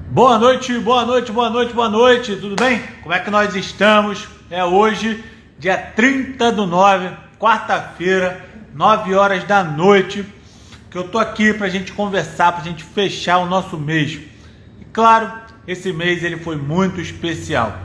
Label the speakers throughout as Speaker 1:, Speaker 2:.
Speaker 1: Boa noite, boa noite, boa noite, boa noite, tudo bem? Como é que nós estamos? É hoje, dia 30/9, quarta-feira, 9 horas da noite, que eu tô aqui pra gente conversar, pra gente fechar o nosso mês. E claro, esse mês ele foi muito especial.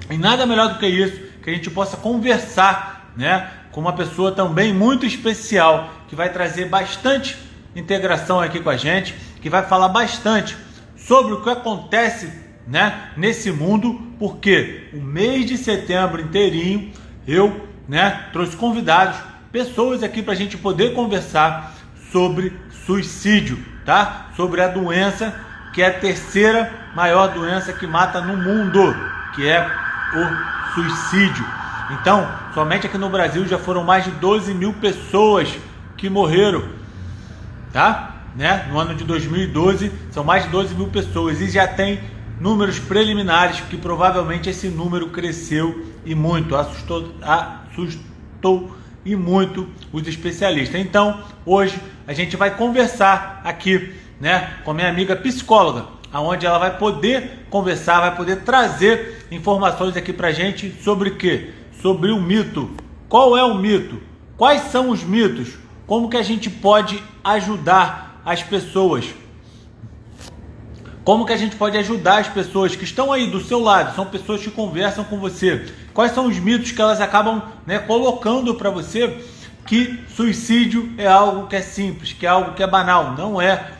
Speaker 1: E nada melhor do que isso, que a gente possa conversar, né, com uma pessoa também muito especial, que vai trazer bastante integração aqui com a gente, que vai falar bastante sobre o que acontece, né, nesse mundo, porque o mês de setembro inteirinho eu, né, trouxe convidados, pessoas aqui para a gente poder conversar sobre suicídio, tá? Sobre a doença que é a terceira maior doença que mata no mundo, que é o suicídio. Então, somente aqui no Brasil já foram mais de 12 mil pessoas que morreram, tá? Né? No ano de 2012 são mais de 12 mil pessoas e já tem números preliminares que provavelmente esse número cresceu e muito, assustou e muito os especialistas. Então hoje a gente vai conversar aqui, né, com a minha amiga psicóloga, aonde ela vai poder conversar, vai poder trazer informações aqui pra gente sobre o quê? Sobre o mito. Qual é o mito? Quais são os mitos? Como que a gente pode ajudar as pessoas? Como que a gente pode ajudar as pessoas que estão aí do seu lado? São pessoas que conversam com você. Quais são os mitos que elas acabam, né, colocando para você que suicídio é algo que é simples, que é algo que é banal? Não é.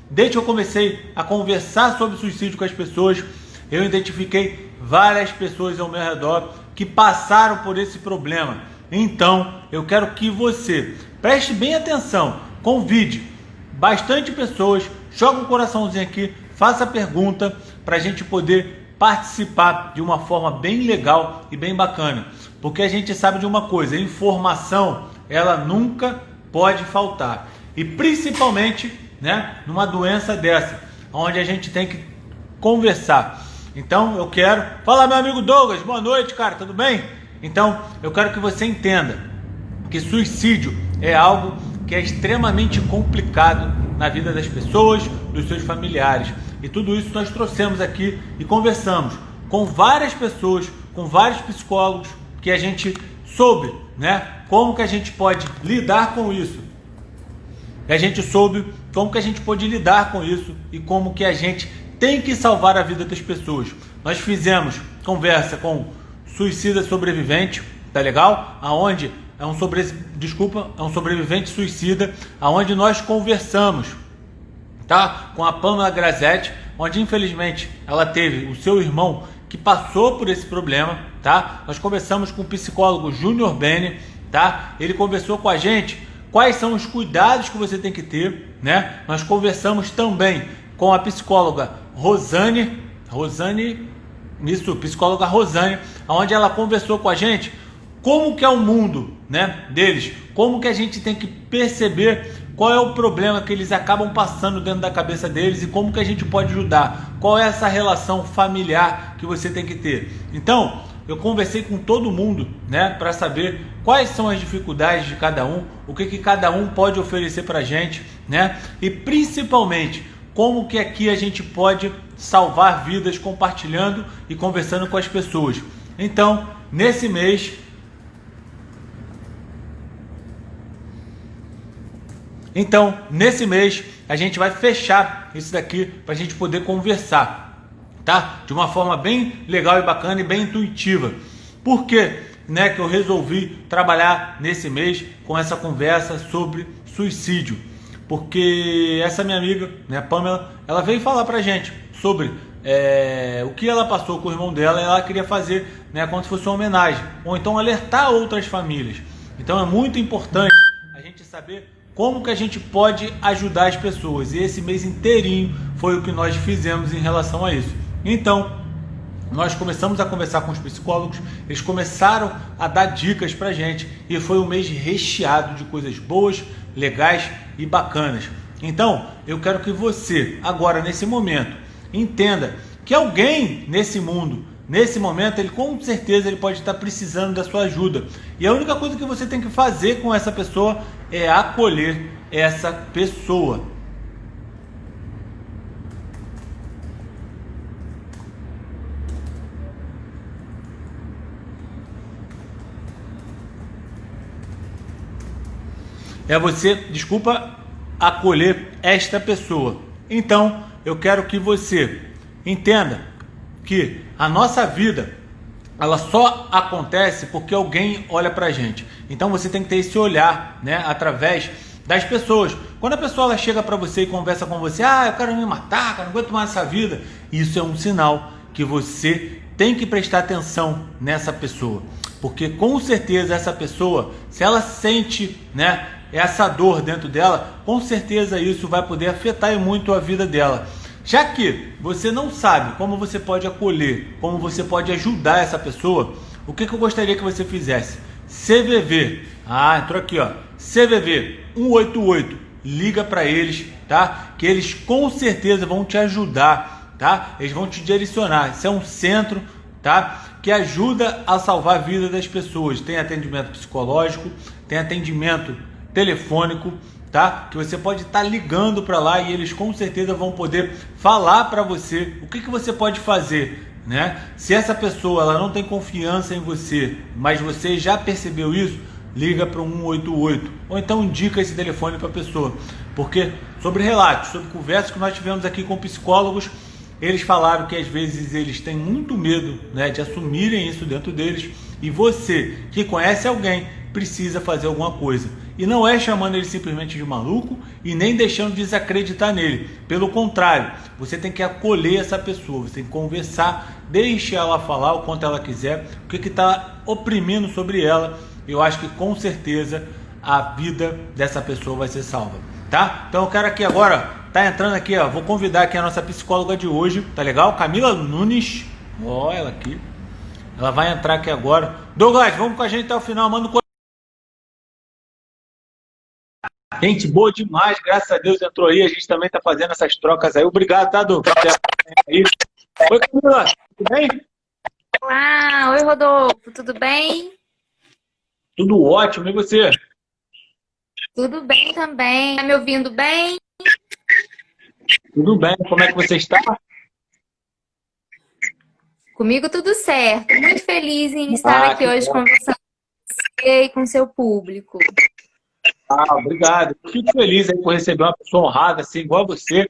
Speaker 1: Desde que eu comecei a conversar sobre suicídio com as pessoas, eu identifiquei várias pessoas ao meu redor que passaram por esse problema. Então, eu quero que você preste bem atenção, convide bastante pessoas, joga um coraçãozinho aqui, faça a pergunta para a gente poder participar de uma forma bem legal e bem bacana. Porque a gente sabe de uma coisa, a informação, ela nunca pode faltar. E principalmente, né, numa doença dessa, onde a gente tem que conversar. Então eu quero... Fala, meu amigo Douglas, boa noite, cara, tudo bem? Então eu quero que você entenda que suicídio é algo que é extremamente complicado na vida das pessoas, dos seus familiares. E tudo isso nós trouxemos aqui e conversamos com várias pessoas, com vários psicólogos, que a gente soube, né, como que a gente pode lidar com isso. E a gente soube como que a gente pode lidar com isso e como que a gente tem que salvar a vida das pessoas. Nós fizemos conversa com suicida sobrevivente, tá legal? Aonde é um sobrevivente suicida, aonde nós conversamos, tá? Com a Pamela Grazzetti, onde infelizmente ela teve o seu irmão que passou por esse problema, tá? Nós conversamos com o psicólogo Júnior Bene, tá? Ele conversou com a gente quais são os cuidados que você tem que ter, né? Nós conversamos também com a psicóloga psicóloga Rosane, onde ela conversou com a gente como que é o mundo, né, deles, como que a gente tem que perceber qual é o problema que eles acabam passando dentro da cabeça deles e como que a gente pode ajudar, qual é essa relação familiar que você tem que ter. Então, eu conversei com todo mundo, né, para saber quais são as dificuldades de cada um, o que cada um pode oferecer para a gente, né, e principalmente como que aqui a gente pode salvar vidas compartilhando e conversando com as pessoas. Então, nesse mês a gente vai fechar isso daqui para a gente poder conversar, tá? De uma forma bem legal e bacana e bem intuitiva. Por quê, né, que eu resolvi trabalhar nesse mês com essa conversa sobre suicídio? Porque essa minha amiga, né, Pamela, ela veio falar pra gente sobre o que ela passou com o irmão dela e ela queria fazer, né, como se fosse uma homenagem, ou então alertar outras famílias. Então é muito importante a gente saber como que a gente pode ajudar as pessoas. E esse mês inteirinho foi o que nós fizemos em relação a isso. Então, nós começamos a conversar com os psicólogos, eles começaram a dar dicas pra gente e foi um mês recheado de coisas boas, legais e bacanas. Então, eu quero que você, agora nesse momento, entenda que alguém nesse mundo, nesse momento, ele com certeza ele pode estar precisando da sua ajuda. E a única coisa que você tem que fazer com essa pessoa é acolher essa pessoa. é você, desculpa, acolher esta pessoa. Então, eu quero que você entenda que a nossa vida, ela só acontece porque alguém olha pra gente. Então você tem que ter esse olhar, né, através das pessoas. Quando a pessoa ela chega para você e conversa com você, eu quero me matar, cara, não aguento mais essa vida. Isso é um sinal que você tem que prestar atenção nessa pessoa. Porque com certeza essa pessoa, se ela sente, né, essa dor dentro dela, com certeza isso vai poder afetar muito a vida dela. Já que você não sabe como você pode acolher, como você pode ajudar essa pessoa, o que eu gostaria que você fizesse? CVV, entrou aqui, ó, CVV 188, liga para eles, tá? Que eles com certeza vão te ajudar, tá? Eles vão te direcionar. Isso é um centro, tá? Que ajuda a salvar a vida das pessoas. Tem atendimento psicológico, tem atendimento telefônico, tá? Que você pode estar ligando para lá e eles com certeza vão poder falar para você o que você pode fazer, né? Se essa pessoa ela não tem confiança em você, mas você já percebeu isso, liga para o 188 ou então indica esse telefone para a pessoa, porque sobre relatos, sobre conversas que nós tivemos aqui com psicólogos, eles falaram que às vezes eles têm muito medo, né, de assumirem isso dentro deles, e você que conhece alguém precisa fazer alguma coisa. E não é chamando ele simplesmente de maluco e nem deixando de desacreditar nele. Pelo contrário, você tem que acolher essa pessoa, você tem que conversar, deixe ela falar o quanto ela quiser, o que está oprimindo sobre ela. Eu acho que com certeza a vida dessa pessoa vai ser salva, tá? Então eu quero aqui agora, tá entrando aqui, ó, vou convidar aqui a nossa psicóloga de hoje, tá legal? Camila Nunes, ó, ela aqui. Ela vai entrar aqui agora. Douglas, vamos com a gente até o final, manda um... Gente boa demais, graças a Deus entrou aí, a gente também tá fazendo essas trocas aí. Obrigado, tá, Douglas? Oi, Camila, tudo bem?
Speaker 2: Olá, oi Rodolfo, tudo bem?
Speaker 1: Tudo ótimo, e você?
Speaker 2: Tudo bem também. Tá me ouvindo bem?
Speaker 1: Tudo bem, como é que você está?
Speaker 2: Comigo tudo certo. Muito feliz em estar aqui
Speaker 1: Que
Speaker 2: hoje
Speaker 1: bom.
Speaker 2: conversando com você e com seu público.
Speaker 1: Obrigado. Fico feliz aí por receber uma pessoa honrada, assim, igual você,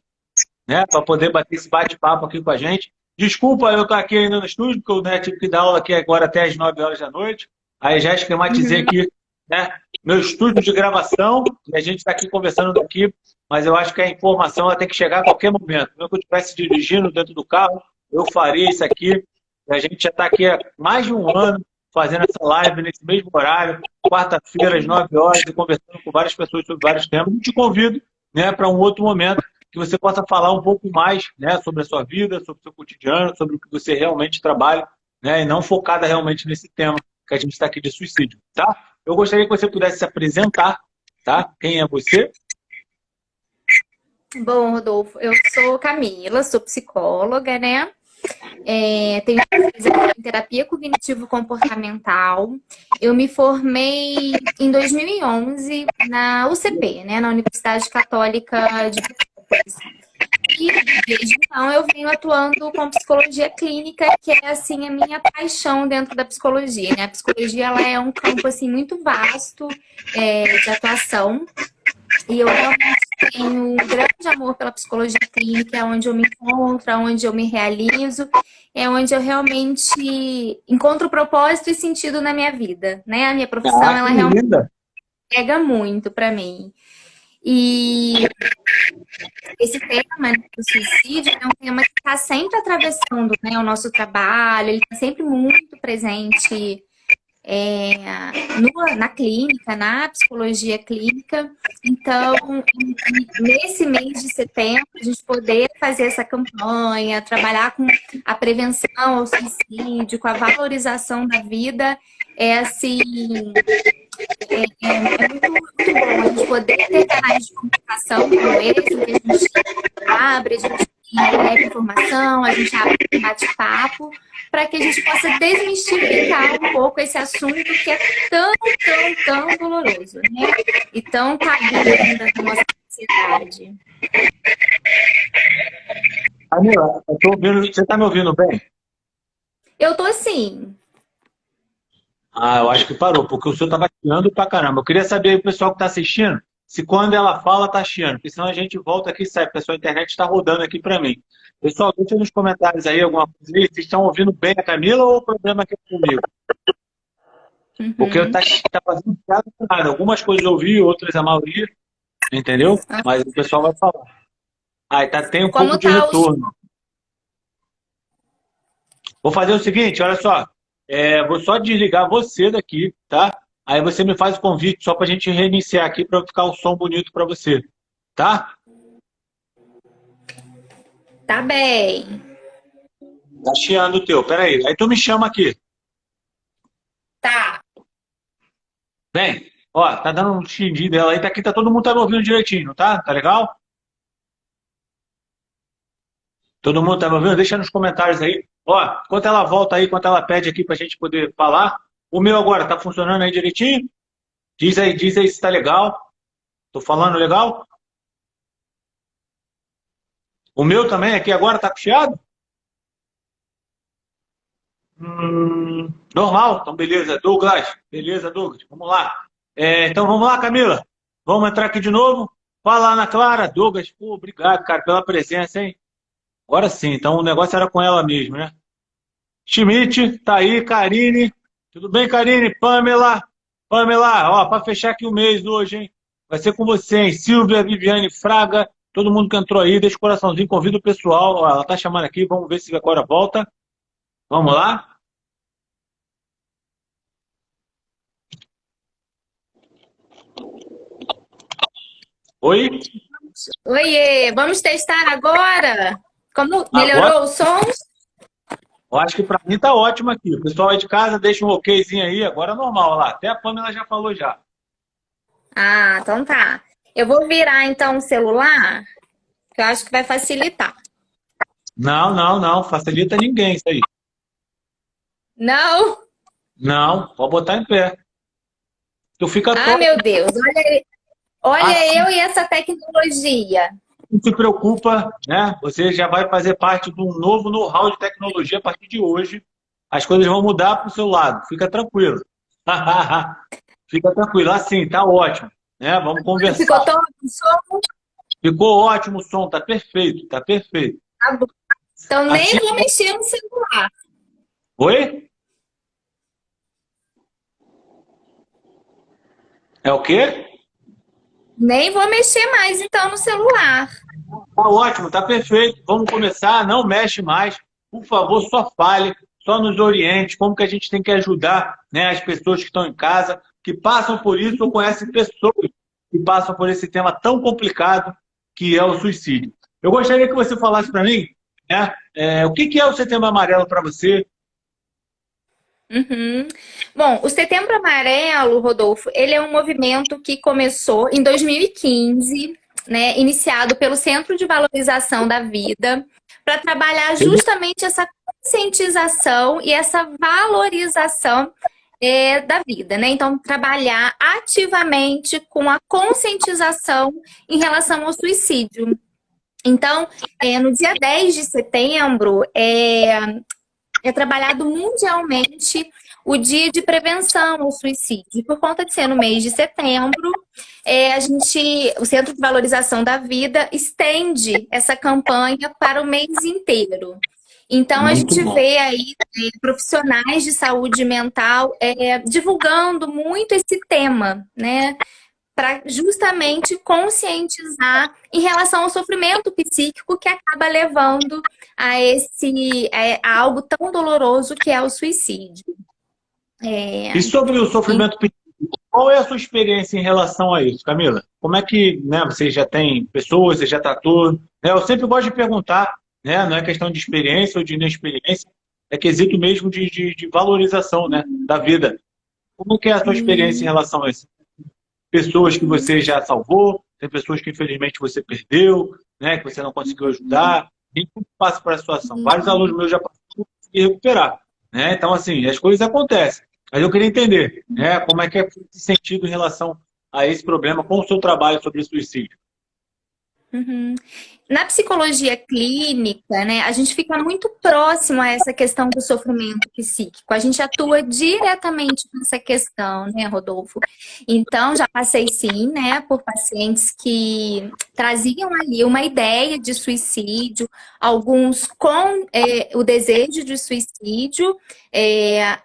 Speaker 1: né, para poder bater esse bate-papo aqui com a gente. Desculpa eu estar aqui ainda no estúdio, porque eu, né, tive que dar aula aqui agora até as 9 horas da noite. Aí já esquematizei aqui, né, meu estúdio de gravação, e a gente está aqui conversando daqui, mas eu acho que a informação ela tem que chegar a qualquer momento. Mesmo que eu estivesse dirigindo dentro do carro, eu faria isso aqui. A gente já está aqui há mais de um ano fazendo essa live nesse mesmo horário, quarta-feira, às 9 horas, e conversando com várias pessoas sobre vários temas. Eu te convido, né, para um outro momento que você possa falar um pouco mais, né, sobre a sua vida, sobre o seu cotidiano, sobre o que você realmente trabalha, né, e não focada realmente nesse tema que a gente está aqui de suicídio, tá? Eu gostaria que você pudesse se apresentar, tá? Quem é você?
Speaker 2: Bom, Rodolfo, eu sou Camila, sou psicóloga, né? Tenho especialização em terapia cognitivo-comportamental. Eu me formei em 2011 na UCP, né, na Universidade Católica de Petrópolis. E desde então eu venho atuando com psicologia clínica, que é assim a minha paixão dentro da psicologia, né? A psicologia ela é um campo assim muito vasto de atuação. E eu realmente tenho um grande amor pela psicologia clínica, é onde eu me encontro, é onde eu me realizo, é onde eu realmente encontro propósito e sentido na minha vida, né? A minha profissão, ela
Speaker 1: Que
Speaker 2: realmente
Speaker 1: linda!
Speaker 2: pega muito para mim. E esse tema, né, do suicídio, é um tema que está sempre atravessando, né, o nosso trabalho, ele está sempre muito presente na clínica, na psicologia clínica. Então, nesse mês de setembro, a gente poder fazer essa campanha, trabalhar com a prevenção ao suicídio, com a valorização da vida, é assim, muito, muito bom a gente poder ter canais de comunicação como esse, que a gente abre, a gente leva informação, a gente abre um bate-papo, para que a gente possa desmistificar um pouco esse assunto que é tão, tão, tão doloroso, né? E tão tabu ainda na nossa sociedade.
Speaker 1: Camila, eu tô ouvindo, você está me ouvindo bem?
Speaker 2: Eu tô assim.
Speaker 1: Eu acho que parou, porque o senhor estava tirando pra caramba. Eu queria saber aí, o pessoal que está assistindo, se quando ela fala tá chiando, porque senão a gente volta aqui e sai, porque a sua internet está rodando aqui para mim. Pessoal, deixa nos comentários aí alguma coisa aí. Vocês estão ouvindo bem a Camila ou o problema aqui é comigo? Porque
Speaker 2: Uhum.
Speaker 1: tá fazendo piada com nada. Algumas coisas eu ouvi, outras a maioria, entendeu? Mas o pessoal vai falar. Aí tem um pouco
Speaker 2: Como
Speaker 1: de
Speaker 2: tá o som?
Speaker 1: retorno. Vou fazer o seguinte, olha só. Vou só desligar você daqui, tá? Aí você me faz o convite só pra gente reiniciar aqui para ficar o som bonito para você, tá?
Speaker 2: Tá bem.
Speaker 1: Tá chiando o teu, peraí. Aí tu me chama aqui.
Speaker 2: Tá.
Speaker 1: Bem, ó, tá dando um xindir dela aí, tá aqui, todo mundo tá me ouvindo direitinho, tá? Tá legal? Todo mundo tá me ouvindo? Deixa nos comentários aí. Ó, enquanto ela volta aí, enquanto ela pede aqui pra gente poder falar. O meu agora, tá funcionando aí direitinho? Diz aí se tá legal. Tô falando legal? O meu também aqui agora tá chiado? Normal, então beleza. Douglas, beleza, Douglas, vamos lá. Então vamos lá, Camila. Vamos entrar aqui de novo. Fala, Ana Clara. Douglas, pô, obrigado, cara, pela presença, hein? Agora sim, então o negócio era com ela mesmo, né? Schmidt, tá aí, Karine. Tudo bem, Karine? Pamela. Pamela, ó, para fechar aqui o mês hoje, hein? Vai ser com você, hein? Silvia, Viviane, Fraga, todo mundo que entrou aí, deixa o coraçãozinho, convida o pessoal. Ó, ela tá chamando aqui, vamos ver se agora volta. Vamos lá? Oi?
Speaker 2: Oiê, vamos testar agora? Como
Speaker 1: Agora,
Speaker 2: melhorou o som?
Speaker 1: eu acho que para mim tá ótimo aqui. O pessoal aí de casa deixa um okzinho aí, agora é normal, ó lá. Até a Pamela já falou já.
Speaker 2: Ah, então tá. Eu vou virar então o celular, que eu acho que vai facilitar.
Speaker 1: Não, não, não, facilita ninguém isso aí.
Speaker 2: Não?
Speaker 1: Não, pode botar em pé. Tu fica
Speaker 2: Ah,
Speaker 1: todo
Speaker 2: meu Deus, olha
Speaker 1: assim,
Speaker 2: eu e essa tecnologia.
Speaker 1: não se preocupa, né? Você já vai fazer parte de um novo know-how de tecnologia a partir de hoje. As coisas vão mudar para o seu lado. Fica tranquilo. Fica tranquilo. Assim, tá ótimo. Né? Vamos
Speaker 2: Ficou
Speaker 1: conversar.
Speaker 2: todo o som?
Speaker 1: Ficou ótimo o som, tá perfeito, tá perfeito.
Speaker 2: Tá bom. Então nem
Speaker 1: Assim,
Speaker 2: vou mexer no celular.
Speaker 1: oi? É o quê?
Speaker 2: Nem vou mexer mais então no celular.
Speaker 1: Tá ótimo, tá perfeito. Vamos começar, não mexe mais. Por favor, só fale, só nos oriente como que a gente tem que ajudar, né, as pessoas que estão em casa, que passam por isso ou conhecem pessoas que passam por esse tema tão complicado que é o suicídio. Eu gostaria que você falasse para mim, né, o que que é o Setembro Amarelo para você?
Speaker 2: Uhum. Bom, o Setembro Amarelo, Rodolfo, ele é um movimento que começou em 2015, né, iniciado pelo Centro de Valorização da Vida, para trabalhar justamente essa conscientização e essa valorização da vida, né? Então, trabalhar ativamente com a conscientização em relação ao suicídio. Então, no dia 10 de setembro, é trabalhado mundialmente o Dia de Prevenção ao Suicídio. Por conta de ser no mês de setembro, o Centro de Valorização da Vida estende essa campanha para o mês inteiro. Então, a
Speaker 1: Muito
Speaker 2: gente
Speaker 1: bom.
Speaker 2: vê aí profissionais de saúde mental divulgando muito esse tema, né? Para justamente conscientizar em relação ao sofrimento psíquico que acaba levando a algo tão doloroso que é o suicídio.
Speaker 1: E sobre o sofrimento psíquico, qual é a sua experiência em relação a isso, Camila? Como é que, né, você já tem pessoas, você já tratou? Né? Eu sempre gosto de perguntar, né, não é questão de experiência ou de inexperiência, é quesito mesmo de valorização, né, da vida. Como que é a sua experiência em relação a isso? Pessoas que você já salvou, tem pessoas que infelizmente você perdeu, né, que você não conseguiu ajudar. Quem passa por essa situação? Vários alunos meus já passaram por conseguir recuperar. Né? Então, assim, as coisas acontecem. Mas eu queria entender, né, como é que é esse sentido em relação a esse problema com o seu trabalho sobre suicídio.
Speaker 2: Uhum. Na psicologia clínica, né, a gente fica muito próximo a essa questão do sofrimento psíquico. A gente atua diretamente nessa questão, né, Rodolfo? Então, já passei sim, né, por pacientes que traziam ali uma ideia de suicídio, alguns com o desejo de suicídio,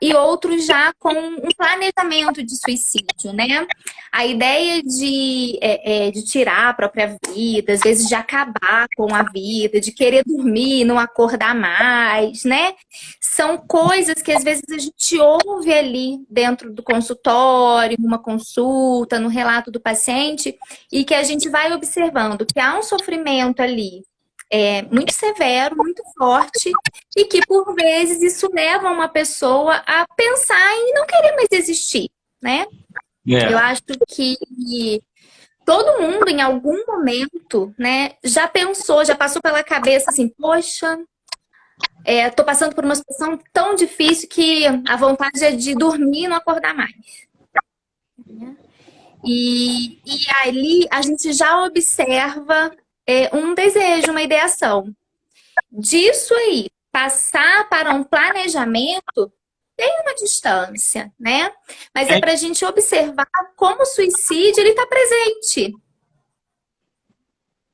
Speaker 2: e outros já com um planejamento de suicídio, né? A ideia de tirar a própria vida, às vezes de acabar com a vida, de querer dormir, não acordar mais, né? São coisas que às vezes a gente ouve ali dentro do consultório, numa consulta, no relato do paciente, e que a gente vai observando que há um sofrimento ali muito severo, muito forte, e que por vezes isso leva uma pessoa a pensar em não querer mais existir, né? Eu
Speaker 1: É.
Speaker 2: acho que todo mundo, em algum momento, né, já pensou, já passou pela cabeça assim, poxa, tô passando por uma situação tão difícil que a vontade é de dormir e não acordar mais. Né? E ali a gente já observa um desejo, uma ideação. Disso aí, passar para um planejamento tem uma distância, né? Mas é para a gente observar como o suicídio ele está presente.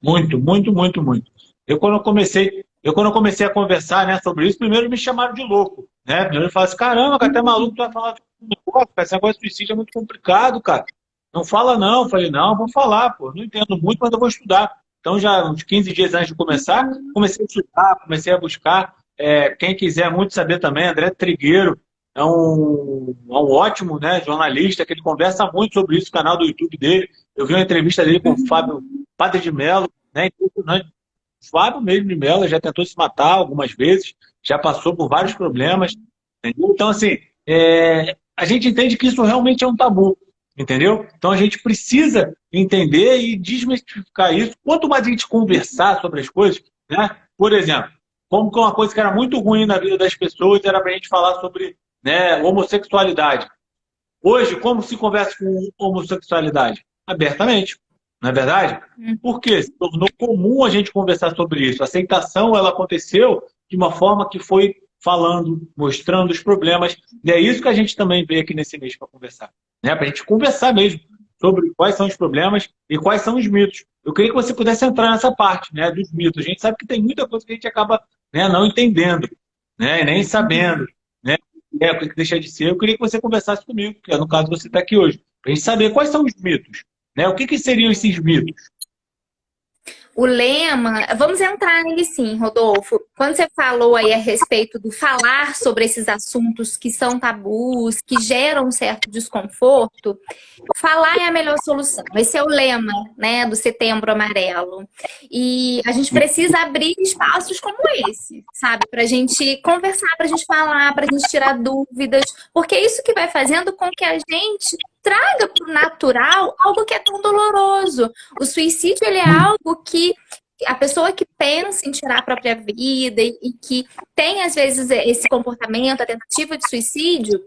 Speaker 1: Muito, muito, muito, muito. Eu quando comecei a conversar, né, sobre isso, primeiro me chamaram de louco, né? Primeiro falaram assim, caramba, cara, até maluco, tu vai falar de negócio, cara, esse negócio de suicídio é muito complicado, cara. Não fala não. Eu falei, não, vou falar, pô. Não entendo muito, mas eu vou estudar. Então, já uns 15 dias antes de começar, comecei a estudar, comecei a buscar. Quem quiser muito saber também, André Trigueiro é um ótimo, né, jornalista, que ele conversa muito sobre isso no canal do YouTube dele. Eu vi uma entrevista dele com o Fábio Padre de Mello, né, impressionante. O Fábio mesmo de Mello já tentou se matar algumas vezes, já passou por vários problemas. Entendeu? Então, assim, a gente entende que isso realmente é um tabu. Entendeu? Então a gente precisa entender e desmistificar isso. Quanto mais a gente conversar sobre as coisas, né? Por exemplo, como que uma coisa que era muito ruim na vida das pessoas era para a gente falar sobre, né, homossexualidade. Hoje, como se conversa com homossexualidade? Abertamente, não é verdade? Por quê? Se tornou comum a gente conversar sobre isso. A aceitação ela aconteceu de uma forma que foi falando, mostrando os problemas. E é isso que a gente também veio aqui nesse mês para conversar. Né? Para a gente conversar mesmo sobre quais são os problemas e quais são os mitos. Eu queria que você pudesse entrar nessa parte, né, dos mitos. A gente sabe que tem muita coisa que a gente acaba, né, não entendendo, né, nem sabendo, né, o que deixa de ser. Eu queria que você conversasse comigo, que no caso você está aqui hoje, para a gente saber quais são os mitos. Né? O que seriam esses mitos?
Speaker 2: O lema, vamos entrar nele sim, Rodolfo. Quando você falou aí a respeito do falar sobre esses assuntos que são tabus, que geram um certo desconforto, falar é a melhor solução. Esse é o lema, né, do Setembro Amarelo. E a gente precisa abrir espaços como esse, sabe? Para a gente conversar, para a gente falar, para a gente tirar dúvidas, porque é isso que vai fazendo com que a gente traga para o natural algo que é tão doloroso. O suicídio ele é algo que a pessoa que pensa em tirar a própria vida e que tem, às vezes, esse comportamento, a tentativa de suicídio,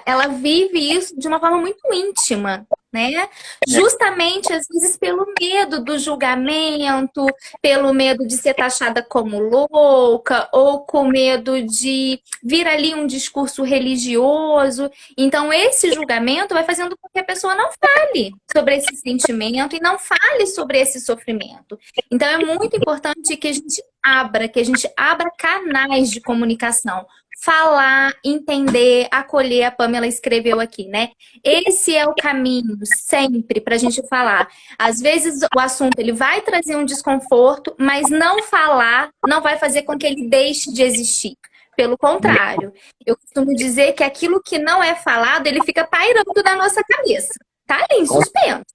Speaker 2: ela vive isso de uma forma muito íntima, né? Justamente, às vezes, pelo medo do julgamento, pelo medo de ser taxada como louca, ou com medo de vir ali um discurso religioso. Então, esse julgamento vai fazendo com que a pessoa não fale sobre esse sentimento e não fale sobre esse sofrimento. Então, é muito importante que a gente abra canais de comunicação. Falar, entender, acolher, a Pamela escreveu aqui, né? Esse é o caminho sempre para a gente falar. Às vezes o assunto ele vai trazer um desconforto, mas não falar não vai fazer com que ele deixe de existir. Pelo contrário, eu costumo dizer que aquilo que não é falado, ele fica pairando na nossa cabeça. Tá ali em suspenso,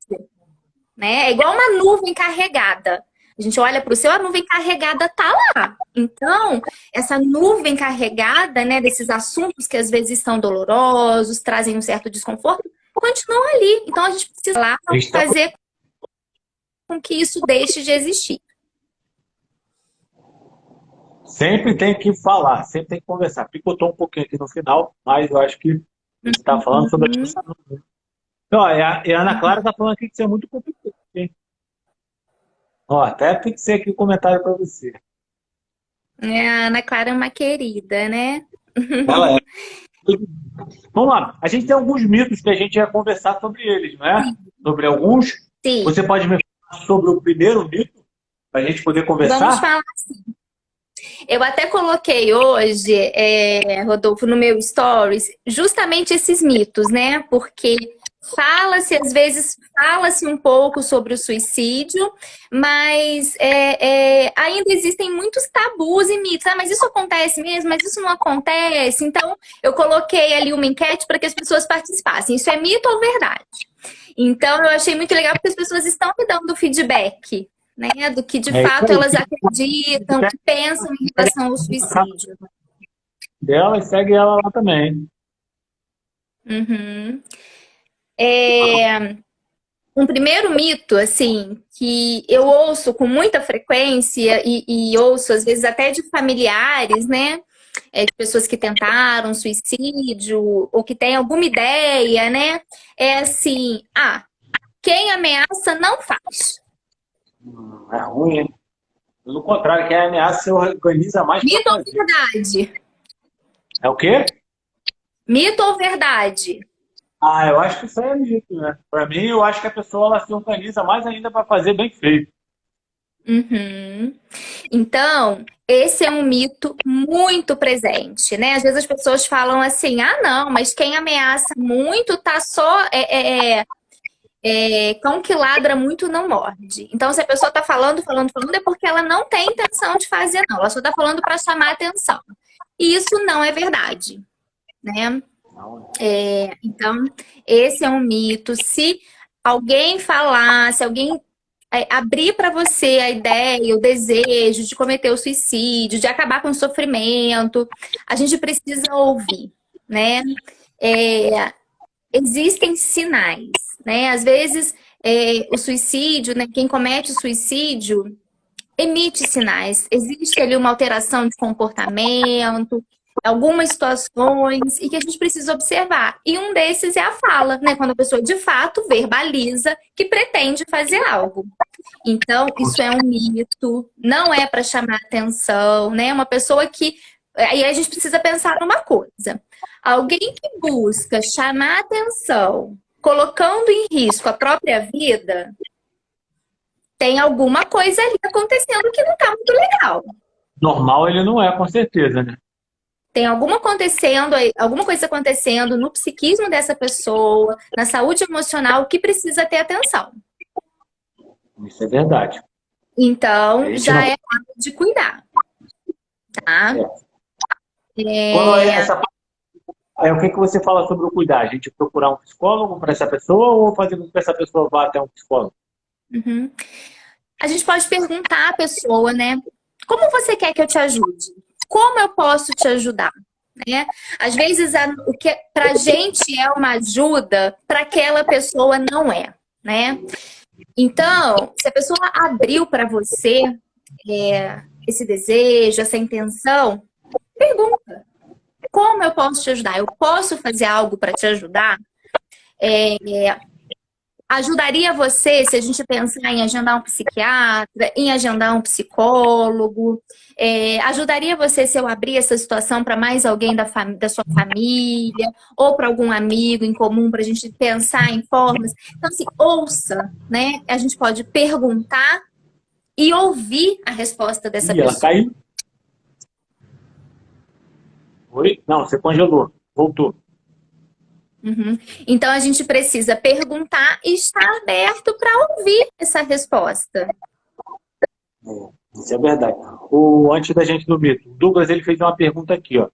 Speaker 2: né? É igual uma nuvem carregada. A gente olha para o céu, a nuvem carregada tá lá. Então, essa nuvem carregada, né, desses assuntos que às vezes são dolorosos, trazem um certo desconforto, continuam ali. Então, a gente precisa lá fazer com que isso deixe de existir.
Speaker 1: Sempre tem que falar, sempre tem que conversar. Picotou um pouquinho aqui no final, mas eu acho que você está falando sobre a questão. Então, e a Ana Clara está falando aqui que isso é muito complicado. Ó, até tem que ser aqui o comentário para você.
Speaker 2: A Ana Clara é uma querida, né?
Speaker 1: Ela é. Vamos lá. A gente tem alguns mitos que a gente ia conversar sobre eles, não é? Sobre alguns.
Speaker 2: Sim,
Speaker 1: Você pode me falar sobre o primeiro mito, para a gente poder
Speaker 2: vamos
Speaker 1: conversar?
Speaker 2: falar. Eu até coloquei hoje, Rodolfo, no meu stories, justamente esses mitos, né? Porque fala-se, às vezes, fala-se um pouco sobre o suicídio, mas ainda existem muitos tabus e mitos. Ah, mas isso acontece mesmo? Mas isso não acontece? Então, eu coloquei ali uma enquete para que as pessoas participassem. Isso é mito ou verdade? Então, eu achei muito legal porque as pessoas estão me dando feedback, né, do que de
Speaker 1: É isso
Speaker 2: fato
Speaker 1: aí.
Speaker 2: elas acreditam, que pensam em relação ao suicídio.
Speaker 1: Dela e segue ela lá também.
Speaker 2: Uhum. É, um primeiro mito, assim, que eu ouço com muita frequência e ouço às vezes até de familiares, né, de pessoas que tentaram suicídio ou que têm alguma ideia, né, é assim, quem ameaça não faz.
Speaker 1: É ruim, hein? Pelo contrário, quem ameaça se organiza mais para
Speaker 2: Mito ou
Speaker 1: fazer.
Speaker 2: verdade?
Speaker 1: É o quê?
Speaker 2: Mito ou verdade?
Speaker 1: Ah, eu acho que isso aí é mito, né? Para mim, eu acho que a pessoa ela se organiza mais ainda para fazer bem feito.
Speaker 2: Uhum. Então, esse é um mito muito presente, né? Às vezes as pessoas falam assim, não, mas quem ameaça muito tá só... cão que ladra muito não morde. Então, se a pessoa tá falando, é porque ela não tem intenção de fazer, não. Ela só tá falando para chamar atenção. E isso não é verdade, né? Então, esse é um mito. Se alguém falar, se alguém abrir para você a ideia, o desejo de cometer o suicídio, de acabar com o sofrimento, a gente precisa ouvir, né? É, existem sinais, né? Às vezes, o suicídio, né? Quem comete o suicídio emite sinais. Existe ali uma alteração de comportamento, algumas situações e que a gente precisa observar. E um desses é a fala, né? Quando a pessoa de fato verbaliza que pretende fazer algo. Então, isso é um mito, não é para chamar atenção, né? Uma pessoa que. Aí a gente precisa pensar numa coisa. Alguém que busca chamar atenção, colocando em risco a própria vida, tem alguma coisa ali acontecendo que não está muito legal.
Speaker 1: Normal ele não é, com certeza, né?
Speaker 2: Tem alguma coisa acontecendo no psiquismo dessa pessoa, na saúde emocional, que precisa ter atenção.
Speaker 1: Isso é verdade. A
Speaker 2: Então,
Speaker 1: gente
Speaker 2: já
Speaker 1: não...
Speaker 2: é hora de cuidar, tá?
Speaker 1: Quando é
Speaker 2: É,
Speaker 1: essa... Aí, o que que você fala sobre o cuidar? A gente procurar um psicólogo para essa pessoa ou fazer com que essa pessoa vá até um psicólogo?
Speaker 2: uhum. A gente pode perguntar à pessoa, né? Como você quer que eu te ajude? Como eu posso te ajudar? Né? Às vezes, o que pra gente é uma ajuda, para aquela pessoa não é, né? Então, se a pessoa abriu para você esse desejo, essa intenção, pergunta: como eu posso te ajudar? Eu posso fazer algo para te ajudar? Ajudaria você se a gente pensar em agendar um psiquiatra, em agendar um psicólogo? Ajudaria você se eu abrir essa situação para mais alguém da sua família ou para algum amigo em comum para a gente pensar em formas? Então, assim, ouça, né? A gente pode perguntar e ouvir a resposta dessa
Speaker 1: Ih, ela
Speaker 2: pessoa.
Speaker 1: caiu. Oi? Não, você congelou. Voltou.
Speaker 2: Uhum. Então, a gente precisa perguntar e estar aberto para ouvir essa resposta.
Speaker 1: Isso é verdade. Antes da gente do mito, o Douglas ele fez uma pergunta aqui, ó.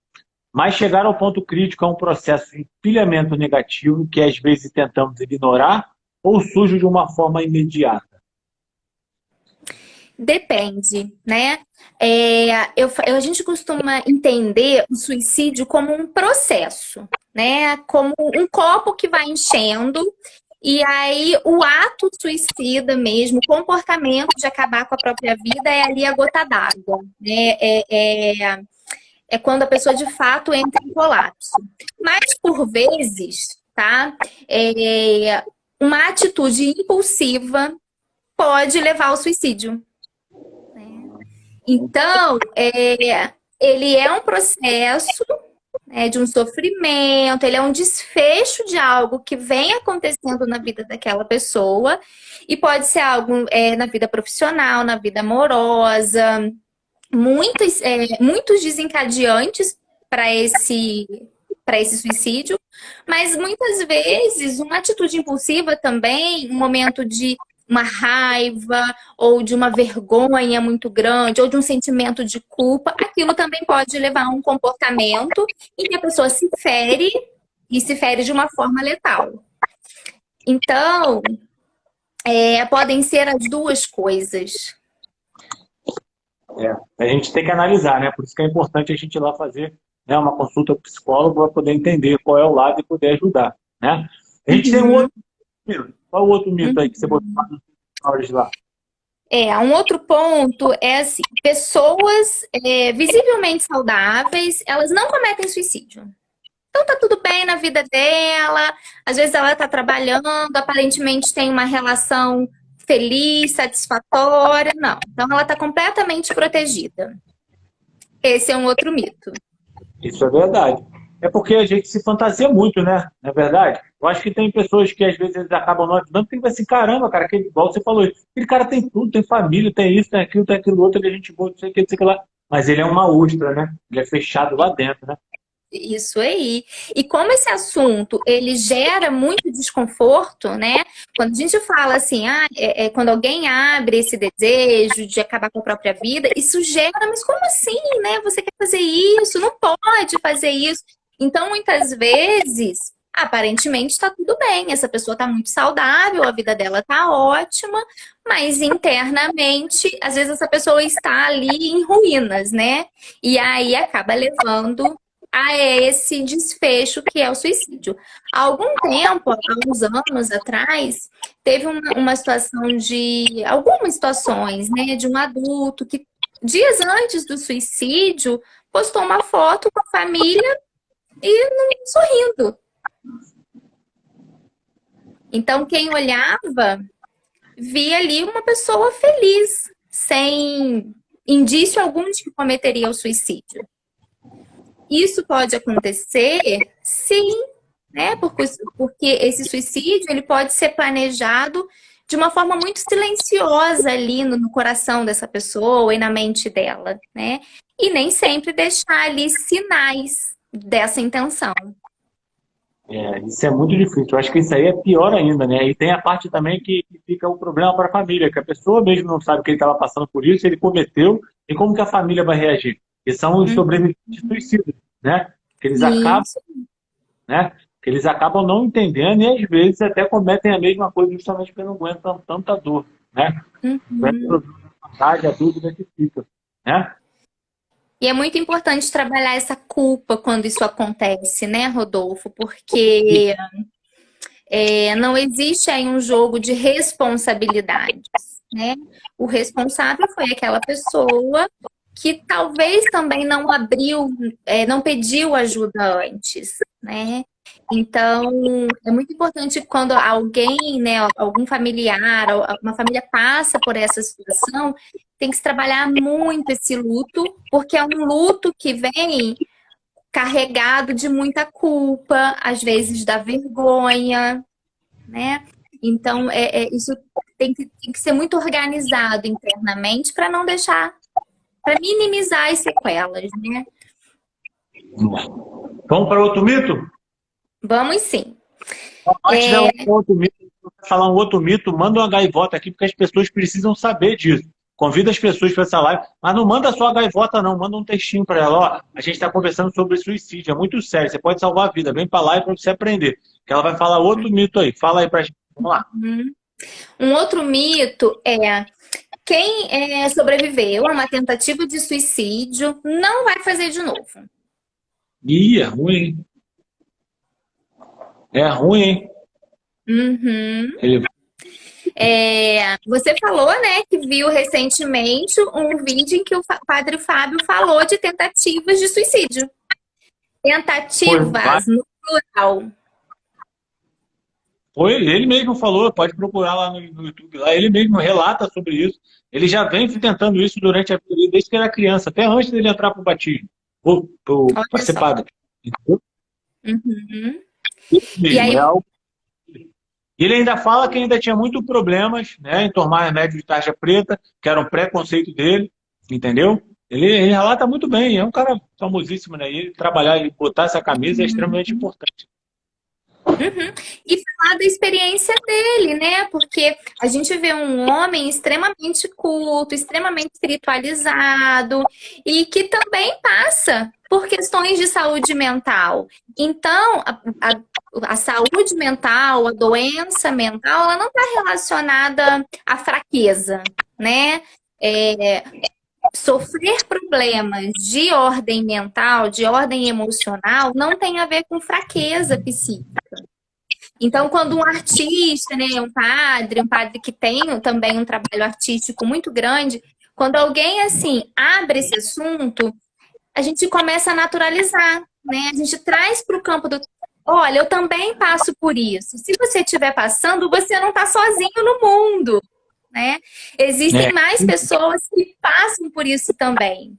Speaker 1: Mas chegar ao ponto crítico é um processo de empilhamento negativo que às vezes tentamos ignorar ou surge de uma forma imediata?
Speaker 2: Depende, né? A gente costuma entender o suicídio como um processo, né? Como um copo que vai enchendo, e aí o ato suicida mesmo, o comportamento de acabar com a própria vida é ali a gota d'água, né? É quando a pessoa de fato entra em colapso. Mas por vezes, tá? Uma atitude impulsiva pode levar ao suicídio, né? Então, ele é um processo, né, de um sofrimento, ele é um desfecho de algo que vem acontecendo na vida daquela pessoa, e pode ser algo na vida profissional, na vida amorosa, muitos desencadeantes para esse suicídio, mas muitas vezes uma atitude impulsiva também, um momento de uma raiva ou de uma vergonha muito grande ou de um sentimento de culpa, aquilo também pode levar a um comportamento em que a pessoa se fere e se fere de uma forma letal. Então, podem ser as duas coisas.
Speaker 1: A gente tem que analisar, né? Por isso que é importante a gente ir lá fazer, né, uma consulta com o psicólogo para poder entender qual é o lado e poder ajudar, né? A gente tem um outro mito. Qual é o outro mito aí que você botou nos stories lá?
Speaker 2: Um outro ponto é assim, pessoas visivelmente saudáveis, elas não cometem suicídio. Então tá tudo bem na vida dela, às vezes ela tá trabalhando, aparentemente tem uma relação feliz, satisfatória, não. Então ela tá completamente protegida. Esse é um outro mito.
Speaker 1: Isso é verdade. É porque a gente se fantasia muito, né? Não é verdade? Eu acho que tem pessoas que às vezes eles acabam não ajudando, porque assim, caramba, cara, igual você falou, aquele cara tem tudo, tem família, tem isso, tem aquilo outro, ele é gente boa, não sei o que, não sei o que lá. Mas ele é uma ostra, né? Ele é fechado lá dentro, né?
Speaker 2: Isso aí. E como esse assunto, ele gera muito desconforto, né? Quando a gente fala assim, quando alguém abre esse desejo de acabar com a própria vida, isso gera, mas como assim, né? Você quer fazer isso? Não pode fazer isso. Então, muitas vezes, aparentemente está tudo bem, essa pessoa está muito saudável, a vida dela está ótima, mas internamente, às vezes essa pessoa está ali em ruínas, né? E aí acaba levando a esse desfecho que é o suicídio. Há algum tempo, há uns anos atrás, teve uma situação algumas situações, né, de um adulto que dias antes do suicídio postou uma foto com a família e sorrindo. Então, quem olhava via ali uma pessoa feliz, sem indício algum de que cometeria o suicídio. Isso pode acontecer, sim, né? Porque esse suicídio ele pode ser planejado de uma forma muito silenciosa ali no coração dessa pessoa e na mente dela, né? E nem sempre deixar ali sinais dessa intenção.
Speaker 1: Isso é muito difícil. Eu acho que isso aí é pior ainda, né? E tem a parte também que fica o problema para a família, que a pessoa mesmo não sabe que ele estava passando por isso, ele cometeu, e como que a família vai reagir? Que são os sobreviventes suicidas, né? Que eles acabam, né? Que eles acabam não entendendo e às vezes até cometem a mesma coisa justamente porque não aguentam tanta dor, né? A dúvida que fica, né?
Speaker 2: E é muito importante trabalhar essa culpa quando isso acontece, né, Rodolfo? Porque não existe aí um jogo de responsabilidades, né? O responsável foi aquela pessoa que talvez também não não pediu ajuda antes, né? Então, é muito importante quando alguém, né, algum familiar, uma família passa por essa situação, tem que se trabalhar muito esse luto, porque é um luto que vem carregado de muita culpa, às vezes da vergonha, né? Então, isso tem que ser muito organizado internamente para não deixar, para minimizar as sequelas, né?
Speaker 1: Vamos para outro mito?
Speaker 2: Vamos sim.
Speaker 1: Antes de outro mito, falar um outro mito, manda uma gaivota aqui, porque as pessoas precisam saber disso. Convida as pessoas para essa live, mas não manda só a gaivota, não. Manda um textinho para ela. Ó, a gente está conversando sobre suicídio, é muito sério. Você pode salvar a vida. Vem para lá para você aprender. Que ela vai falar outro mito aí. Fala aí para a gente. Vamos lá.
Speaker 2: Um outro mito é quem sobreviveu a uma tentativa de suicídio não vai fazer de novo.
Speaker 1: Ih, é ruim, hein? É ruim, hein?
Speaker 2: Você falou, né, que viu recentemente um vídeo em que o padre Fábio falou de tentativas de suicídio. Tentativas no plural.
Speaker 1: Foi, ele mesmo falou, pode procurar lá no YouTube, lá, ele mesmo relata sobre isso. Ele já vem tentando isso durante a vida dele, desde que era criança, até antes dele entrar para o batismo, para
Speaker 2: Olha
Speaker 1: ser
Speaker 2: só.
Speaker 1: padre. Entendeu?
Speaker 2: Uhum.
Speaker 1: Isso
Speaker 2: E
Speaker 1: mesmo,
Speaker 2: aí,
Speaker 1: é algo. E ele ainda fala que ainda tinha muito problemas, né, em tomar remédio de tarja preta, que era um preconceito dele, entendeu? Ele relata muito bem, é um cara famosíssimo, né? E ele trabalhar e botar essa camisa é extremamente importante.
Speaker 2: uhum. E falar da experiência dele, né? Porque a gente vê um homem extremamente culto, extremamente espiritualizado e que também passa por questões de saúde mental. Então, a saúde mental, a doença mental, ela não está relacionada à fraqueza, né? É, sofrer problemas de ordem mental, de ordem emocional, não tem a ver com fraqueza psíquica. Então, quando um artista, né, um padre que tem também um trabalho artístico muito grande, quando alguém assim abre esse assunto, a gente começa a naturalizar, né? A gente traz para o campo do, olha, eu também passo por isso. Se você estiver passando, você não está sozinho no mundo, né?
Speaker 1: É,
Speaker 2: Existem mais pessoas que passam por isso também.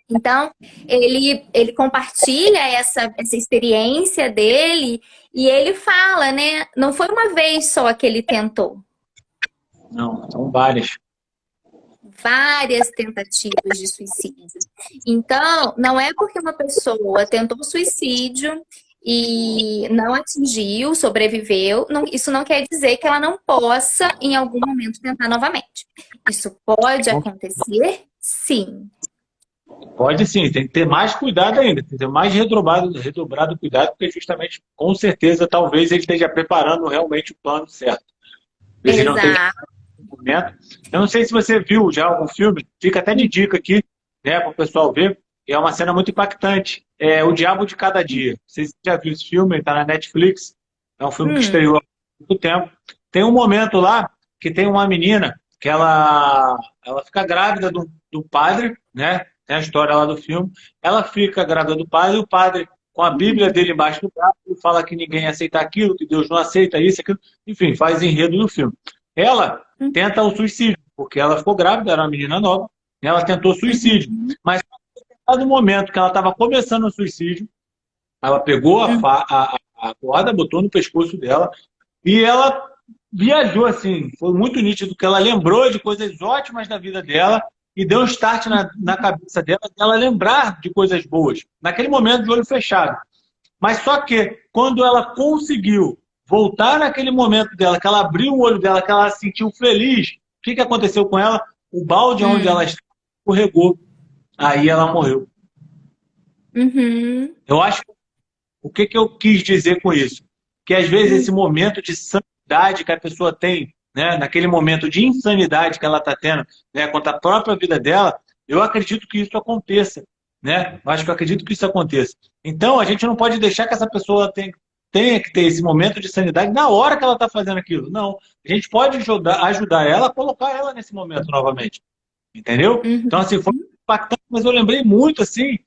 Speaker 2: Então, ele compartilha essa experiência dele e ele fala, né? Não foi uma vez só que ele tentou,
Speaker 1: não, são várias.
Speaker 2: várias tentativas de suicídio. Então, não é porque uma pessoa tentou suicídio e não atingiu, sobreviveu, isso não quer dizer que ela não possa, em algum momento, tentar novamente. Isso pode acontecer, sim.
Speaker 1: Pode sim, tem que ter mais cuidado ainda, tem que ter mais redobrado cuidado, porque justamente, com certeza, talvez ele esteja preparando realmente o plano certo. Talvez ele não esteja
Speaker 2: Exato.
Speaker 1: no momento. Eu não sei se você viu já algum filme, fica até de dica aqui, né, para o pessoal ver, e é uma cena muito impactante. É O Diabo de Cada Dia. Não sei se você já viu esse filme, ele está na Netflix, é um filme que
Speaker 2: Hum,
Speaker 1: estreou há muito tempo. Tem um momento lá que tem uma menina que ela fica grávida do padre, né? Tem a história lá do filme. Ela fica grávida do padre e o padre, com a Bíblia dele embaixo do braço, fala que ninguém aceita aquilo, que Deus não aceita isso, aquilo. Enfim, faz enredo do filme. Ela tenta o suicídio, porque ela ficou grávida, era uma menina nova, e ela tentou suicídio. Mas no momento que ela estava começando o suicídio, ela pegou a corda, botou no pescoço dela e ela viajou assim. Foi muito nítido que ela lembrou de coisas ótimas da vida dela e deu um start na cabeça dela, dela lembrar de coisas boas, naquele momento de olho fechado. Mas só que quando ela conseguiu voltar naquele momento dela, que ela abriu o olho dela, que ela se sentiu feliz, o que aconteceu com ela? O balde onde ela
Speaker 2: hum,
Speaker 1: estava escorregou. Aí ela morreu.
Speaker 2: uhum,
Speaker 1: Eu acho. O que eu quis dizer com isso? Que às vezes esse momento de sanidade que a pessoa tem, né, naquele momento de insanidade que ela está tendo, né, contra a própria vida dela, eu acredito que isso aconteça. Né? Eu acho que eu acredito que isso aconteça. Então, a gente não pode deixar que essa pessoa tenha que ter esse momento de sanidade na hora que ela está fazendo aquilo. Não. A gente pode ajudar ela a colocar ela nesse momento novamente. Entendeu? Então,
Speaker 2: uhum.
Speaker 1: assim, foi impactante, mas eu lembrei muito, assim,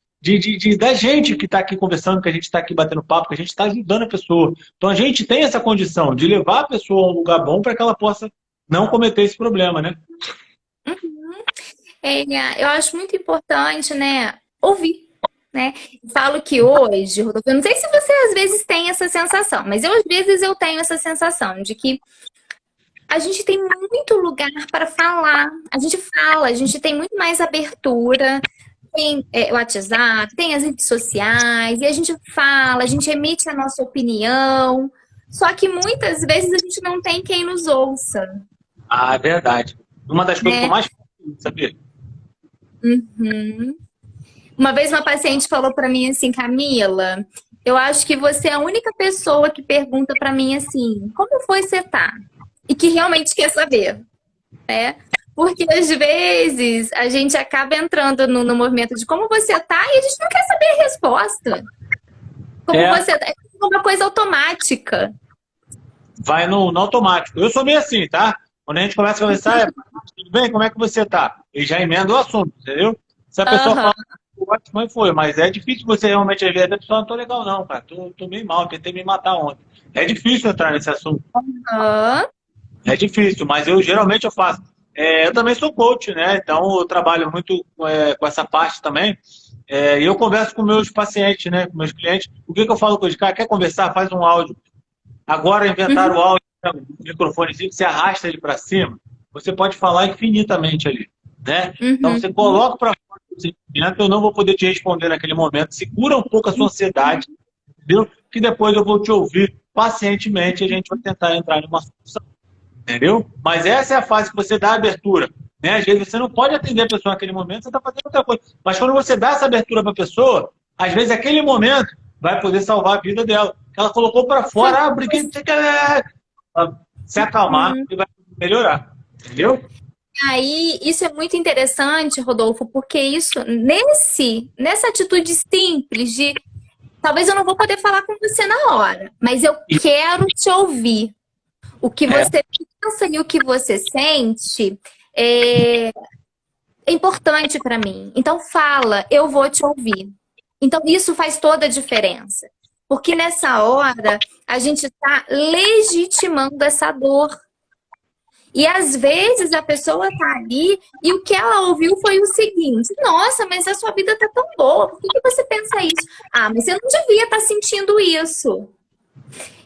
Speaker 1: da gente que está aqui conversando, que a gente está aqui batendo papo, que a gente está ajudando a pessoa. Então, a gente tem essa condição de levar a pessoa a um lugar bom para que ela possa não cometer esse problema, né?
Speaker 2: Eu acho muito importante, né, ouvir, né? Falo que hoje, Rodolfo, eu não sei se você às vezes tem essa sensação, mas eu às vezes eu tenho essa sensação de que a gente tem muito lugar para falar. A gente fala, a gente tem muito mais abertura. Tem o WhatsApp, tem as redes sociais, e a gente fala, a gente emite a nossa opinião. Só que muitas vezes a gente não tem quem nos ouça,
Speaker 1: Ah, é verdade. Uma das coisas que eu
Speaker 2: né?
Speaker 1: mais faço, sabia?
Speaker 2: Uhum. Uma vez uma paciente falou para mim assim, Camila, eu acho que você é a única pessoa que pergunta para mim assim, como foi você tá? E que realmente quer saber, né? Porque às vezes a gente acaba entrando no movimento de como você tá e a gente não quer saber a resposta. Como
Speaker 1: É,
Speaker 2: você tá? É uma coisa automática.
Speaker 1: vai no automático. Eu sou meio assim, tá? Quando a gente começa a conversar, tudo bem? Como é que você tá? E já emenda o assunto, entendeu? Se a pessoa
Speaker 2: Aham.
Speaker 1: fala ótimo, mas foi. Mas é difícil você realmente, às vezes, a pessoa não tô legal não, cara. Tô meio mal, tentei me matar ontem. É difícil entrar nesse assunto.
Speaker 2: Aham.
Speaker 1: É difícil, mas eu geralmente eu faço. Eu também sou coach, né? Então eu trabalho muito com essa parte também. E eu converso com meus pacientes, né? Com meus clientes. O que eu falo com eles? Cara, quer conversar? Faz um áudio. Agora inventaram o áudio, né? O microfonezinho que você arrasta ele para cima. Você pode falar infinitamente ali, né? Então você coloca para fora o sentimento, eu não vou poder te responder naquele momento. Segura um pouco a sua ansiedade, entendeu? Que depois eu vou te ouvir pacientemente e a gente vai tentar entrar numa solução. Entendeu? Mas essa é a fase que você dá a abertura. Né? Às vezes você não pode atender a pessoa naquele momento, você está fazendo outra coisa. Mas quando você dá essa abertura para a pessoa, às vezes aquele momento vai poder salvar a vida dela. Ela colocou para fora, briguei, você quer se acalmar e vai melhorar. Entendeu?
Speaker 2: Aí, isso é muito interessante, Rodolfo, porque isso, nessa atitude simples de talvez eu não vou poder falar com você na hora, mas eu quero te ouvir. O que você pensa e o que você sente é importante para mim. Então fala, eu vou te ouvir. Então isso faz toda a diferença. Porque nessa hora a gente está legitimando essa dor. E às vezes a pessoa tá ali e o que ela ouviu foi o seguinte: nossa, mas a sua vida tá tão boa, por que você pensa isso? Ah, mas você não devia estar sentindo isso.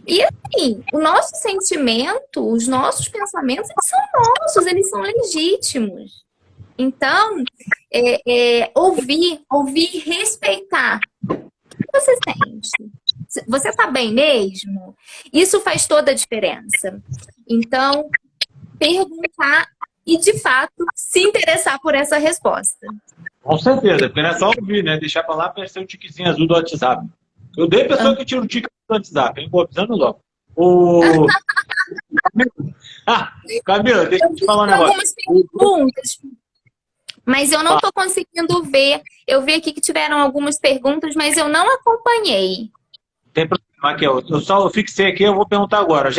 Speaker 2: E assim, o nosso sentimento, os nossos pensamentos, eles são nossos, eles são legítimos. Então, ouvir e respeitar. O que você sente? Você tá bem mesmo? Isso faz toda a diferença. Então, perguntar e, de fato, se interessar por essa resposta.
Speaker 1: Com certeza, porque não é só ouvir, né? Deixar pra lá aparecer o tiquezinho azul do WhatsApp. Eu dei a pessoa que tira o tique do WhatsApp, hein? Vou avisando logo. Camila, deixa eu te falar um negócio.
Speaker 2: Algumas perguntas, mas eu não estou conseguindo ver. Eu vi aqui que tiveram algumas perguntas, mas eu não acompanhei.
Speaker 1: Tem problema aqui, eu fixei aqui, eu vou perguntar agora.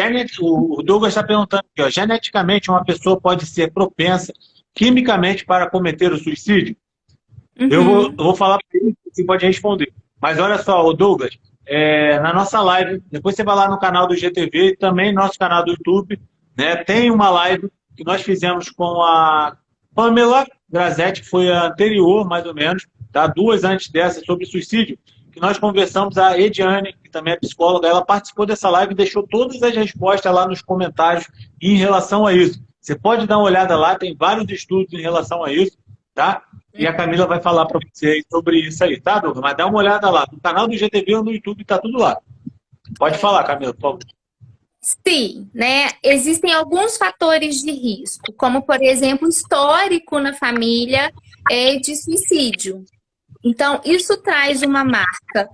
Speaker 1: O Douglas está perguntando aqui, ó, geneticamente uma pessoa pode ser propensa quimicamente para cometer o suicídio? Eu vou falar para ele, você pode responder. Mas olha só, o Douglas, na nossa live, depois você vai lá no canal do GTV e também no nosso canal do YouTube, né, tem uma live que nós fizemos com a Pamela Grazetti, que foi a anterior, mais ou menos, tá? 2 antes dessa, sobre suicídio, que nós conversamos, a Ediane, que também é psicóloga, ela participou dessa live e deixou todas as respostas lá nos comentários em relação a isso. Você pode dar uma olhada lá, tem vários estudos em relação a isso, tá? E a Camila vai falar para você sobre isso aí, tá, Douglas? Mas dá uma olhada lá. No canal do GTV ou no YouTube tá tudo lá. Pode falar, Camila, por favor.
Speaker 2: Sim, né? Existem alguns fatores de risco, como, por exemplo, histórico na família de suicídio. Então, isso traz uma marca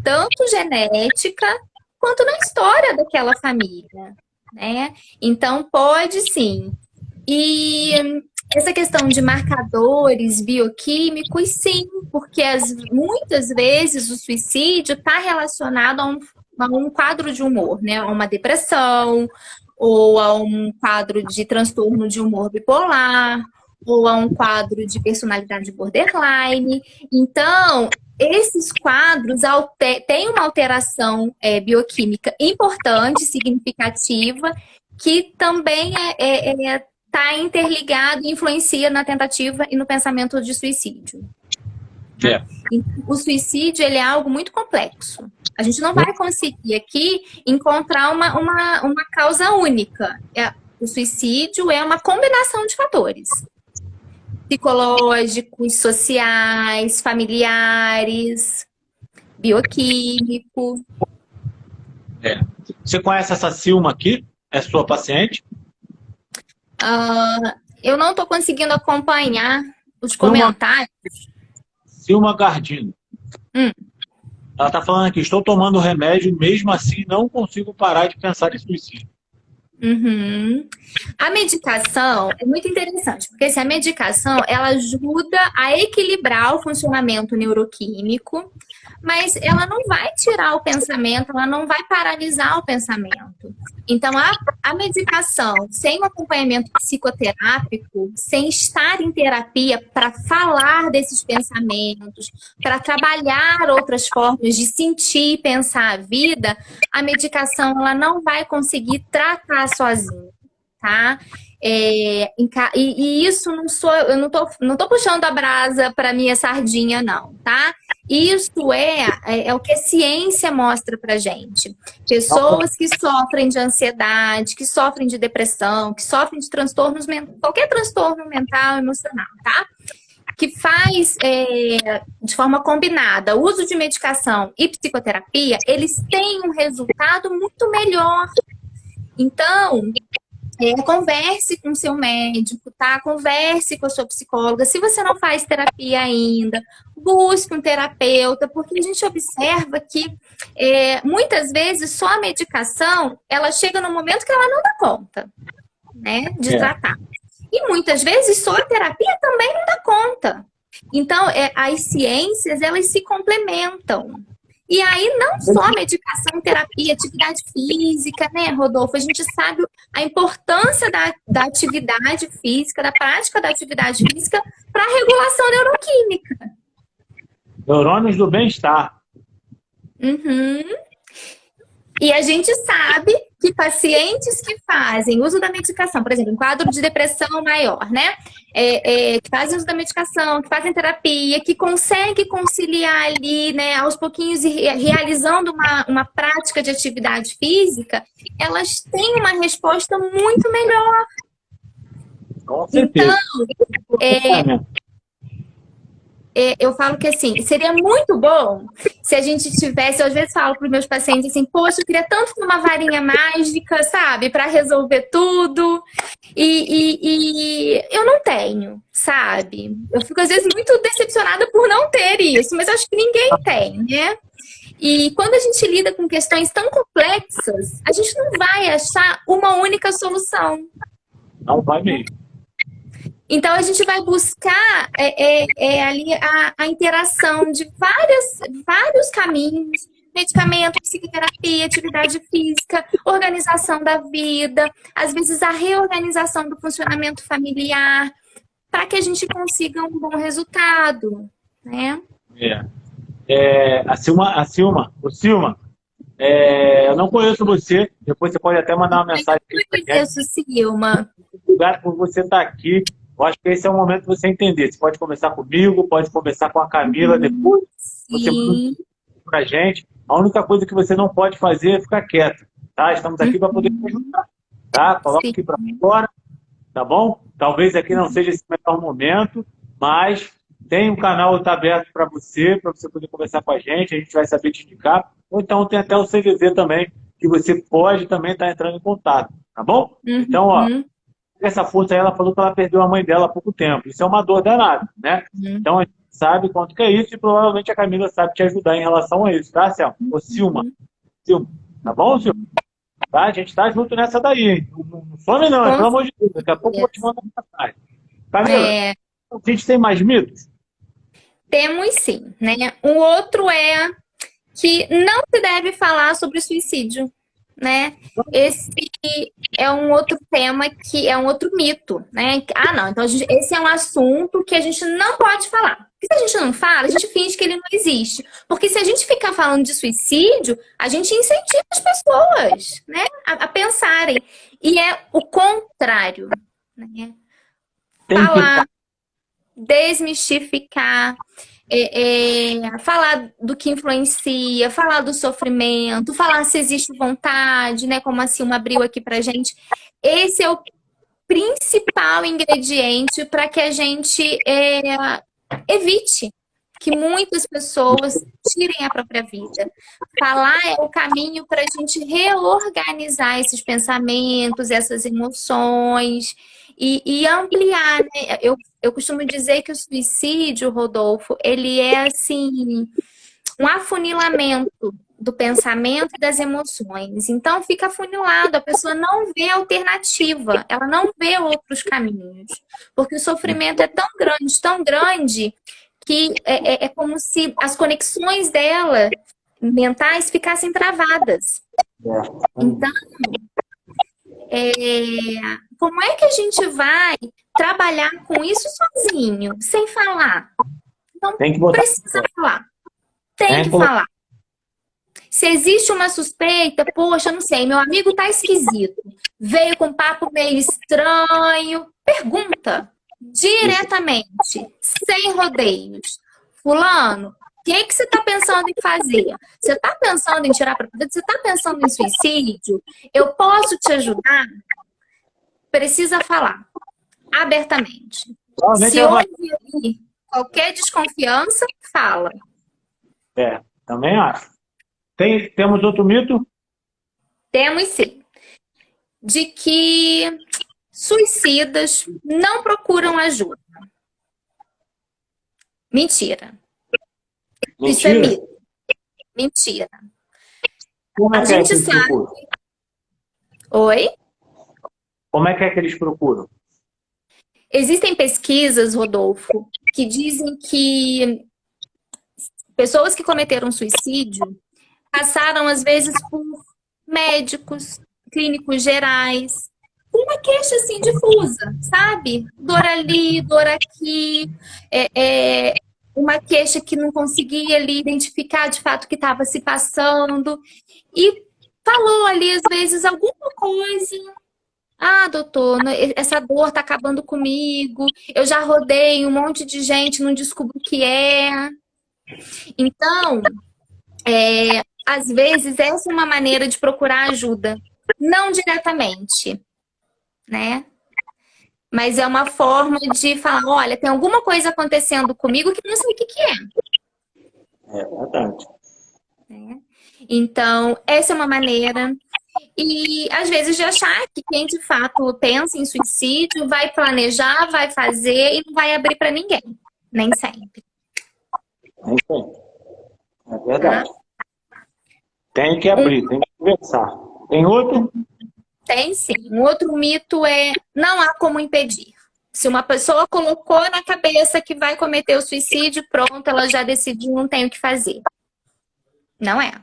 Speaker 2: tanto genética quanto na história daquela família, né? Então, pode sim. E essa questão de marcadores bioquímicos, sim, porque muitas vezes o suicídio está relacionado a um quadro de humor, né? A uma depressão, ou a um quadro de transtorno de humor bipolar, ou a um quadro de personalidade borderline. Então, esses quadros têm uma alteração bioquímica importante, significativa, que também está interligado e influencia na tentativa e no pensamento de suicídio. O suicídio ele é algo muito complexo. A gente não vai conseguir aqui encontrar uma causa única. O suicídio é uma combinação de fatores psicológicos, sociais, familiares, bioquímico.
Speaker 1: Você conhece essa Silma aqui? É sua paciente?
Speaker 2: Eu não estou conseguindo acompanhar os comentários.
Speaker 1: Silma Gardino. Ela está falando aqui, estou tomando remédio, mesmo assim não consigo parar de pensar em suicídio.
Speaker 2: A medicação é muito interessante, porque a medicação ela ajuda a equilibrar o funcionamento neuroquímico, mas ela não vai tirar o pensamento, ela não vai paralisar o pensamento. Então, a medicação sem o acompanhamento psicoterápico, sem estar em terapia para falar desses pensamentos, para trabalhar outras formas de sentir e pensar a vida, a medicação ela não vai conseguir tratar sozinha, tá? E isso eu não tô puxando a brasa para minha sardinha, não, tá? Isso é o que a ciência mostra pra gente. Pessoas que sofrem de ansiedade, que sofrem de depressão, que sofrem de transtornos mentais, qualquer transtorno mental, emocional, tá? Que faz de forma combinada o uso de medicação e psicoterapia, eles têm um resultado muito melhor. Então, converse com o seu médico, tá? Converse com a sua psicóloga. Se você não faz terapia ainda, busque um terapeuta, porque a gente observa que muitas vezes só a medicação, ela chega no momento que ela não dá conta, né, de tratar. E muitas vezes só a terapia também não dá conta. Então, as ciências, elas se complementam. E aí, não só medicação, terapia, atividade física, né, Rodolfo? A gente sabe a importância da atividade física, da prática da atividade física para a regulação neuroquímica.
Speaker 1: Neurônios do bem-estar.
Speaker 2: Uhum. E a gente sabe que pacientes que fazem uso da medicação, por exemplo, em quadro de depressão maior, né? Que fazem uso da medicação, que fazem terapia, que conseguem conciliar ali, né, aos pouquinhos, realizando uma prática de atividade física, elas têm uma resposta muito melhor.
Speaker 1: Com certeza.
Speaker 2: Então, eu falo que assim, seria muito bom se a gente tivesse, eu às vezes falo para os meus pacientes assim, poxa, eu queria tanto ter uma varinha mágica, sabe, para resolver tudo, e eu não tenho, sabe? Eu fico às vezes muito decepcionada por não ter isso, mas acho que ninguém tem, né? E quando a gente lida com questões tão complexas, a gente não vai achar uma única solução.
Speaker 1: Não vai mesmo.
Speaker 2: Então, a gente vai buscar ali a interação de vários caminhos, medicamento, psicoterapia, atividade física, organização da vida, às vezes a reorganização do funcionamento familiar, para que a gente consiga um bom resultado, né?
Speaker 1: Silma, eu não conheço você, depois você pode até mandar uma mensagem.
Speaker 2: Eu conheço, Silma.
Speaker 1: Obrigado por você estar aqui. Eu acho que esse é o momento de você entender. Você pode conversar comigo, pode conversar com a Camila depois. Você manda pra gente. A única coisa que você não pode fazer é ficar quieto, tá? Estamos aqui para poder te ajudar, tá? Coloca aqui para fora, tá bom? Talvez aqui não seja esse melhor momento, mas tem um canal tá aberto para você poder conversar com a gente vai saber te indicar. Ou então tem até o CVV também, que você pode também estar entrando em contato, tá bom? Então, ó, essa força aí, ela falou que ela perdeu a mãe dela há pouco tempo. Isso é uma dor danada, né? Então, a gente sabe quanto que é isso e provavelmente a Camila sabe te ajudar em relação a isso, tá, Selma? Ô, Silma, tá bom, Silma? Tá? A gente tá junto nessa daí, hein? Não some não, pelo amor de Deus. Daqui a pouco eu vou te mandar uma mensagem. Camila, a gente tem mais mitos?
Speaker 2: Temos sim, né? Um outro é que não se deve falar sobre suicídio, né? Esse é um outro tema que é um outro mito, né? Ah, não, então esse é um assunto que a gente não pode falar. Porque se a gente não fala, a gente finge que ele não existe. Porque se a gente ficar falando de suicídio, a gente incentiva as pessoas, né, a pensarem. E é o contrário, né? Falar, desmistificar, falar do que influencia, falar do sofrimento, falar se existe vontade, né? Como a Silma abriu aqui pra gente. Esse é o principal ingrediente para que a gente evite que muitas pessoas tirem a própria vida. Falar é o caminho para a gente reorganizar esses pensamentos, essas emoções e ampliar, né? Eu costumo dizer que o suicídio, Rodolfo, ele é assim um afunilamento do pensamento e das emoções. Então fica afunilado, a pessoa não vê alternativa, ela não vê outros caminhos, porque o sofrimento é tão grande que é como se as conexões dela mentais ficassem travadas. Então, É, como é que a gente vai trabalhar com isso sozinho, sem falar? Não
Speaker 3: Tem que botar.
Speaker 2: precisa falar. Tem
Speaker 3: Tem
Speaker 2: que
Speaker 3: que colocar.
Speaker 2: falar. Se existe uma suspeita, poxa, eu não sei, meu amigo tá esquisito. Veio com um papo meio estranho. Pergunta diretamente, sem rodeios. Fulano, o que que você está pensando em fazer? Você está pensando em tirar a propriedade? Você está pensando em suicídio? Eu posso te ajudar? Precisa falar abertamente.
Speaker 3: Provavelmente
Speaker 2: Se
Speaker 3: ela vai.
Speaker 2: houve ali qualquer desconfiança, fala.
Speaker 3: Também acho. Temos outro mito?
Speaker 2: Temos sim. De que suicidas não procuram ajuda. Mentira. Isso é
Speaker 3: Mentira?
Speaker 2: mito. Mentira.
Speaker 3: Como
Speaker 2: A
Speaker 3: é que
Speaker 2: gente
Speaker 3: eles
Speaker 2: sabe.
Speaker 3: procuram?
Speaker 2: Oi?
Speaker 3: Como é que eles procuram?
Speaker 2: Existem pesquisas, Rodolfo, que dizem que pessoas que cometeram suicídio passaram, às vezes, por médicos, clínicos gerais, com uma queixa assim difusa, sabe? Dor ali, dor aqui, uma queixa que não conseguia ali identificar de fato o que estava se passando e falou ali às vezes alguma coisa. Ah, doutor, essa dor tá acabando comigo. Eu já rodei um monte de gente, não descubro o que é. Então, às vezes essa é uma maneira de procurar ajuda, não diretamente, né? Mas é uma forma de falar, olha, tem alguma coisa acontecendo comigo que não sei o que que é.
Speaker 3: É verdade.
Speaker 2: Né? Então, essa é uma maneira. E às vezes de achar que quem de fato pensa em suicídio vai planejar, vai fazer e não vai abrir para ninguém. Nem sempre.
Speaker 3: Nem sempre. É
Speaker 2: Tá?
Speaker 3: verdade. Tem que abrir, tem que conversar. Tem outro?
Speaker 2: Tem sim. Um outro mito é não há como impedir. Se uma pessoa colocou na cabeça que vai cometer o suicídio, pronto, ela já decidiu, não tem o que fazer. Não é.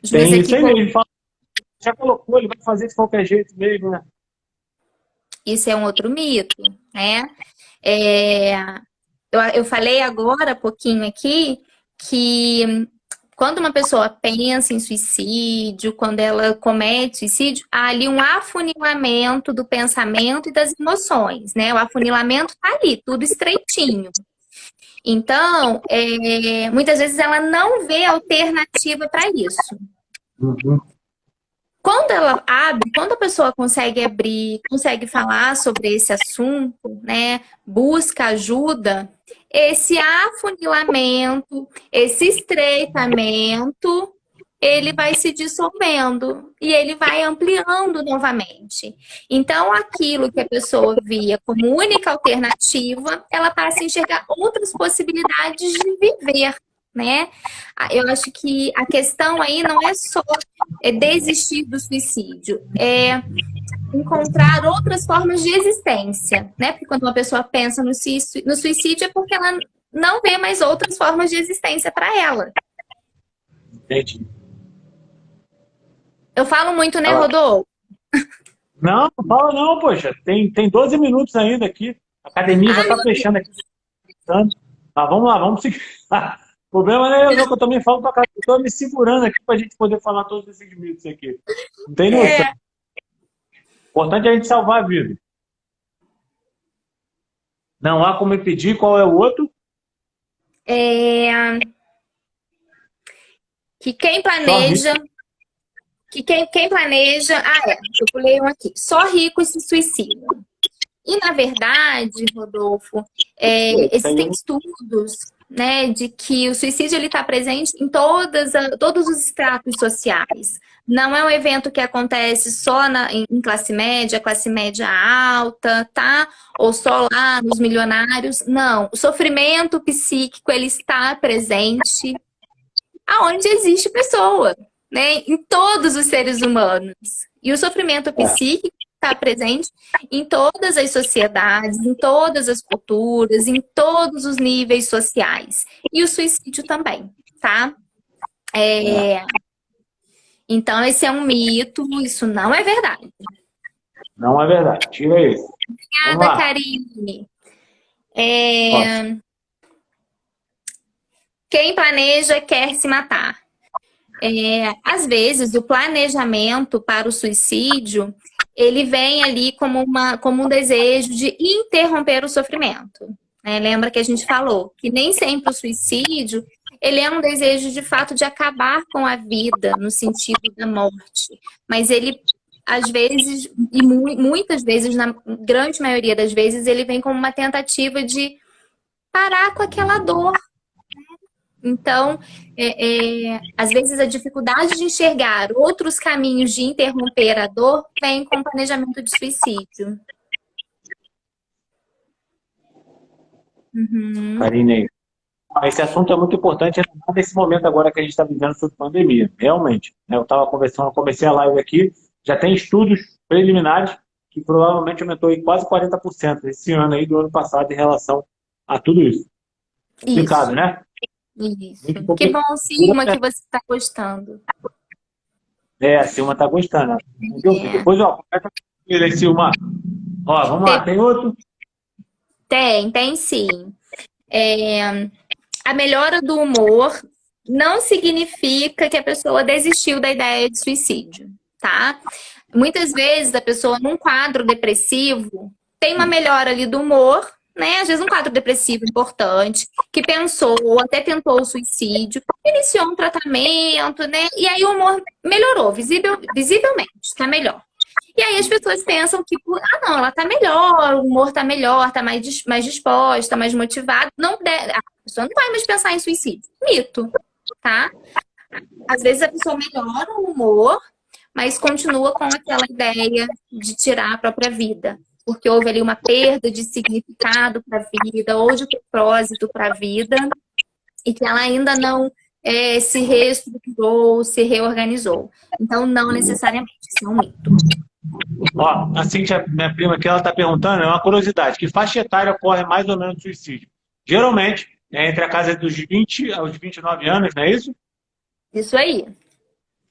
Speaker 2: Os meus
Speaker 3: Tem isso aí
Speaker 2: equipamentos.
Speaker 3: mesmo. Já colocou, ele vai fazer de qualquer jeito mesmo, né?
Speaker 2: Isso é um outro mito, né? É, eu falei agora há pouquinho aqui que quando uma pessoa pensa em suicídio, quando ela comete suicídio, há ali um afunilamento do pensamento e das emoções, né? O afunilamento tá ali, tudo estreitinho. Então, muitas vezes ela não vê alternativa para isso.
Speaker 3: Uhum.
Speaker 2: Quando ela abre, quando a pessoa consegue abrir, consegue falar sobre esse assunto, né, busca ajuda, esse afunilamento, esse estreitamento, ele vai se dissolvendo e ele vai ampliando novamente. Então, aquilo que a pessoa via como única alternativa, ela passa a enxergar outras possibilidades de viver, né? Eu acho que a questão aí não é só desistir do suicídio, é encontrar outras formas de existência, né? Porque quando uma pessoa pensa no suicídio é porque ela não vê mais outras formas de existência para ela.
Speaker 3: Entendi.
Speaker 2: Eu falo muito, né,
Speaker 3: Ah,
Speaker 2: Rodolfo?
Speaker 3: não, não fala não, poxa. Tem 12 minutos ainda aqui. A academia já está fechando aqui. Mas vamos lá, vamos seguir. O problema não é eu, que eu também falo pra cá. Eu estou me segurando aqui para a gente poder falar todos esses mitos aqui. Não tem noção. O importante é a gente salvar a vida. Não há como impedir. Qual é o outro?
Speaker 2: Que quem planeja... Que quem planeja... eu pulei um aqui. Só rico se suicida. E, na verdade, Rodolfo, existem estudos, né, de que o suicídio está presente em todos os estratos sociais. Não é um evento que acontece só em classe média alta, tá? Ou só lá nos milionários. Não, o sofrimento psíquico ele está presente aonde existe pessoa, né? Em todos os seres humanos. E o sofrimento psíquico está presente em todas as sociedades, em todas as culturas, em todos os níveis sociais. E o suicídio também, tá? Então, esse é um mito, isso não é verdade.
Speaker 3: Não é verdade. Tira isso. Vamos
Speaker 2: Obrigada,
Speaker 3: lá.
Speaker 2: Karine.
Speaker 3: Ótimo.
Speaker 2: Quem planeja quer se matar. Às vezes, o planejamento para o suicídio, ele vem ali como um desejo de interromper o sofrimento. Né? Lembra que a gente falou que nem sempre o suicídio, ele é um desejo de fato de acabar com a vida, no sentido da morte. Mas ele, às vezes, e muitas vezes, na grande maioria das vezes, ele vem como uma tentativa de parar com aquela dor. Então, às vezes a dificuldade de enxergar outros caminhos de interromper a dor vem com o planejamento de suicídio.
Speaker 3: Karine, esse assunto é muito importante nesse momento agora que a gente está vivendo sobre pandemia. Realmente. Né? Eu estava conversando, comecei a live aqui, já tem estudos preliminares que provavelmente aumentou em quase 40% esse ano aí do ano passado em relação a tudo isso. Complicado, né?
Speaker 2: Isso.
Speaker 3: Muito
Speaker 2: Que
Speaker 3: complicado.
Speaker 2: bom, Silma, que você está gostando.
Speaker 3: A Silma está gostando. Depois, conversa com ele aí, Silma. Vamos lá, tem outro?
Speaker 2: Tem sim. A melhora do humor não significa que a pessoa desistiu da ideia de suicídio, tá? Muitas vezes a pessoa num quadro depressivo tem uma melhora ali do humor, né? Às vezes um quadro depressivo importante, que pensou ou até tentou o suicídio, iniciou um tratamento, né? E aí o humor melhorou, visivelmente, está melhor. E aí as pessoas pensam que, não, ela tá melhor, o humor tá melhor, tá mais disposta, mais motivada. A pessoa não vai mais pensar em suicídio. Mito, tá? Às vezes a pessoa melhora o humor, mas continua com aquela ideia de tirar a própria vida. Porque houve ali uma perda de significado para a vida, ou de propósito para a vida, e que ela ainda não se reestruturou, se reorganizou. Então, não necessariamente, isso é um mito.
Speaker 3: A Cíntia, minha prima aqui, ela está perguntando, é uma curiosidade, que faixa etária ocorre mais ou menos o suicídio? Geralmente, é entre a casa dos 20 aos 29 anos, não é isso?
Speaker 2: Isso aí.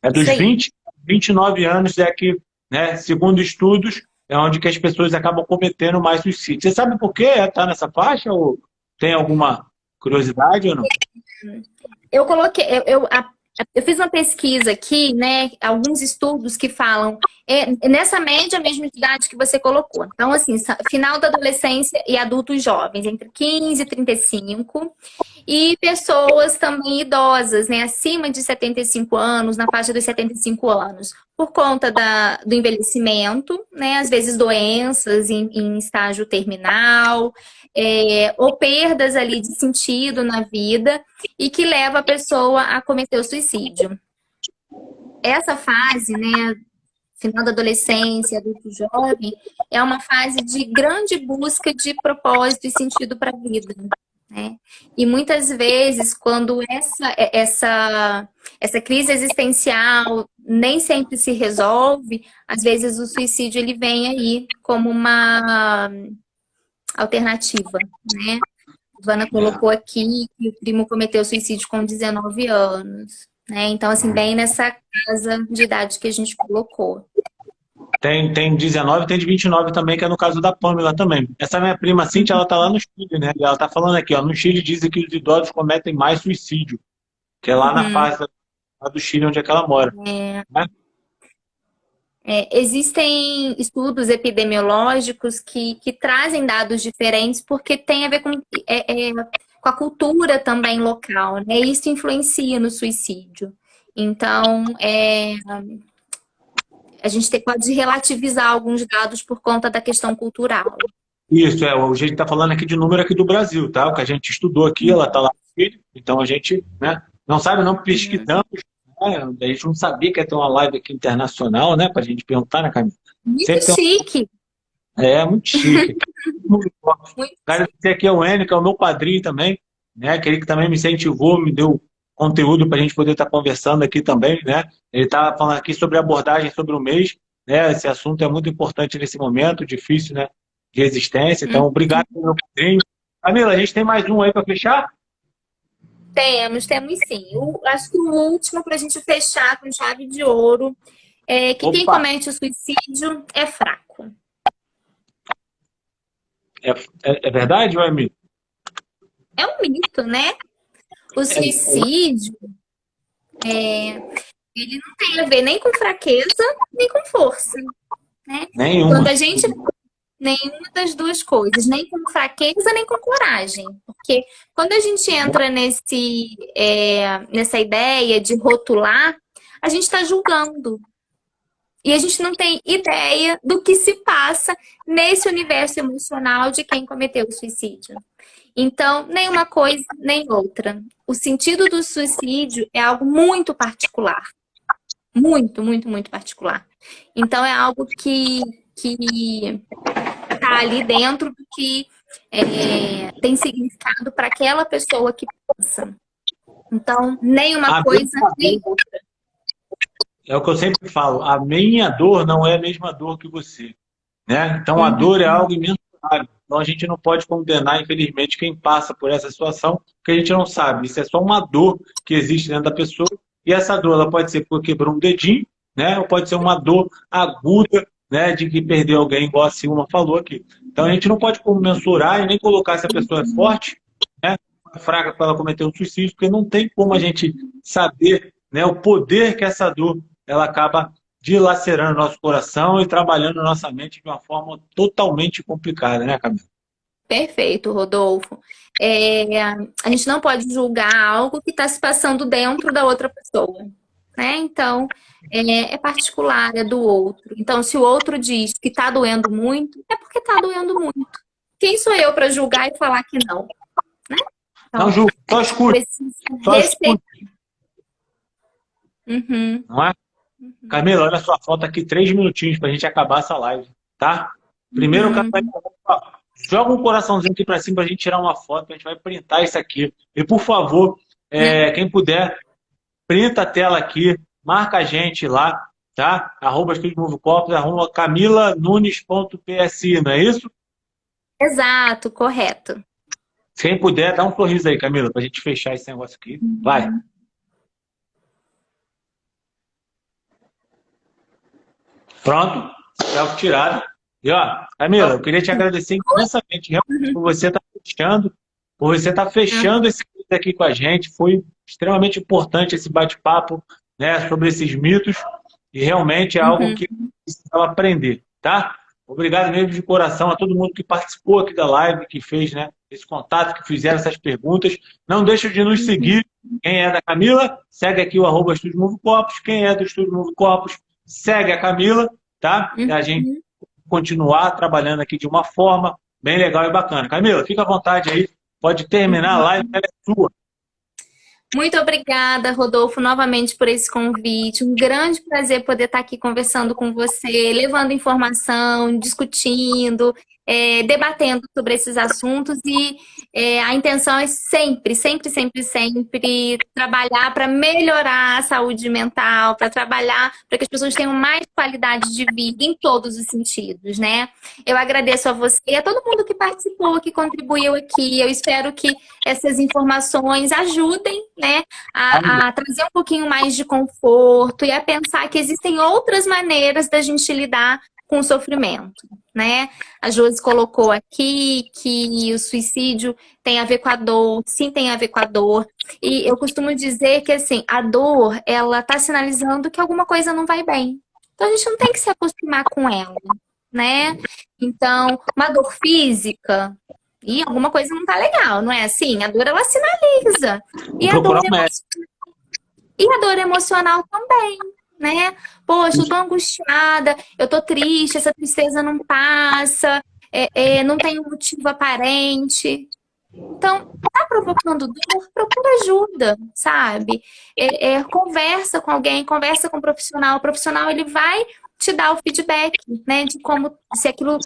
Speaker 3: É dos 20 a 29 anos é que, né, segundo estudos, é onde que as pessoas acabam cometendo mais suicídio. Você sabe por que está nessa faixa? Ou tem alguma curiosidade ou não?
Speaker 2: Eu coloquei, eu fiz uma pesquisa aqui, né? Alguns estudos que falam nessa média mesmo de idade que você colocou. Então, assim, final da adolescência e adultos jovens, entre 15 e 35. E pessoas também idosas, né? Acima de 75 anos, na faixa dos 75 anos. Por conta do envelhecimento, né? Às vezes doenças em estágio terminal, ou perdas ali de sentido na vida e que leva a pessoa a cometer o suicídio. Essa fase, né? Final da adolescência, adulto jovem, é uma fase de grande busca de propósito e sentido para a vida. Né? E muitas vezes, quando essa crise existencial nem sempre se resolve, às vezes o suicídio ele vem aí como uma alternativa, né? A Ivana colocou aqui que o primo cometeu suicídio com 19 anos, né? Então, assim, bem nessa casa de idade que a gente colocou.
Speaker 3: Tem 19, tem de 29 também, que é no caso da Pamela também. Essa minha prima Cíntia, ela tá lá no Chile, né? Ela tá falando aqui, no Chile dizem que os idosos cometem mais suicídio, que é lá na fase lá do Chile, onde é que ela mora. Né?
Speaker 2: Existem estudos epidemiológicos que trazem dados diferentes porque tem a ver com a cultura também local, né? Isso influencia no suicídio. Então, a gente pode relativizar alguns dados por conta da questão cultural.
Speaker 3: Isso, a gente está falando aqui de número aqui do Brasil, tá? O que a gente estudou aqui, ela está lá no Chile, então a gente, né, não sabe, não pesquisamos, né? A gente não sabia que ia ter uma live aqui internacional, né, para a gente perguntar, né, Camila?
Speaker 2: Muito chique.
Speaker 3: Muito chique. Muito Cara, esse aqui é o Enio, que é o meu padrinho também, né, aquele que também me incentivou, me deu conteúdo para a gente poder estar conversando aqui também, né? Ele está falando aqui sobre abordagem sobre o mês, né? Esse assunto é muito importante nesse momento, difícil, né? De existência. Então, obrigado pelo meu padrinho. Camila, a gente tem mais um aí para fechar?
Speaker 2: Temos sim. Acho que o último para a gente fechar com chave de ouro que quem
Speaker 3: Opa.
Speaker 2: comete o suicídio é fraco.
Speaker 3: É verdade, ou é mito?
Speaker 2: É um mito, né? O suicídio, ele não tem a ver nem com fraqueza, nem com força, né?
Speaker 3: Nenhuma.
Speaker 2: Quando a gente... Nenhuma das duas coisas, nem com fraqueza, nem com coragem. Porque quando a gente entra nessa ideia de rotular, a gente está julgando. E a gente não tem ideia do que se passa nesse universo emocional de quem cometeu o suicídio. Então, nem uma coisa, nem outra. O sentido do suicídio é algo muito particular. Muito, muito, muito particular. Então, é algo que está ali dentro do que tem significado para aquela pessoa que pensa. Então, nem uma coisa, nem outra.
Speaker 3: É o que eu sempre falo, a minha dor não é a mesma dor que você, né? Então a dor é algo imensurável. Então a gente não pode condenar, infelizmente, quem passa por essa situação, porque a gente não sabe. Isso é só uma dor que existe dentro da pessoa, e essa dor ela pode ser porque quebrou um dedinho, né? Ou pode ser uma dor aguda, né? De que perdeu alguém, igual a Silma falou aqui. Então a gente não pode mensurar e nem colocar se a pessoa é forte, né? Fraca para ela cometer um suicídio, porque não tem como a gente saber, né, o poder que essa dor ela acaba dilacerando nosso coração e trabalhando nossa mente de uma forma totalmente complicada, né, Camila?
Speaker 2: Perfeito, Rodolfo. A gente não pode julgar algo que está se passando dentro da outra pessoa, né? Então, é particular, é do outro. Então, se o outro diz que está doendo muito, é porque está doendo muito. Quem sou eu para julgar e falar que não? Né? Então,
Speaker 3: não julga, só escute. Só escute.
Speaker 2: Uhum.
Speaker 3: Não é? Camila, olha só, falta aqui 3 minutinhos pra gente acabar essa live, tá? Primeiro, joga um coraçãozinho aqui pra cima pra gente tirar uma foto, a gente vai printar isso aqui. E, por favor, quem puder, printa a tela aqui, marca a gente lá, tá? @estudiomovecopos, @camilanunes.psi, não é isso?
Speaker 2: Exato, correto.
Speaker 3: Quem puder, dá um sorriso aí, Camila, pra gente fechar esse negócio aqui. Vai. Pronto, selfie tirado. E ó, Camila, eu queria te agradecer imensamente realmente por você estar fechando esse vídeo aqui com a gente. Foi extremamente importante esse bate-papo, né, sobre esses mitos e realmente é algo que precisava aprender, tá? Obrigado mesmo de coração a todo mundo que participou aqui da live, que fez, né, esse contato, que fizeram essas perguntas. Não deixe de nos seguir. Quem é da Camila, segue aqui o @Estúdio Novo Corpos. Quem é do Estúdio Novo Corpos, segue a Camila, tá? E a gente continuar trabalhando aqui de uma forma bem legal e bacana. Camila, fica à vontade aí, pode terminar a live, ela é sua.
Speaker 2: Muito obrigada, Rodolfo, novamente por esse convite. Um grande prazer poder estar aqui conversando com você, levando informação, discutindo, debatendo sobre esses assuntos e a intenção é sempre, sempre, sempre, sempre trabalhar para melhorar a saúde mental, para trabalhar para que as pessoas tenham mais qualidade de vida em todos os sentidos, né? Eu agradeço a você e a todo mundo que participou, que contribuiu aqui. Eu espero que essas informações ajudem, né, a trazer um pouquinho mais de conforto e a pensar que existem outras maneiras da gente lidar com o sofrimento, né? A Josi colocou aqui que o suicídio tem a ver com a dor, sim, tem a ver com a dor. E eu costumo dizer que, assim, a dor, ela está sinalizando que alguma coisa não vai bem. Então, a gente não tem que se acostumar com ela, né? Então, uma dor física, e alguma coisa não tá legal, não é assim? A dor, ela sinaliza. E a dor emocional também, né? Poxa, eu tô angustiada, eu tô triste, essa tristeza não passa, não tem um motivo aparente. Então, tá provocando dor, procura ajuda, sabe? Conversa com alguém, conversa com um profissional. O profissional, ele vai te dar o feedback, né? De como, se aquilo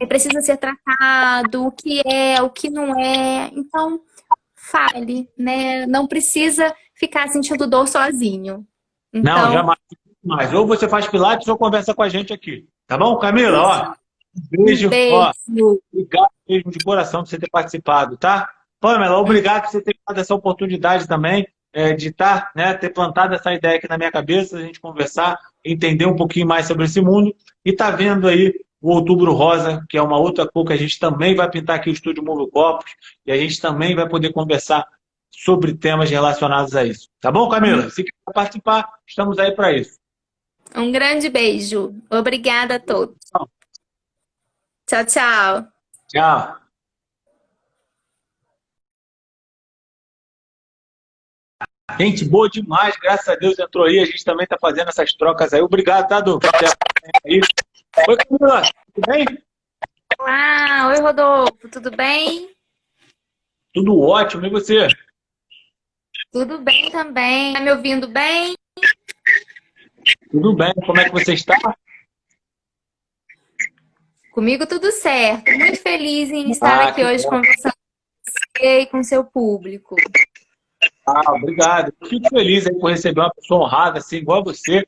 Speaker 2: precisa ser tratado, o que não é. Então, fale, né? Não precisa ficar sentindo dor sozinho. Então,
Speaker 3: não, jamais. Ou você faz pilates ou conversa com a gente aqui. Tá bom, Camila? Ó, um beijo. Ó, obrigado mesmo de coração por você ter participado, tá? Pamela, obrigado por você ter dado essa oportunidade também. de estar, né, ter plantado essa ideia aqui na minha cabeça, a gente conversar, entender um pouquinho mais sobre esse mundo e tá vendo aí o Outubro Rosa, que é uma outra cor que a gente também vai pintar aqui o Estúdio Move Copos e a gente também vai poder conversar sobre temas relacionados a isso. Tá bom, Camila? Se quiser participar, estamos aí para isso.
Speaker 2: Um grande beijo. Obrigada a todos. Tchau, tchau.
Speaker 3: Tchau. Gente boa demais, graças a Deus entrou aí, a gente também está fazendo essas trocas aí. Obrigado, tá, Du? Aí. Oi, Camila, tudo bem?
Speaker 2: Olá, oi Rodolfo, tudo bem?
Speaker 3: Tudo ótimo, e você?
Speaker 2: Tudo bem também. Tá me ouvindo bem?
Speaker 3: Tudo bem, como é que você está?
Speaker 2: Comigo tudo certo. Muito feliz em estar aqui hoje conversando com você e com seu público.
Speaker 3: Obrigado. Eu fico feliz aí por receber uma pessoa honrada, assim, igual a você,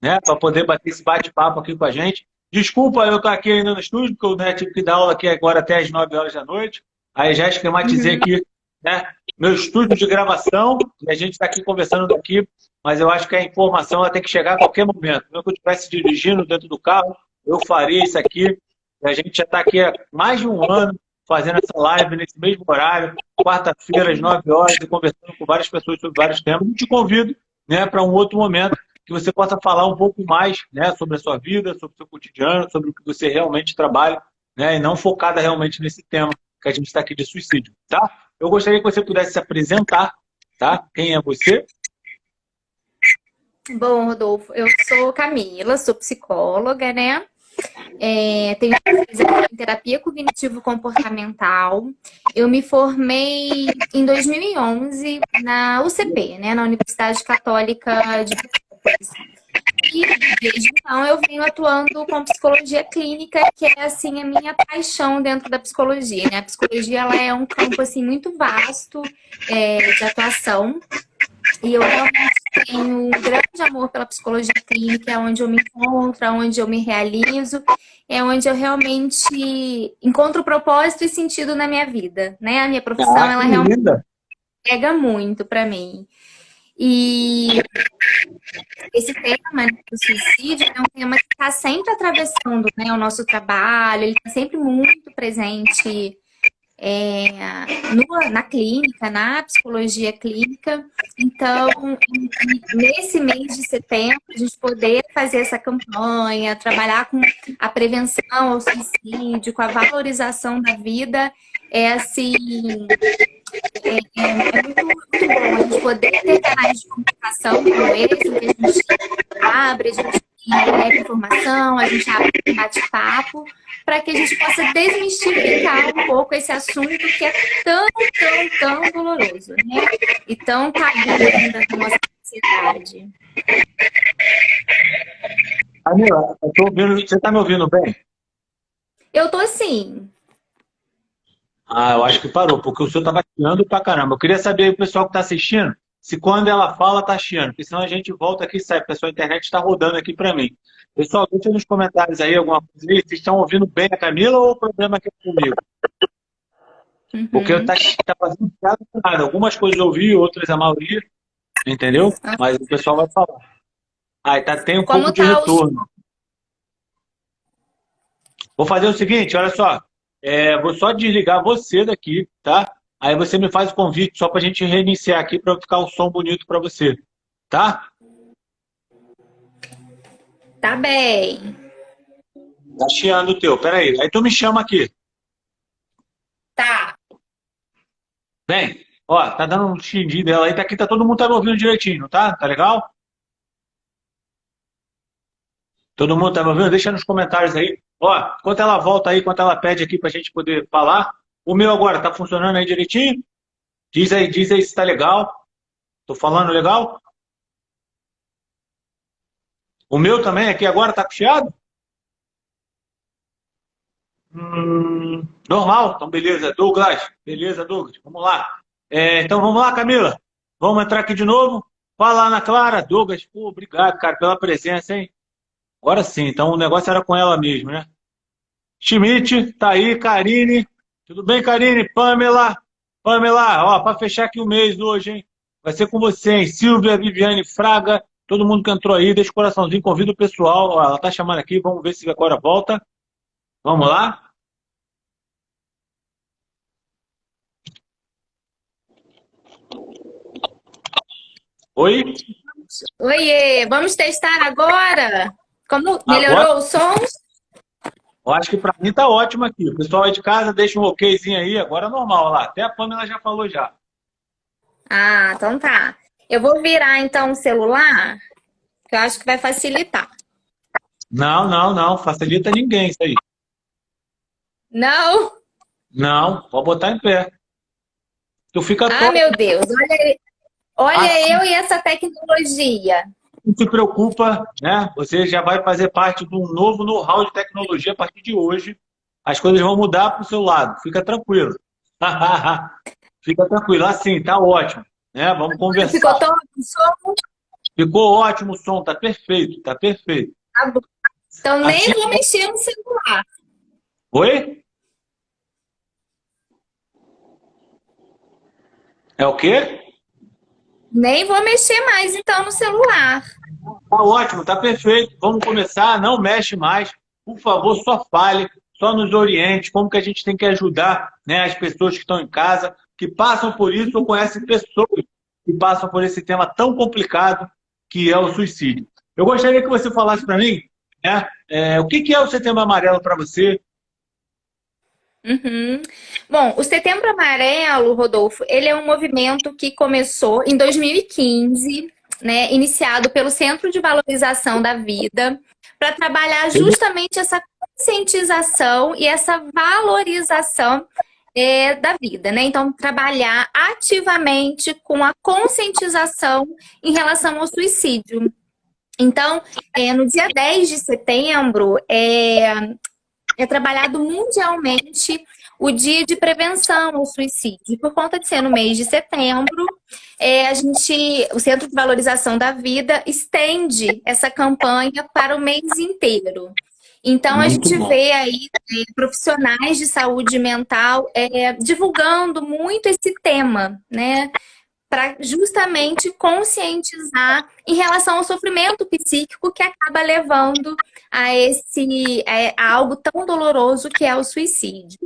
Speaker 3: né, para poder bater esse bate-papo aqui com a gente. Desculpa eu estar aqui ainda no estúdio, porque eu, né, tive que dar aula aqui agora até as 9 horas da noite. Aí já esquematizei aqui, né, meu estúdio de gravação, e a gente está aqui conversando daqui, mas eu acho que a informação ela tem que chegar a qualquer momento. Mesmo que eu estivesse dirigindo dentro do carro, eu faria isso aqui. E a gente já está aqui há mais de um ano fazendo essa live nesse mesmo horário, quarta-feira, às 9 horas, e conversando com várias pessoas sobre vários temas. Eu te convido, né, para um outro momento que você possa falar um pouco mais, né, sobre a sua vida, sobre o seu cotidiano, sobre o que você realmente trabalha, né, e não focada realmente nesse tema que a gente está aqui de suicídio, tá? Eu gostaria que você pudesse se apresentar, tá? Quem é você?
Speaker 2: Bom, Rodolfo, eu sou Camila, sou psicóloga, né? Tenho especialização em terapia cognitivo-comportamental. Eu me formei em 2011 na UCP, né, na Universidade Católica de Petrópolis. E desde então eu venho atuando com psicologia clínica, que é assim a minha paixão dentro da psicologia, né? A psicologia ela é um campo assim muito vasto de atuação. E eu realmente tenho um grande amor pela psicologia clínica, é onde eu me encontro, é onde eu me realizo, é onde eu realmente encontro propósito e sentido na minha vida, né? A minha profissão, ela realmente pega muito para mim. E esse tema, né, do suicídio é um tema que está sempre atravessando, né, o nosso trabalho, ele está sempre muito presente na clínica, na psicologia clínica. Então, nesse mês de setembro, a gente poder fazer essa campanha, trabalhar com a prevenção ao suicídio, com a valorização da vida, assim, é muito bom a gente poder ter canais de comunicação como esse, que a gente abre, a gente leva informação, a gente abre um bate-papo, para que a gente possa desmistificar um pouco esse assunto que é tão doloroso, né? E tão tabu ainda na nossa sociedade.
Speaker 3: Camila, eu tô ouvindo, você está me ouvindo bem?
Speaker 2: Eu tô sim.
Speaker 3: Eu acho que parou, porque o senhor estava chiando pra caramba. Eu queria saber aí, o pessoal que está assistindo, se quando ela fala, tá chiando, porque senão a gente volta aqui e sai. Pessoal, a internet está rodando aqui para mim. Pessoal, deixa nos comentários aí alguma coisa aí. Vocês estão ouvindo bem a Camila ou o problema aqui é comigo? Porque tá fazendo piada com nada. Algumas coisas eu ouvi, outras a maioria, entendeu? Mas o pessoal vai falar. Tem um pouco de retorno. Vou fazer o seguinte, olha só. Vou só desligar você daqui, tá? Aí você me faz o convite só pra gente reiniciar aqui pra ficar um som bonito pra você, tá?
Speaker 2: Tá bem.
Speaker 3: Tá chiando o teu, peraí. Aí tu me chama aqui.
Speaker 2: Tá.
Speaker 3: Bem, ó, tá dando um xindim dela aí, tá aqui, todo mundo tá me ouvindo direitinho, tá? Tá legal? Todo mundo tá me ouvindo? Deixa nos comentários aí. Ó, enquanto ela volta aí, enquanto ela pede aqui pra gente poder falar. O meu agora, tá funcionando aí direitinho? Diz aí se tá legal. Tô falando legal? O meu também aqui agora tá chiado? Normal, então beleza. Douglas, beleza, Douglas, vamos lá. Então vamos lá, Camila. Vamos entrar aqui de novo. Fala, Ana Clara. Douglas, pô, obrigado, cara, pela presença, hein? Agora sim, então o negócio era com ela mesmo, né? Schmidt, tá aí, Karine. Tudo bem, Karine? Pamela, ó, para fechar aqui o mês hoje, hein? Vai ser com você, hein? Silvia, Viviane, Fraga, todo mundo que entrou aí, deixa o coraçãozinho, convida o pessoal. Ó, ela tá chamando aqui, vamos ver se agora volta. Vamos lá? Oi?
Speaker 2: Oiê, vamos testar agora? Como melhorou
Speaker 3: Agora,
Speaker 2: o som?
Speaker 3: eu acho que para mim tá ótimo aqui. O pessoal aí de casa deixa um okzinho aí, agora é normal, olha lá. Até a Pamela já falou já.
Speaker 2: Ah, então tá. Eu vou virar então o celular, que eu acho que vai facilitar.
Speaker 3: Não, não, não, facilita ninguém isso aí.
Speaker 2: Não?
Speaker 3: Não, pode botar em pé. Tu fica
Speaker 2: Ah,
Speaker 3: todo
Speaker 2: meu Deus, olha
Speaker 3: assim,
Speaker 2: eu e essa tecnologia.
Speaker 3: não se preocupa, né? Você já vai fazer parte de um novo know-how de tecnologia a partir de hoje. As coisas vão mudar para o seu lado. Fica tranquilo. Fica tranquilo. Assim, tá ótimo. Né? Vamos
Speaker 2: Ficou
Speaker 3: conversar.
Speaker 2: todo o som?
Speaker 3: Ficou ótimo o som, tá perfeito, tá perfeito.
Speaker 2: Tá bom. Então nem
Speaker 3: Assim,
Speaker 2: vou mexer no celular.
Speaker 3: oi? É o quê?
Speaker 2: Nem vou mexer mais então no celular.
Speaker 3: Tá ótimo, tá perfeito. Vamos começar, não mexe mais. Por favor, só fale, só nos oriente como que a gente tem que ajudar, né, as pessoas que estão em casa, que passam por isso ou conhecem pessoas que passam por esse tema tão complicado que é o suicídio. Eu gostaria que você falasse para mim, né, o que que é o Setembro Amarelo para você?
Speaker 2: Uhum. Bom, o Setembro Amarelo, Rodolfo, ele é um movimento que começou em 2015, né, iniciado pelo Centro de Valorização da Vida, para trabalhar justamente essa conscientização e essa valorização da vida, né? Então, trabalhar ativamente com a conscientização em relação ao suicídio. Então, no dia 10 de setembro, é trabalhado mundialmente o Dia de Prevenção ao Suicídio. E por conta de ser no mês de setembro, o Centro de Valorização da Vida estende essa campanha para o mês inteiro. Então, a
Speaker 3: Muito
Speaker 2: gente
Speaker 3: bom.
Speaker 2: vê aí profissionais de saúde mental divulgando muito esse tema, né? Para justamente conscientizar em relação ao sofrimento psíquico que acaba levando a algo tão doloroso que é o suicídio.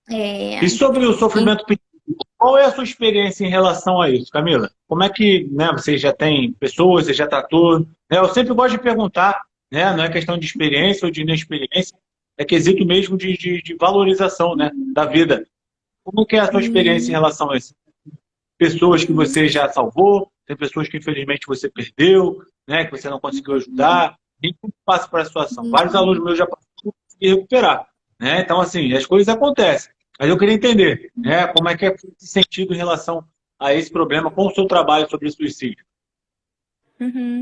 Speaker 3: E sobre o sofrimento psíquico, qual é a sua experiência em relação a isso, Camila? Como é que, né, você já tem pessoas, você já tratou? Né? Eu sempre gosto de perguntar, né, não é questão de experiência ou de inexperiência, é quesito mesmo de valorização, né, da vida. Como que é a sua experiência em relação a isso? Pessoas que você já salvou, tem pessoas que infelizmente você perdeu, né, que você não conseguiu ajudar. E como passa por essa situação? Vários alunos meus já passaram por recuperar. Né? Então, assim, as coisas acontecem. Mas eu queria entender, né, como é que é esse sentido em relação a esse problema com o seu trabalho sobre suicídio.
Speaker 2: Uhum.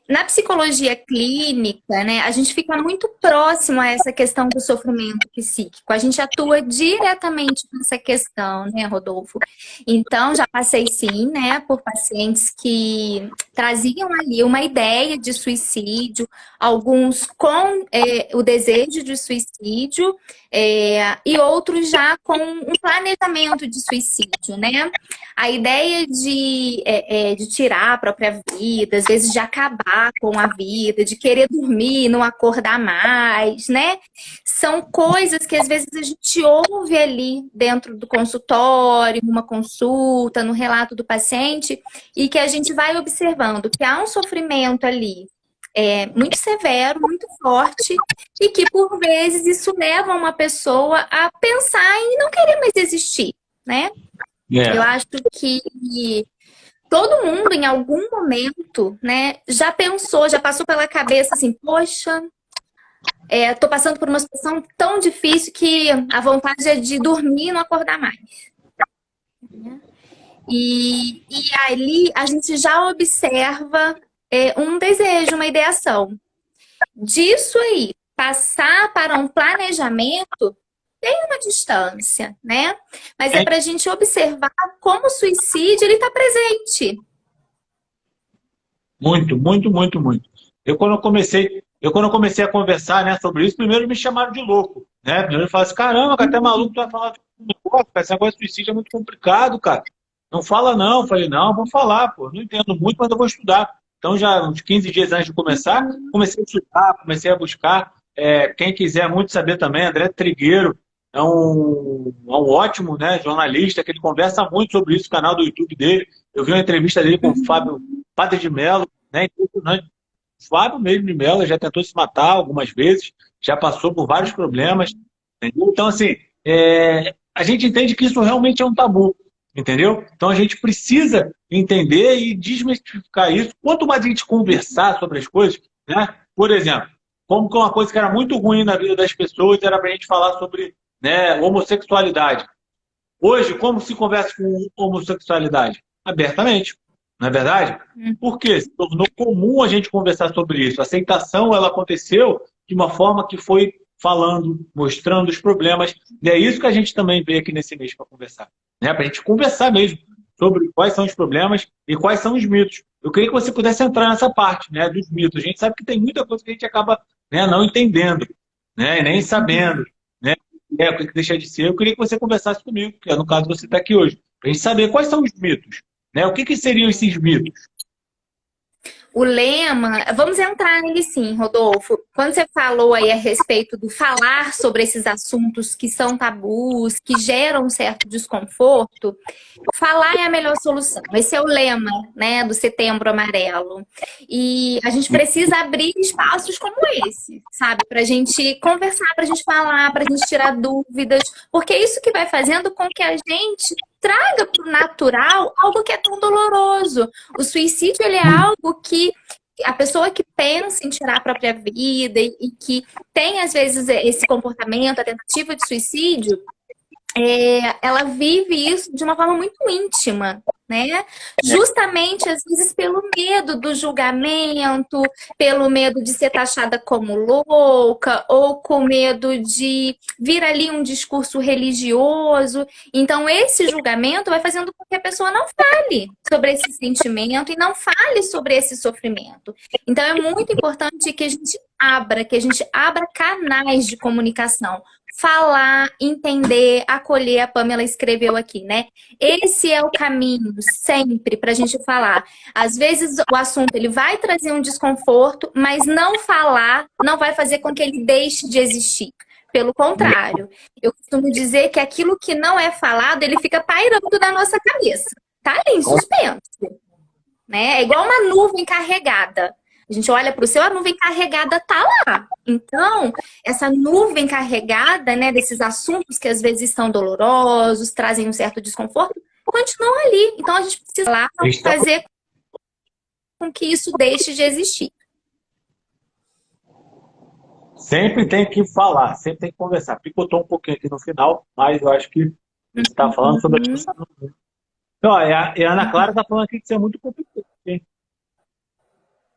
Speaker 2: Na psicologia clínica, né, a gente fica muito próximo a essa questão do sofrimento psíquico. A gente atua diretamente nessa questão, né, Rodolfo? Então, já passei sim, né, por pacientes que traziam ali uma ideia de suicídio, alguns com o desejo de suicídio, e outros já com um planejamento de suicídio, né? A ideia de tirar a própria vida, às vezes de acabar com a vida, de querer dormir, não acordar mais, né? São coisas que às vezes a gente ouve ali dentro do consultório, numa consulta, no relato do paciente, e que a gente vai observando que há um sofrimento ali muito severo, muito forte, e que por vezes isso leva uma pessoa a pensar em não querer mais existir, né? Eu acho que todo mundo, em algum momento, né, já pensou, já passou pela cabeça assim, poxa, tô passando por uma situação tão difícil que a vontade é de dormir e não acordar mais. E ali a gente já observa um desejo, uma ideação. Disso aí, passar para um planejamento tem uma distância, né? Mas é para a gente observar como o suicídio ele está presente.
Speaker 3: Muito, muito, muito, muito. Eu quando eu comecei a conversar, né, sobre isso, primeiro me chamaram de louco, né? Primeiro falaram assim, caramba, cara, até maluco tu vai falar de negócio, cara, esse negócio de suicídio é muito complicado, cara. Não fala não. Eu falei, não, vou falar, pô. Não entendo muito, mas eu vou estudar. Então, já uns 15 dias antes de começar, comecei a estudar, comecei a buscar. Quem quiser muito saber também, André Trigueiro é um ótimo, né, jornalista, que ele conversa muito sobre isso, o canal do YouTube dele. Eu vi uma entrevista dele com o Fábio Padre de Mello, né, impressionante. O Fábio mesmo de Mello já tentou se matar algumas vezes, já passou por vários problemas, entendeu? Então, assim, a gente entende que isso realmente é um tabu, entendeu? Então, a gente precisa entender e desmistificar isso. Quanto mais a gente conversar sobre as coisas, né? Por exemplo, como que uma coisa que era muito ruim na vida das pessoas era para a gente falar sobre, né, homossexualidade. Hoje, como se conversa com homossexualidade? Abertamente, não é verdade? Por quê? Se tornou comum a gente conversar sobre isso. A aceitação, ela aconteceu de uma forma que foi falando, mostrando os problemas. E é isso que a gente também veio aqui nesse mês para conversar. Né? Para a gente conversar mesmo sobre quais são os problemas e quais são os mitos. Eu queria que você pudesse entrar nessa parte, né, dos mitos. A gente sabe que tem muita coisa que a gente acaba, né, não entendendo, né, nem sabendo, né, o que deixa de ser. Eu queria que você conversasse comigo, que no caso você está aqui hoje, para a gente saber quais são os mitos, né, o que seriam esses mitos.
Speaker 2: O lema, vamos entrar nele sim, Rodolfo. Quando você falou aí a respeito do falar sobre esses assuntos que são tabus, que geram um certo desconforto, falar é a melhor solução. Esse é o lema, né, do Setembro Amarelo. E a gente precisa abrir espaços como esse, sabe? Para a gente conversar, para a gente falar, para a gente tirar dúvidas, porque é isso que vai fazendo com que a gente traga para o natural algo que é tão doloroso. O suicídio, ele é algo que a pessoa que pensa em tirar a própria vida e que tem, às vezes, esse comportamento, a tentativa de suicídio, ela vive isso de uma forma muito íntima, né? Justamente, às vezes, pelo medo do julgamento, pelo medo de ser taxada como louca, ou com medo de vir ali um discurso religioso. Então, esse julgamento vai fazendo com que a pessoa não fale sobre esse sentimento e não fale sobre esse sofrimento. Então, é muito importante que a gente abra canais de comunicação. Falar, entender, acolher, a Pamela escreveu aqui, né? Esse é o caminho sempre para a gente falar. Às vezes o assunto ele vai trazer um desconforto, mas não falar não vai fazer com que ele deixe de existir. Pelo contrário, eu costumo dizer que aquilo que não é falado, ele fica pairando na nossa cabeça. Tá ali em suspenso, né? É igual uma nuvem carregada. A gente olha para o céu, a nuvem carregada tá lá. Então, essa nuvem carregada, né, desses assuntos que às vezes são dolorosos, trazem um certo desconforto, continuam ali. Então, a gente precisa lá fazer com que isso deixe de existir.
Speaker 3: Sempre tem que falar, sempre tem que conversar. Picotou um pouquinho aqui no final, mas eu acho que a gente está falando sobre essa nuvem. Então, a Ana Clara está falando aqui que isso é muito complicado, hein?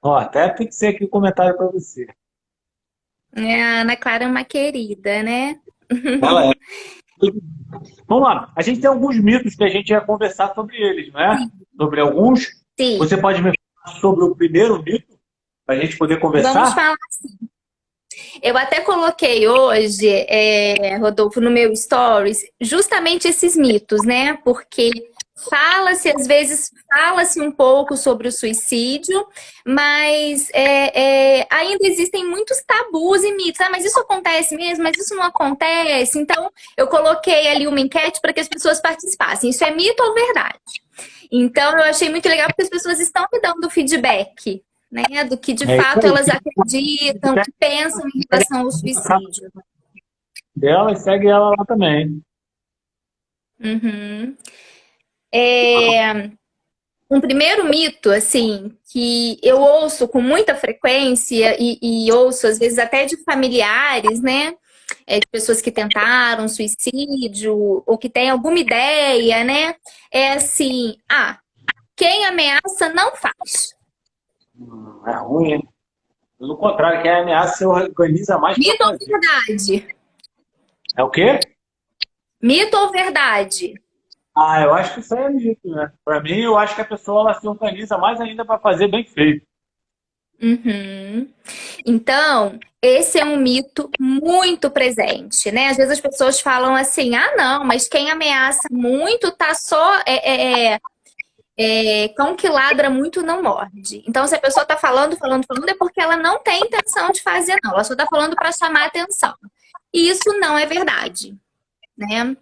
Speaker 3: Ó, até tem que ser aqui um comentário para você.
Speaker 2: A Ana Clara é uma querida, né?
Speaker 3: Ela é. Vamos lá. A gente tem alguns mitos que a gente ia conversar sobre eles, não é? Sobre alguns.
Speaker 2: Sim.
Speaker 3: Você pode me falar sobre o primeiro mito? Para a gente poder conversar?
Speaker 2: Vamos falar sim. Eu até coloquei hoje, Rodolfo, no meu stories, justamente esses mitos, né? Porque às vezes fala-se um pouco sobre o suicídio, mas ainda existem muitos tabus e mitos. Ah, mas isso acontece mesmo? Mas isso não acontece? Então, eu coloquei ali uma enquete para que as pessoas participassem. Isso é mito ou verdade? Então, eu achei muito legal porque as pessoas estão me dando feedback, né? Do que de fato elas acreditam, que pensam em relação ao suicídio.
Speaker 3: Dela e segue ela lá também.
Speaker 2: Uhum. Um primeiro mito, assim, que eu ouço com muita frequência e ouço, às vezes, até de familiares, né? De pessoas que tentaram suicídio ou que têm alguma ideia, né? É assim, quem ameaça não faz.
Speaker 3: É ruim, hein? Pelo contrário, quem ameaça se organiza mais.
Speaker 2: Mito ou verdade?
Speaker 3: É o quê?
Speaker 2: Mito ou verdade?
Speaker 3: Eu acho que isso aí é mito, né? Para mim, eu acho que a pessoa ela se organiza mais ainda para fazer bem feito.
Speaker 2: Uhum. Então, esse é um mito muito presente, né? Às vezes as pessoas falam assim, ah, não, mas quem ameaça muito tá só... cão que ladra muito não morde. Então, se a pessoa tá falando, é porque ela não tem intenção de fazer, não. Ela só tá falando para chamar atenção. E isso não é verdade, né?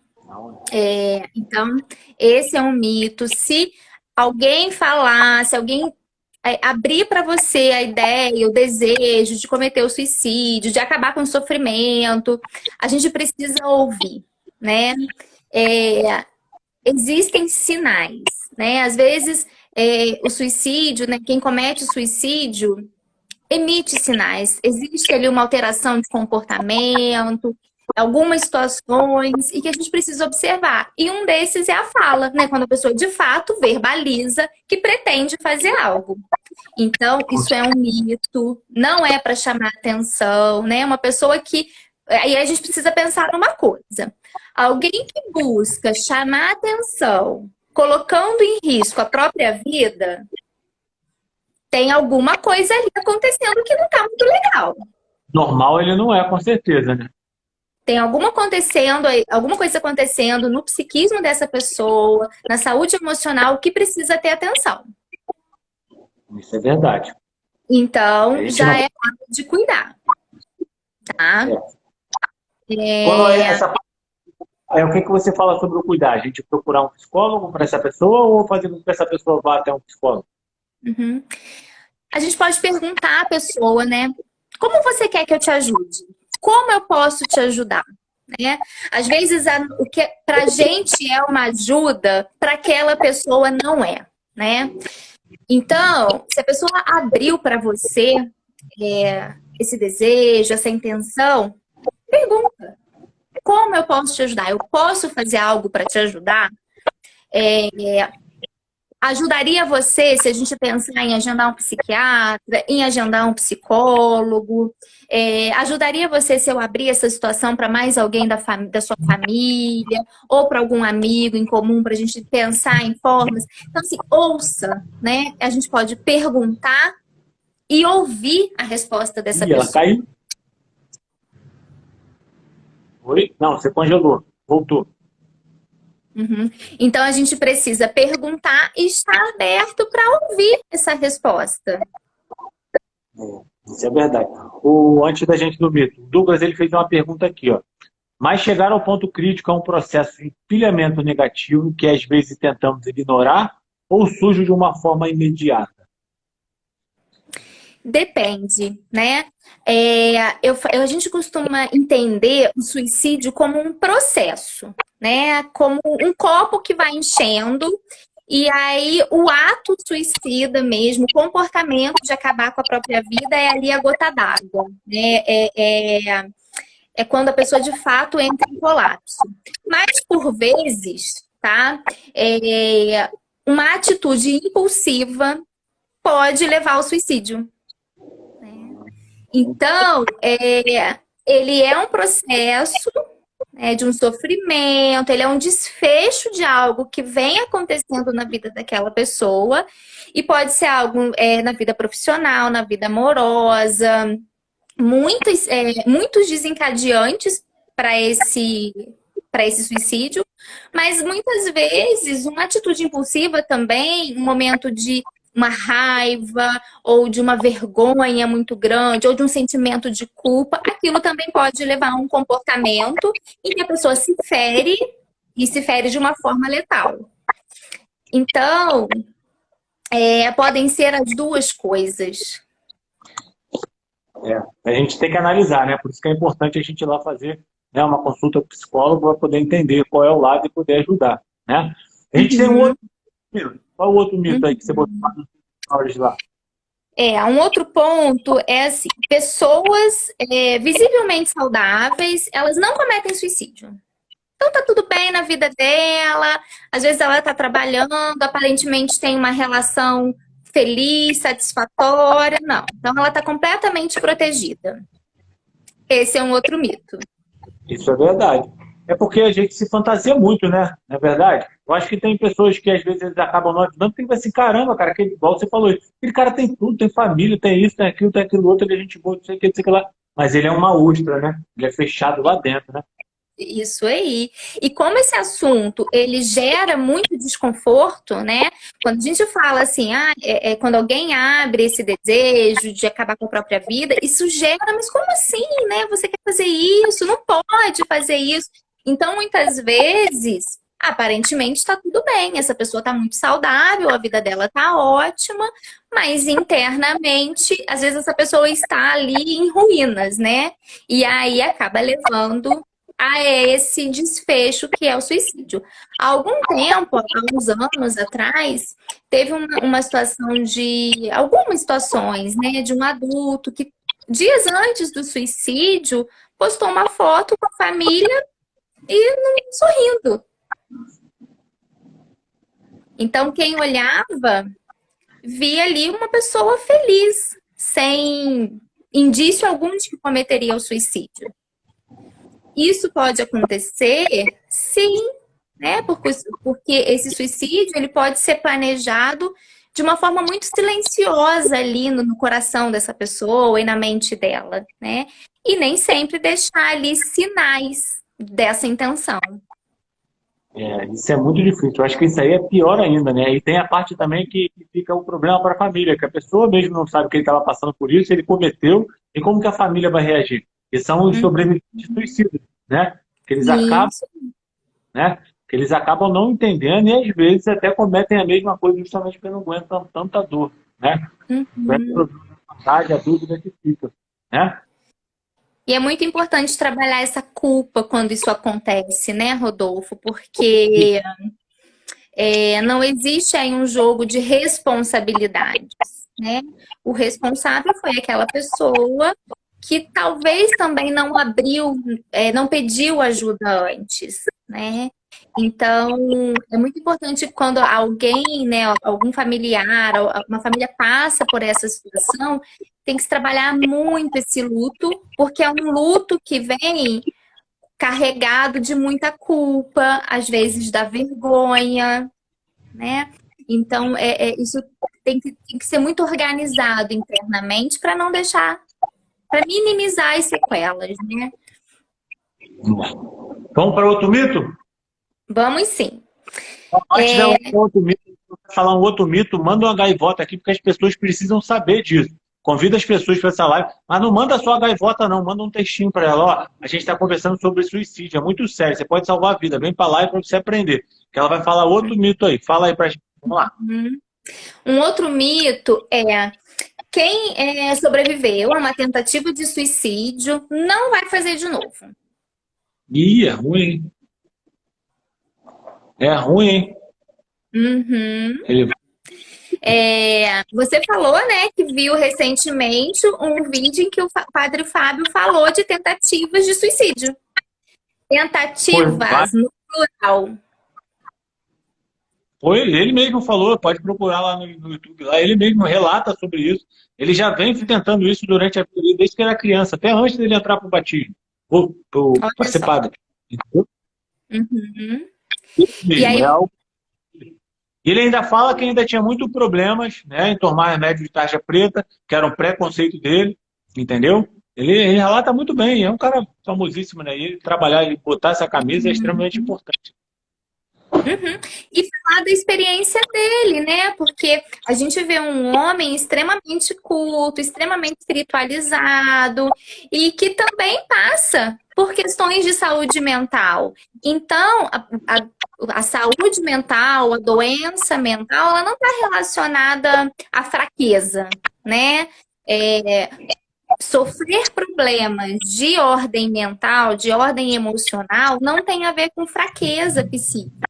Speaker 2: Então, esse é um mito. Se alguém falar, se alguém abrir para você a ideia, o desejo de cometer o suicídio, de acabar com o sofrimento, a gente precisa ouvir, né? Existem sinais, né? Às vezes, o suicídio, né? Quem comete o suicídio emite sinais. Existe ali uma alteração de comportamento, algumas situações, e que a gente precisa observar. E um desses é a fala, né? Quando a pessoa de fato verbaliza que pretende fazer algo. Então, isso é um mito, não é para chamar atenção, né? Uma pessoa que... Aí a gente precisa pensar numa coisa. Alguém que busca chamar atenção, colocando em risco a própria vida, tem alguma coisa ali acontecendo que não está muito legal.
Speaker 3: Normal ele não é, com certeza, né?
Speaker 2: Tem alguma coisa acontecendo no psiquismo dessa pessoa, na saúde emocional, que precisa ter atenção.
Speaker 3: Isso é verdade.
Speaker 2: Então, já é hora de cuidar. Tá?
Speaker 3: Quando é essa o que você fala sobre o cuidar? A gente procurar um psicólogo para essa pessoa ou fazer com que essa pessoa vá até um psicólogo?
Speaker 2: Uhum. A gente pode perguntar à pessoa, né? Como você quer que eu te ajude? Como eu posso te ajudar? Né? Às vezes, o que pra gente é uma ajuda, para aquela pessoa não é, né? Então, se a pessoa abriu para você esse desejo, essa intenção, pergunta. Como eu posso te ajudar? Eu posso fazer algo para te ajudar? Ajudaria você se a gente pensar em agendar um psiquiatra, em agendar um psicólogo? Ajudaria você se eu abrir essa situação para mais alguém da sua família ou para algum amigo em comum para a gente pensar em formas? Então, assim, ouça, né? A gente pode perguntar e ouvir a resposta dessa pessoa.
Speaker 3: Ela caiu? Oi? Não, você congelou. Voltou.
Speaker 2: Uhum. Então, a gente precisa perguntar e estar aberto para ouvir essa resposta.
Speaker 3: Isso é verdade. Antes da gente dormir, o Douglas ele fez uma pergunta aqui, ó. Mas chegar ao ponto crítico é um processo de empilhamento negativo que às vezes tentamos ignorar ou surge de uma forma imediata?
Speaker 2: Depende, né? A gente costuma entender o suicídio como um processo, né? Como um copo que vai enchendo e aí o ato suicida mesmo, o comportamento de acabar com a própria vida é ali a gota d'água, né? É quando a pessoa de fato entra em colapso. Mas por vezes, tá? Uma atitude impulsiva pode levar ao suicídio. Então, ele é um processo de um sofrimento, ele é um desfecho de algo que vem acontecendo na vida daquela pessoa e pode ser algo na vida profissional, na vida amorosa, muitos desencadeantes para esse suicídio, mas muitas vezes uma atitude impulsiva também, um momento de uma raiva, ou de uma vergonha muito grande, ou de um sentimento de culpa, aquilo também pode levar a um comportamento em que a pessoa se fere, e se fere de uma forma letal. Então, podem ser as duas coisas.
Speaker 3: A gente tem que analisar, né? Por isso que é importante a gente ir lá fazer uma consulta com o psicólogo para poder entender qual é o lado e poder ajudar, né? A gente tem um outro mito. Qual o outro mito aí que você botou lá?
Speaker 2: Um outro ponto é assim, pessoas visivelmente saudáveis, elas não cometem suicídio. Então tá tudo bem na vida dela, às vezes ela tá trabalhando, aparentemente tem uma relação feliz, satisfatória, não. Então ela tá completamente protegida. Esse é um outro mito.
Speaker 3: Isso é verdade. É porque a gente se fantasia muito, né? Não é verdade? Eu acho que tem pessoas que às vezes eles acabam não ajudando, porque assim, caramba, cara, aquele, igual você falou, aquele cara tem tudo, tem família, tem isso, tem aquilo outro, ele é gente boa, não sei o que, não sei o que lá. Mas ele é uma ostra, né? Ele é fechado lá dentro, né?
Speaker 2: Isso aí. E como esse assunto, ele gera muito desconforto, né? Quando a gente fala assim, quando alguém abre esse desejo de acabar com a própria vida, isso gera, mas como assim, né? Você quer fazer isso? Não pode fazer isso. Então, muitas vezes, aparentemente está tudo bem, essa pessoa está muito saudável, a vida dela está ótima, mas internamente, às vezes essa pessoa está ali em ruínas, né? E aí acaba levando a esse desfecho que é o suicídio. Há algum tempo, há uns anos atrás, teve uma situação de algumas situações, né, de um adulto que dias antes do suicídio postou uma foto com a família e sorrindo. Então, quem olhava via ali uma pessoa feliz, sem indício algum de que cometeria o suicídio. Isso pode acontecer, sim, né? Porque esse suicídio ele pode ser planejado de uma forma muito silenciosa ali no coração dessa pessoa e na mente dela, né? E nem sempre deixar ali sinais dessa intenção.
Speaker 3: Isso é muito difícil. Eu acho que isso aí é pior ainda, né? E tem a parte também que fica o problema para a família, que a pessoa mesmo não sabe que ele estava passando por isso, ele cometeu, e como que a família vai reagir? Que são os sobreviventes de suicídio, né? Que eles acabam, né? Que eles acabam não entendendo e às vezes até cometem a mesma coisa justamente porque não aguentam tanta dor, né? A dúvida que fica, né?
Speaker 2: E é muito importante trabalhar essa culpa quando isso acontece, né, Rodolfo? Porque não existe aí um jogo de responsabilidades, né? O responsável foi aquela pessoa que talvez também não abriu, não pediu ajuda antes, né? Então, é muito importante quando alguém, né, algum familiar, uma família passa por essa situação, tem que se trabalhar muito esse luto, porque é um luto que vem carregado de muita culpa, às vezes da vergonha, né? Então, isso tem que ser muito organizado internamente para não deixar, para minimizar as sequelas, né?
Speaker 3: Vamos para outro mito?
Speaker 2: Vamos sim.
Speaker 3: Antes de outro mito, falar um outro mito, manda uma gaivota aqui, porque as pessoas precisam saber disso. Convida as pessoas para essa live, mas não manda só a gaivota, não, manda um textinho para ela. Ó, a gente está conversando sobre suicídio, é muito sério, você pode salvar a vida, vem para lá e para você aprender. Que ela vai falar outro mito aí. Fala aí para a gente. Vamos lá.
Speaker 2: Um outro mito é: quem sobreviveu a uma tentativa de suicídio não vai fazer de novo.
Speaker 3: Ih, é ruim. É ruim, hein? Ele...
Speaker 2: Você falou, né, que viu recentemente um vídeo em que o padre Fábio falou de tentativas de suicídio. Tentativas no plural.
Speaker 3: Foi, ele mesmo falou, pode procurar lá no YouTube, lá, ele mesmo relata sobre isso. Ele já vem tentando isso durante a vida, desde que era criança, até antes dele entrar para o batismo, para ser padre.
Speaker 2: E aí...
Speaker 3: Ele ainda fala que ainda tinha muitos problemas, né, em tomar remédio de tarja preta, que era um preconceito dele, entendeu? Ele relata muito bem, é um cara famosíssimo, né? E ele trabalhar e botar essa camisa é extremamente importante.
Speaker 2: E falar da experiência dele, né? Porque a gente vê um homem extremamente culto, extremamente espiritualizado e que também passa por questões de saúde mental. Então, a saúde mental, a doença mental, ela não está relacionada à fraqueza, né? Sofrer problemas de ordem mental, de ordem emocional, não tem a ver com fraqueza psíquica.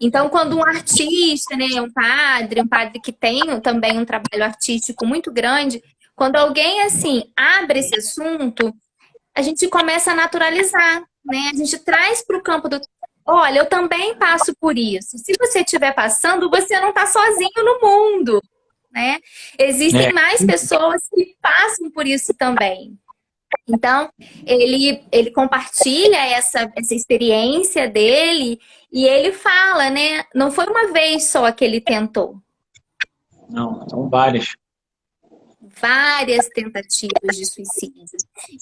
Speaker 2: Então, quando um artista, né, um padre que tem também um trabalho artístico muito grande, quando alguém, assim, abre esse assunto, a gente começa a naturalizar, né? A gente traz para o campo do... Olha, eu também passo por isso. Se você estiver passando, você não está sozinho no mundo, né? Existem mais pessoas que passam por isso também. Então, ele compartilha essa experiência dele e ele fala, né? Não foi uma vez só que ele tentou.
Speaker 3: Não, são várias.
Speaker 2: Várias tentativas de suicídio.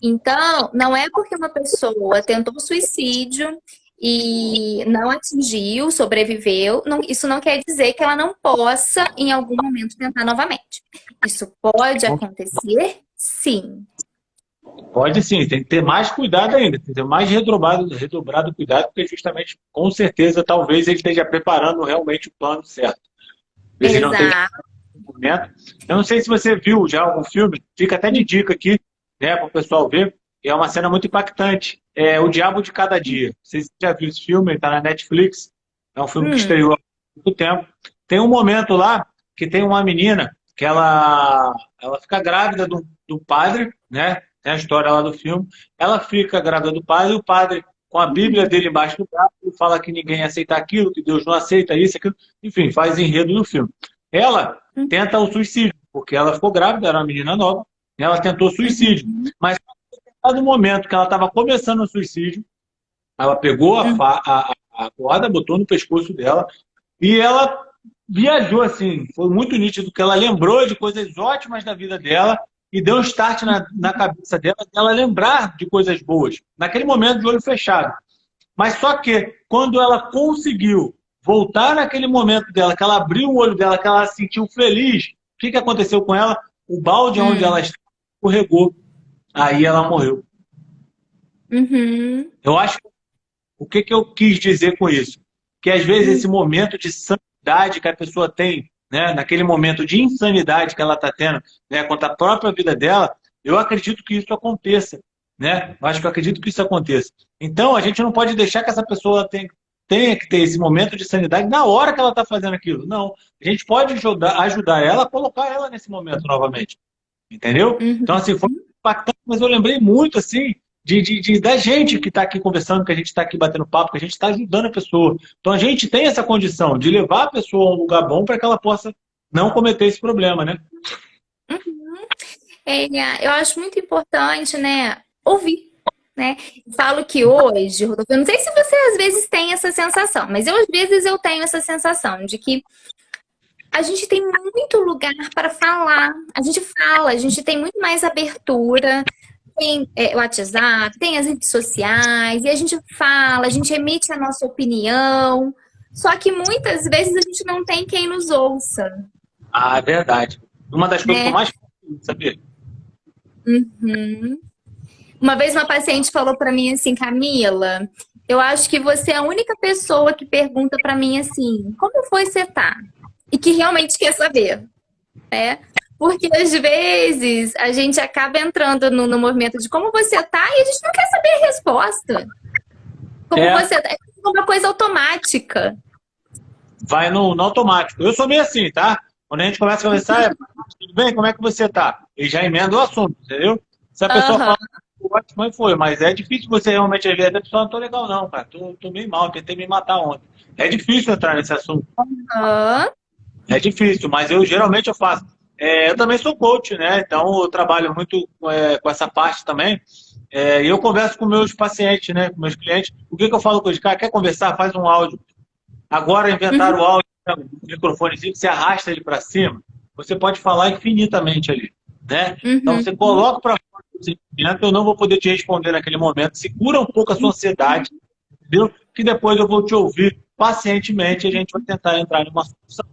Speaker 2: Então, não é porque uma pessoa tentou suicídio e não atingiu, sobreviveu, isso não quer dizer que ela não possa, em algum momento, tentar novamente. Isso pode acontecer, sim.
Speaker 3: Pode sim, tem que ter mais cuidado ainda, tem que ter mais redobrado cuidado, porque justamente, com certeza, talvez ele esteja preparando realmente o plano certo. Ele não esteja no momento. Eu não sei se você viu já algum filme, fica até de dica aqui, né, para o pessoal ver, é uma cena muito impactante, é O Diabo de Cada Dia. Não sei se você já viu esse filme, ele está na Netflix, é um filme que estreou há muito tempo. Tem um momento lá que tem uma menina que ela fica grávida do padre, né? Tem a história lá do filme. Ela fica grávida do padre e o padre, com a Bíblia dele embaixo do braço, fala que ninguém aceita aquilo, que Deus não aceita isso, aquilo. Enfim, faz enredo do filme. Ela tenta o suicídio, porque ela ficou grávida, era uma menina nova, e ela tentou suicídio. Mas no momento que ela estava começando o suicídio, ela pegou a corda, botou no pescoço dela e ela viajou assim. Foi muito nítido que ela lembrou de coisas ótimas da vida dela e deu um start na cabeça dela lembrar de coisas boas, naquele momento de olho fechado. Mas só que quando ela conseguiu voltar naquele momento dela, que ela abriu o olho dela, que ela se sentiu feliz, o que aconteceu com ela? O balde onde ela estava escorregou. Aí ela morreu. Eu acho que o que eu quis dizer com isso? Que às vezes esse momento de sanidade que a pessoa tem, né, naquele momento de insanidade que ela está tendo, né, contra a própria vida dela, eu acredito que isso aconteça. Né? Eu acredito que isso aconteça. Então, a gente não pode deixar que essa pessoa tenha que ter esse momento de sanidade na hora que ela está fazendo aquilo. Não. A gente pode ajudar ela a colocar ela nesse momento novamente. Entendeu? Então, assim, foi impactante, mas eu lembrei muito, assim, da gente que está aqui conversando, que a gente está aqui batendo papo, que a gente está ajudando a pessoa. Então, a gente tem essa condição de levar a pessoa a um lugar bom para que ela possa não cometer esse problema, né?
Speaker 2: Eu acho muito importante, né, ouvir, né? Falo que hoje, Rodolfo, eu não sei se você às vezes tem essa sensação, mas às vezes eu tenho essa sensação de que a gente tem muito lugar para falar. A gente fala, a gente tem muito mais abertura. Tem o WhatsApp, tem as redes sociais, e a gente fala, a gente emite a nossa opinião. Só que muitas vezes a gente não tem quem nos ouça.
Speaker 3: Ah, é verdade. Uma das coisas que eu mais faço, sabia?
Speaker 2: Uma vez uma paciente falou para mim assim, Camila, eu acho que você é a única pessoa que pergunta para mim assim, como foi você tá? E que realmente quer saber, né? Porque às vezes a gente acaba entrando no movimento de como você tá e a gente não quer saber a resposta. Como você tá, é uma coisa automática.
Speaker 3: Vai no automático. Eu sou meio assim, tá? Quando a gente começa a conversar, tudo bem? Como é que você tá? E já emenda o assunto, entendeu? Se a pessoa fala, ótimo, foi, mas é difícil você realmente ver, a pessoa não tô legal não, cara. Tô meio mal, tentei me matar ontem. É difícil entrar nesse assunto. É difícil, mas geralmente eu faço. Eu também sou coach, né? Então eu trabalho muito com essa parte também. E eu converso com meus pacientes, né? Com meus clientes. O que eu falo com eles? Cara, quer conversar? Faz um áudio. Agora inventaram o áudio, o microfonezinho, você arrasta ele para cima, você pode falar infinitamente ali, né? Então você coloca para fora o sentimento, eu não vou poder te responder naquele momento. Segura um pouco a sua ansiedade, entendeu? Que depois eu vou te ouvir pacientemente e a gente vai tentar entrar numa solução.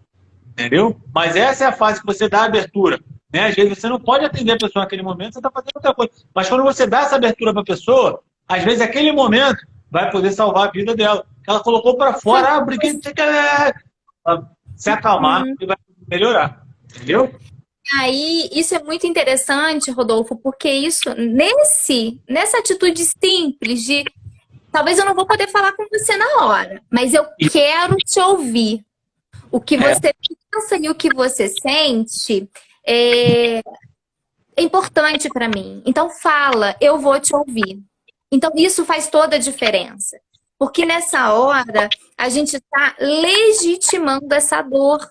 Speaker 3: Entendeu? Mas essa é a fase que você dá a abertura. Né? Às vezes você não pode atender a pessoa naquele momento, você está fazendo outra coisa. Mas quando você dá essa abertura para a pessoa, às vezes aquele momento vai poder salvar a vida dela. Ela colocou para fora, briguei, se acalmar e vai melhorar. Entendeu?
Speaker 2: Aí, isso é muito interessante, Rodolfo, porque isso, nessa atitude simples de talvez eu não vou poder falar com você na hora, mas eu quero te ouvir. O que você pensa e o que você sente é importante para mim. Então fala, eu vou te ouvir. Então isso faz toda a diferença. Porque nessa hora a gente está legitimando essa dor.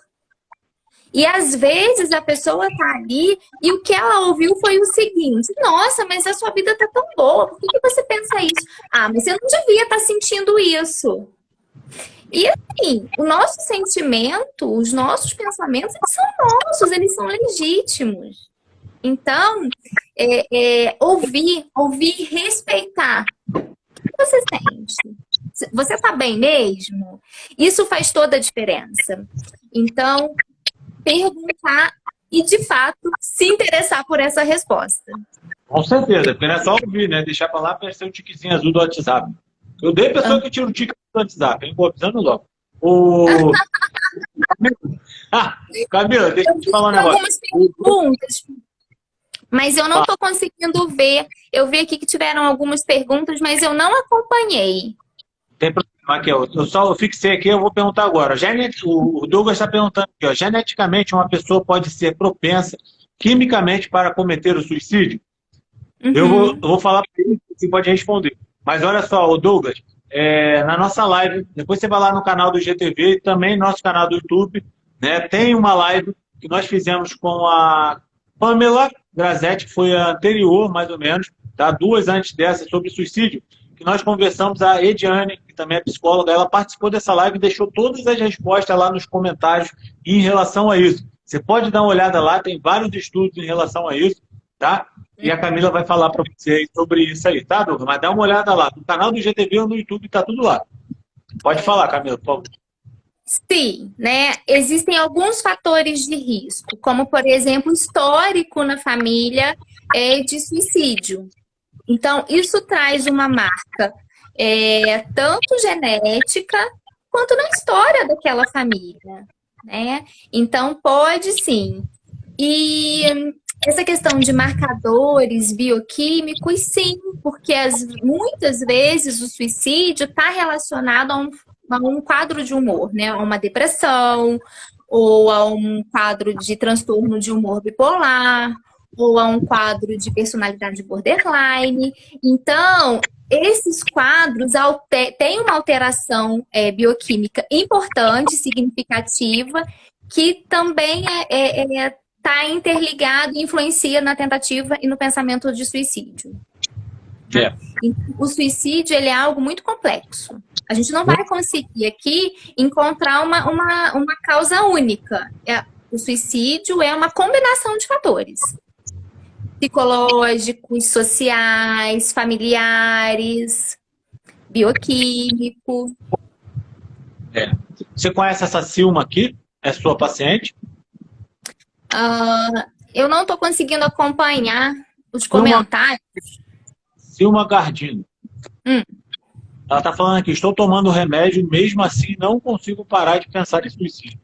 Speaker 2: E às vezes a pessoa tá ali e o que ela ouviu foi o seguinte: nossa, mas a sua vida tá tão boa, por que que você pensa isso? Ah, mas você não devia estar sentindo isso. E assim, o nosso sentimento, os nossos pensamentos, eles são nossos, eles são legítimos. Então, ouvir, respeitar. O que você sente? Você tá bem mesmo? Isso faz toda a diferença. Então, perguntar e, de fato, se interessar por essa resposta.
Speaker 3: Com certeza, porque não é só ouvir, né? Deixar pra lá aparecer o tiquezinho azul do WhatsApp. Eu odeio a pessoa que tira o tique do WhatsApp, hein? Pô, avisando logo. Camila, deixa eu te falar um negócio.
Speaker 2: Algumas perguntas, mas eu não estou conseguindo ver. Eu vi aqui que tiveram algumas perguntas, mas eu não acompanhei.
Speaker 3: Tem problema aqui, eu fixei aqui, eu vou perguntar agora. O Douglas está perguntando aqui, ó, geneticamente uma pessoa pode ser propensa quimicamente para cometer o suicídio?
Speaker 2: Uhum.
Speaker 3: Eu vou falar para ele, você pode responder. Mas olha só, o Douglas, na nossa live, depois você vai lá no canal do GTV e também no nosso canal do YouTube, né, tem uma live que nós fizemos com a Pamela Grazetti, que foi a anterior, mais ou menos, tá? 2 antes dessa, sobre suicídio, que nós conversamos, a Ediane, que também é psicóloga, ela participou dessa live e deixou todas as respostas lá nos comentários em relação a isso. Você pode dar uma olhada lá, tem vários estudos em relação a isso, tá? E a Camila vai falar para você sobre isso aí, tá, Douglas? Mas dá uma olhada lá, no canal do GTV ou no YouTube, tá tudo lá. Pode falar, Camila, por favor.
Speaker 2: Sim, né? Existem alguns fatores de risco, como, por exemplo, histórico na família de suicídio. Então, isso traz uma marca tanto genética quanto na história daquela família, né? Então, pode sim. E essa questão de marcadores bioquímicos, sim, porque muitas vezes o suicídio está relacionado a um quadro de humor, né? A uma depressão, ou a um quadro de transtorno de humor bipolar, ou a um quadro de personalidade borderline. Então, esses quadros têm uma alteração bioquímica importante, significativa, que também está interligado e influencia na tentativa e no pensamento de suicídio. O suicídio ele é algo muito complexo. A gente não vai conseguir aqui encontrar uma causa única. O suicídio é uma combinação de fatores psicológicos, sociais, familiares, bioquímico.
Speaker 3: Você conhece essa Silma aqui? É sua paciente?
Speaker 2: Eu não estou conseguindo acompanhar os comentários.
Speaker 3: Silma Gardino. Ela está falando aqui, estou tomando remédio, mesmo assim não consigo parar de pensar em suicídio.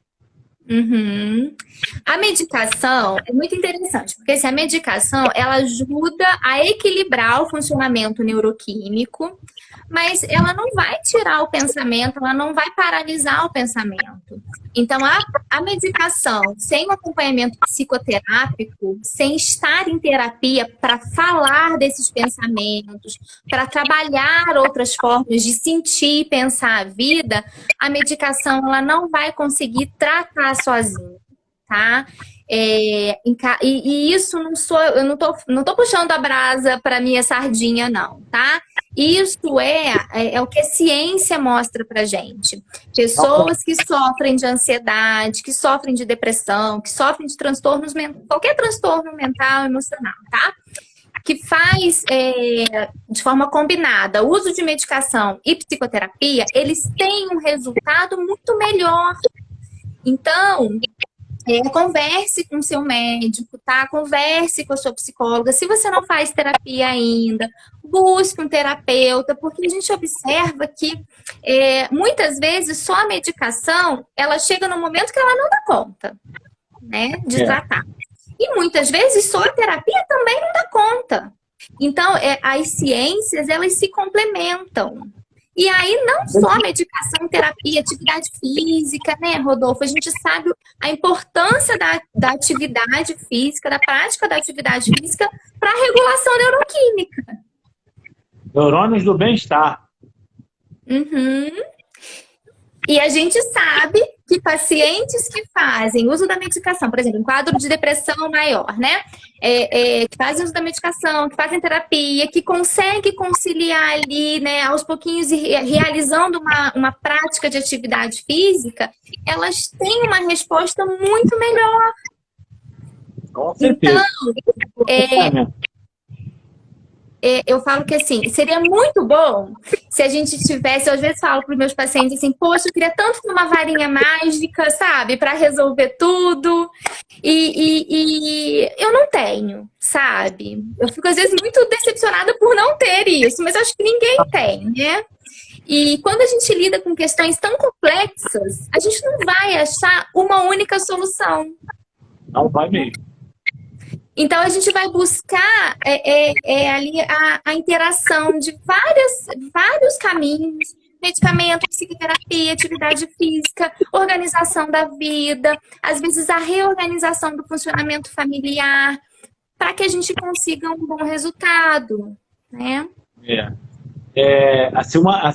Speaker 2: Uhum. A medicação é muito interessante, porque a medicação ela ajuda a equilibrar o funcionamento neuroquímico, mas ela não vai tirar o pensamento, ela não vai paralisar o pensamento. Então, a medicação sem o acompanhamento psicoterápico, sem estar em terapia para falar desses pensamentos, para trabalhar outras formas de sentir e pensar a vida, a medicação ela não vai conseguir tratar sozinha, tá? E isso eu não tô puxando a brasa para minha sardinha, não, tá? Isso é o que a ciência mostra pra gente. Pessoas que sofrem de ansiedade, que sofrem de depressão, que sofrem de transtornos mentais, qualquer transtorno mental, emocional, tá? Que faz de forma combinada o uso de medicação e psicoterapia, eles têm um resultado muito melhor. Então, converse com o seu médico, tá? Converse com a sua psicóloga. Se você não faz terapia ainda, busque um terapeuta, porque a gente observa que muitas vezes só a medicação, ela chega no momento que ela não dá conta, né, de tratar. E muitas vezes só a terapia também não dá conta. Então, as ciências, elas se complementam. E aí, não só medicação, terapia, atividade física, né, Rodolfo? A gente sabe a importância da atividade física, da prática da atividade física para a regulação neuroquímica.
Speaker 3: Neurônios do bem-estar.
Speaker 2: Uhum. E a gente sabe que pacientes que fazem uso da medicação, por exemplo, em quadro de depressão maior, né? Que fazem uso da medicação, que fazem terapia, que conseguem conciliar ali, né, aos pouquinhos, realizando uma prática de atividade física, elas têm uma resposta muito melhor.
Speaker 3: Com certeza.
Speaker 2: Então, eu falo que assim, seria muito bom se a gente tivesse, eu às vezes falo para os meus pacientes assim, poxa, eu queria tanto ter uma varinha mágica, sabe, para resolver tudo, e eu não tenho, sabe? Eu fico às vezes muito decepcionada por não ter isso, mas acho que ninguém tem, né? E quando a gente lida com questões tão complexas, a gente não vai achar uma única solução.
Speaker 3: Não vai mesmo.
Speaker 2: Então, a gente vai buscar ali a interação de vários caminhos, medicamento, psicoterapia, atividade física, organização da vida, às vezes a reorganização do funcionamento familiar, para que a gente consiga um bom resultado, né?
Speaker 3: Silma,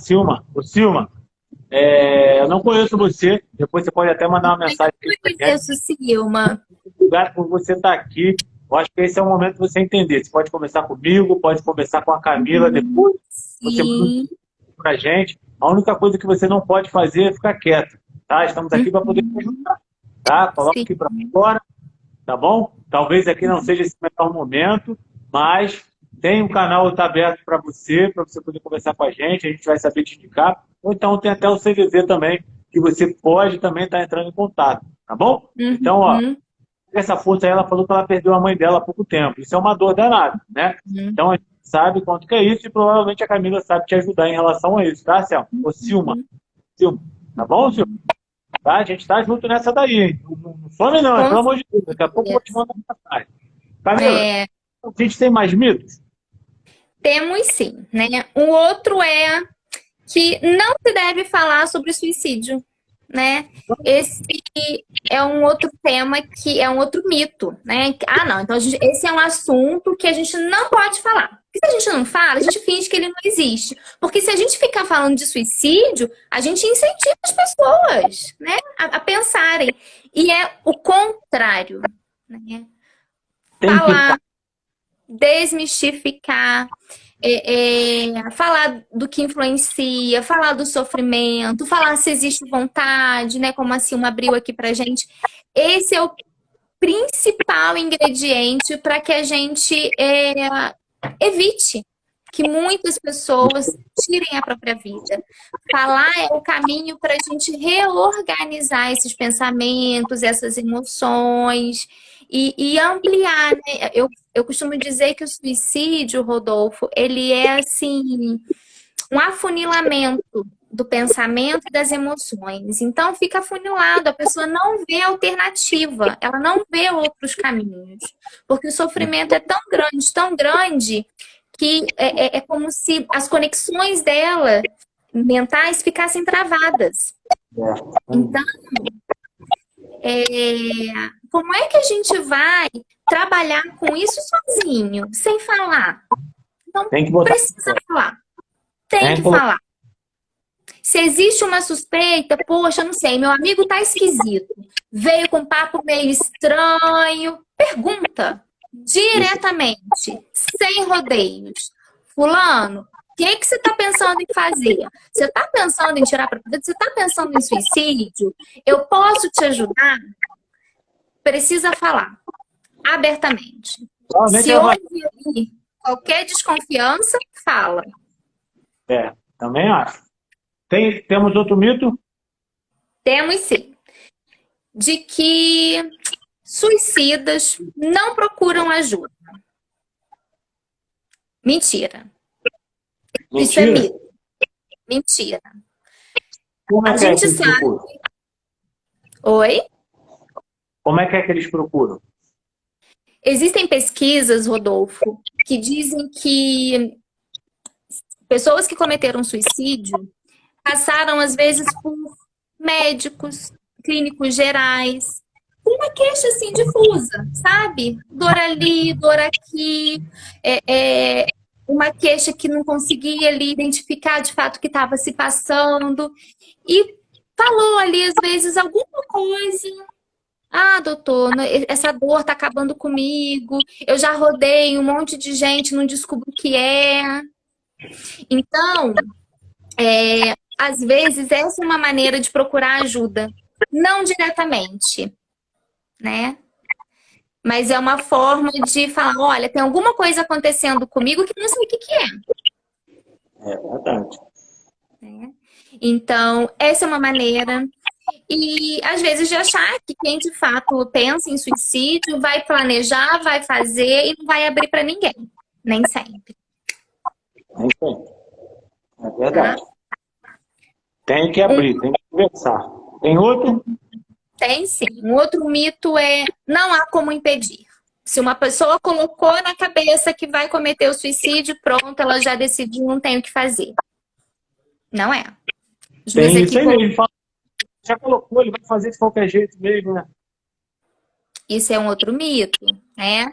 Speaker 3: eu não conheço você, depois você pode até mandar uma mensagem.
Speaker 2: Eu conheço, Silma.
Speaker 3: Obrigado por você estar aqui. Eu acho que esse é o momento de você entender. Você pode conversar comigo, pode conversar com a Camila depois. Você manda pra gente. A única coisa que você não pode fazer é ficar quieto, tá? Estamos aqui para poder te ajudar, tá? Coloca aqui para fora, tá bom? Talvez aqui não seja esse melhor momento, mas tem um canal tá aberto para você poder conversar com a gente vai saber te indicar. Ou então tem até o CVV também, que você pode também estar entrando em contato, tá bom? Então, ó, essa força aí, ela falou que ela perdeu a mãe dela há pouco tempo. Isso é uma dor danada, né? Então, a gente sabe quanto que é isso e provavelmente a Camila sabe te ajudar em relação a isso, tá, Selma? Ô, Silma, tá bom, Silma? Tá? A gente tá junto nessa daí, hein? Não some não, pelo amor de Deus. Daqui a pouco eu vou te mandar uma mensagem. Camila, a gente tem mais mitos?
Speaker 2: Temos sim, né? Um outro é que não se deve falar sobre suicídio, né? Esse é um outro tema que é um outro mito, né? Ah, não, então esse é um assunto que a gente não pode falar. Porque se a gente não fala, a gente finge que ele não existe. Porque se a gente ficar falando de suicídio, a gente incentiva as pessoas, né, a pensarem. E é o contrário, né? Falar, desmistificar, falar do que influencia, falar do sofrimento, falar se existe vontade, né? Como a Silma abriu aqui pra gente. Esse é o principal ingrediente para que a gente evite que muitas pessoas tirem a própria vida. Falar é o caminho para a gente reorganizar esses pensamentos, essas emoções e ampliar, né? Eu costumo dizer que o suicídio, Rodolfo, ele é assim um afunilamento do pensamento e das emoções. Então fica afunilado, a pessoa não vê alternativa, ela não vê outros caminhos, porque o sofrimento é tão grande que é como se as conexões dela mentais ficassem travadas. Então, como é que a gente vai trabalhar com isso sozinho, sem falar? Então, precisa falar. Tem que falar. Se existe uma suspeita, poxa, não sei, meu amigo tá esquisito, veio com um papo meio estranho, pergunta diretamente, sem rodeios. Fulano, o que você tá pensando em fazer? Você tá pensando em tirar a própria vida? Você tá pensando em suicídio? Eu posso te ajudar? Precisa falar abertamente. Se houve qualquer desconfiança, fala.
Speaker 3: Também acho. Temos outro mito?
Speaker 2: Temos sim. De que suicidas não procuram ajuda. Mentira. Isso é mito. Mentira.
Speaker 3: Como é que
Speaker 2: a gente sabe.
Speaker 3: Procuram?
Speaker 2: Oi?
Speaker 3: Como é que eles procuram?
Speaker 2: Existem pesquisas, Rodolfo, que dizem que pessoas que cometeram suicídio passaram, às vezes, por médicos, clínicos gerais, com uma queixa, assim, difusa, sabe? Dor ali, dor aqui, uma queixa que não conseguia ali identificar, de fato, o que estava se passando. E falou ali, às vezes, alguma coisa. Ah, doutor, essa dor tá acabando comigo. Eu já rodei um monte de gente, não descubro o que é. Então, às vezes, essa é uma maneira de procurar ajuda. Não diretamente, né? Mas é uma forma de falar, olha, tem alguma coisa acontecendo comigo que eu não sei o que que é.
Speaker 3: É verdade.
Speaker 2: Né? Então, essa é uma maneira. E, às vezes, de achar que quem, de fato, pensa em suicídio vai planejar, vai fazer e não vai abrir para ninguém. Nem sempre.
Speaker 3: É isso aí. É verdade. Tem que abrir, tem que conversar. Tem outro?
Speaker 2: Tem sim. Um outro mito é não há como impedir. Se uma pessoa colocou na cabeça que vai cometer o suicídio, pronto, ela já decidiu, não tem o que fazer. Não é.
Speaker 3: Tem isso aí mesmo. Ele fala, já colocou, ele vai fazer de qualquer jeito mesmo, né?
Speaker 2: Isso é um outro mito, né?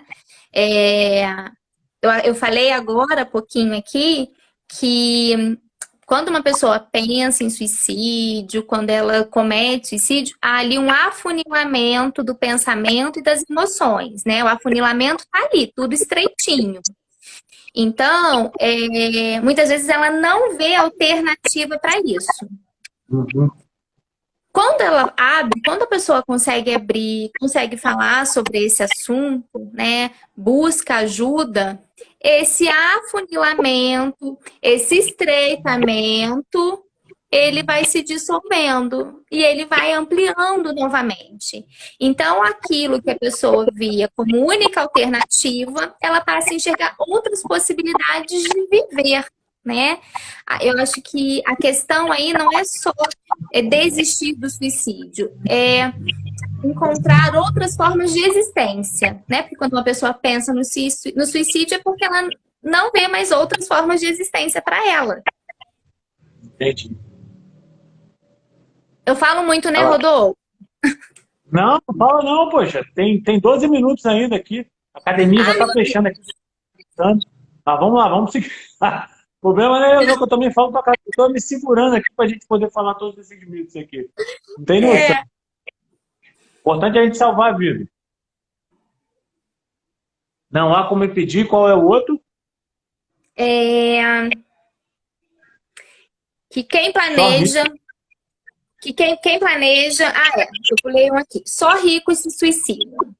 Speaker 2: Eu falei agora há pouquinho aqui que quando uma pessoa pensa em suicídio, quando ela comete suicídio, há ali um afunilamento do pensamento e das emoções, né? O afunilamento tá ali, tudo estreitinho. Então, muitas vezes ela não vê alternativa para isso.
Speaker 3: Uhum.
Speaker 2: Quando ela abre, quando a pessoa consegue abrir, consegue falar sobre esse assunto, né? Busca ajuda, esse afunilamento, esse estreitamento, ele vai se dissolvendo e ele vai ampliando novamente. Então, aquilo que a pessoa via como única alternativa, ela passa a enxergar outras possibilidades de viver, né? Eu acho que a questão aí não é só desistir do suicídio, é encontrar outras formas de existência, né? Porque quando uma pessoa pensa no suicídio é porque ela não vê mais outras formas de existência para ela.
Speaker 3: Entendi.
Speaker 2: Eu falo muito, né, Rodolfo?
Speaker 3: Não, não fala não, poxa. Tem 12 minutos ainda aqui. A academia já está fechando aqui. Mas vamos lá, vamos seguir. O problema não é eu, que eu também falo pra cara. Eu tô me segurando aqui pra gente poder falar todos esses mitos aqui. Não tem noção. Importante é a gente salvar a vida. Não há como impedir. Qual é o outro?
Speaker 2: Que quem planeja... Que quem planeja... eu pulei um aqui. Só ricos se suicidam.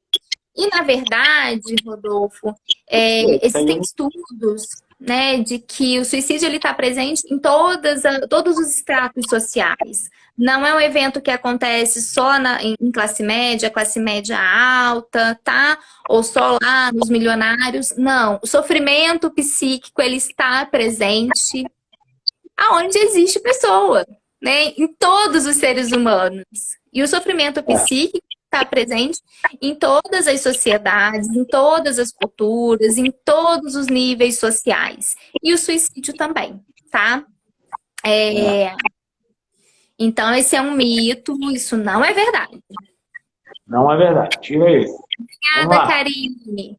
Speaker 2: E, na verdade, Rodolfo, existem estudos, né, de que o suicídio está presente em todos os estratos sociais. Não é um evento que acontece só em classe média alta, tá? Ou só lá nos milionários. Não, o sofrimento psíquico ele está presente aonde existe pessoa, né? Em todos os seres humanos. E o sofrimento psíquico está presente em todas as sociedades, em todas as culturas, em todos os níveis sociais. E o suicídio também, tá? Então, esse é um mito, isso não é verdade.
Speaker 3: Não é verdade, tira isso.
Speaker 2: Obrigada, Karine.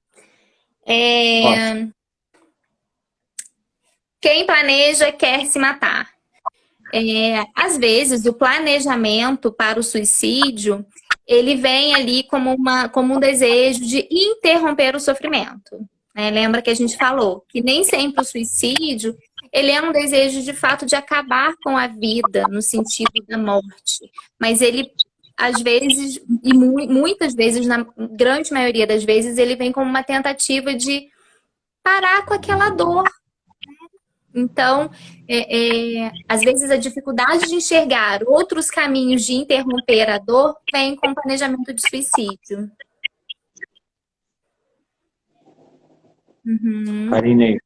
Speaker 2: Quem planeja quer se matar. Às vezes, o planejamento para o suicídio ele vem ali como um desejo de interromper o sofrimento. Né? Lembra que a gente falou que nem sempre o suicídio ele é um desejo de fato de acabar com a vida, no sentido da morte. Mas ele, às vezes, e muitas vezes, na grande maioria das vezes, ele vem como uma tentativa de parar com aquela dor. Então, às vezes a dificuldade de enxergar outros caminhos de interromper a dor vem com o planejamento de suicídio.
Speaker 3: Karine,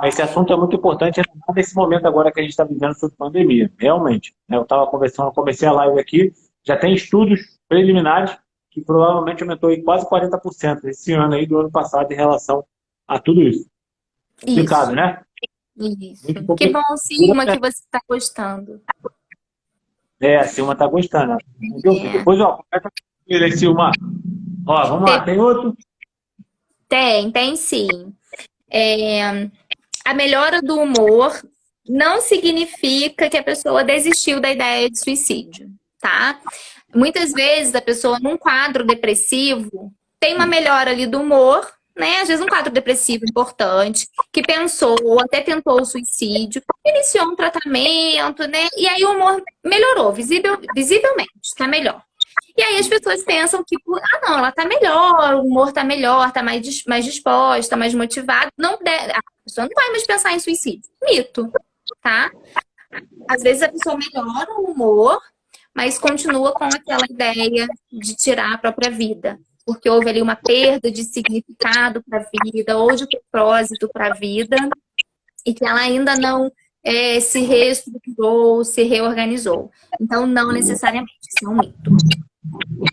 Speaker 3: esse assunto é muito importante nesse momento agora que a gente está vivendo sobre pandemia, realmente. Eu estava conversando, comecei a live aqui, já tem estudos preliminares que provavelmente aumentou em quase 40% esse ano aí do ano passado em relação a tudo isso. Complicado, né?
Speaker 2: Isso. Que bom, Silma, que você está gostando.
Speaker 3: A Silma está gostando. Depois, conversa com ele, Silma. Vamos lá, tem outro?
Speaker 2: Tem sim. A melhora do humor não significa que a pessoa desistiu da ideia de suicídio, tá? Muitas vezes a pessoa num quadro depressivo tem uma melhora ali do humor, né? Às vezes um quadro depressivo importante, que pensou ou até tentou o suicídio, iniciou um tratamento, né? E aí o humor melhorou, visivelmente, tá melhor. E aí as pessoas pensam que, não, ela tá melhor, o humor tá melhor, tá mais disposta, mais motivada. Não a pessoa não vai mais pensar em suicídio. Mito, tá? Às vezes a pessoa melhora o humor, mas continua com aquela ideia de tirar a própria vida. Porque houve ali uma perda de significado para a vida, ou de propósito para a vida, e que ela ainda não se reestruturou, se reorganizou. Então, não necessariamente, isso é um mito.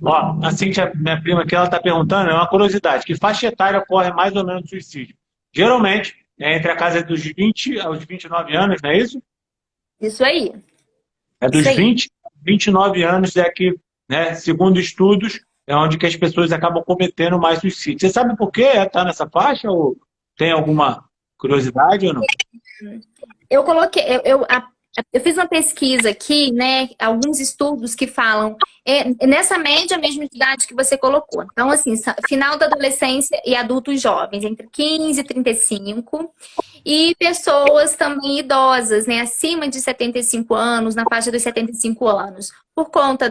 Speaker 3: Ó, a Cíntia, minha prima aqui, ela está perguntando, é uma curiosidade, que faixa etária ocorre mais ou menos o suicídio? Geralmente, é entre a casa dos 20 aos 29 anos, não é isso?
Speaker 2: Isso aí.
Speaker 3: É dos 20 aos 29 anos é que, né, segundo estudos, é onde que as pessoas acabam cometendo mais suicídio. Você sabe por que está nessa faixa? Ou tem alguma curiosidade ou não?
Speaker 2: Eu coloquei, eu fiz uma pesquisa aqui, né? Alguns estudos que falam nessa média mesmo de idade que você colocou. Então, assim, final da adolescência e adultos jovens, entre 15 e 35. E pessoas também idosas, né? Acima de 75 anos, na faixa dos 75 anos. Por conta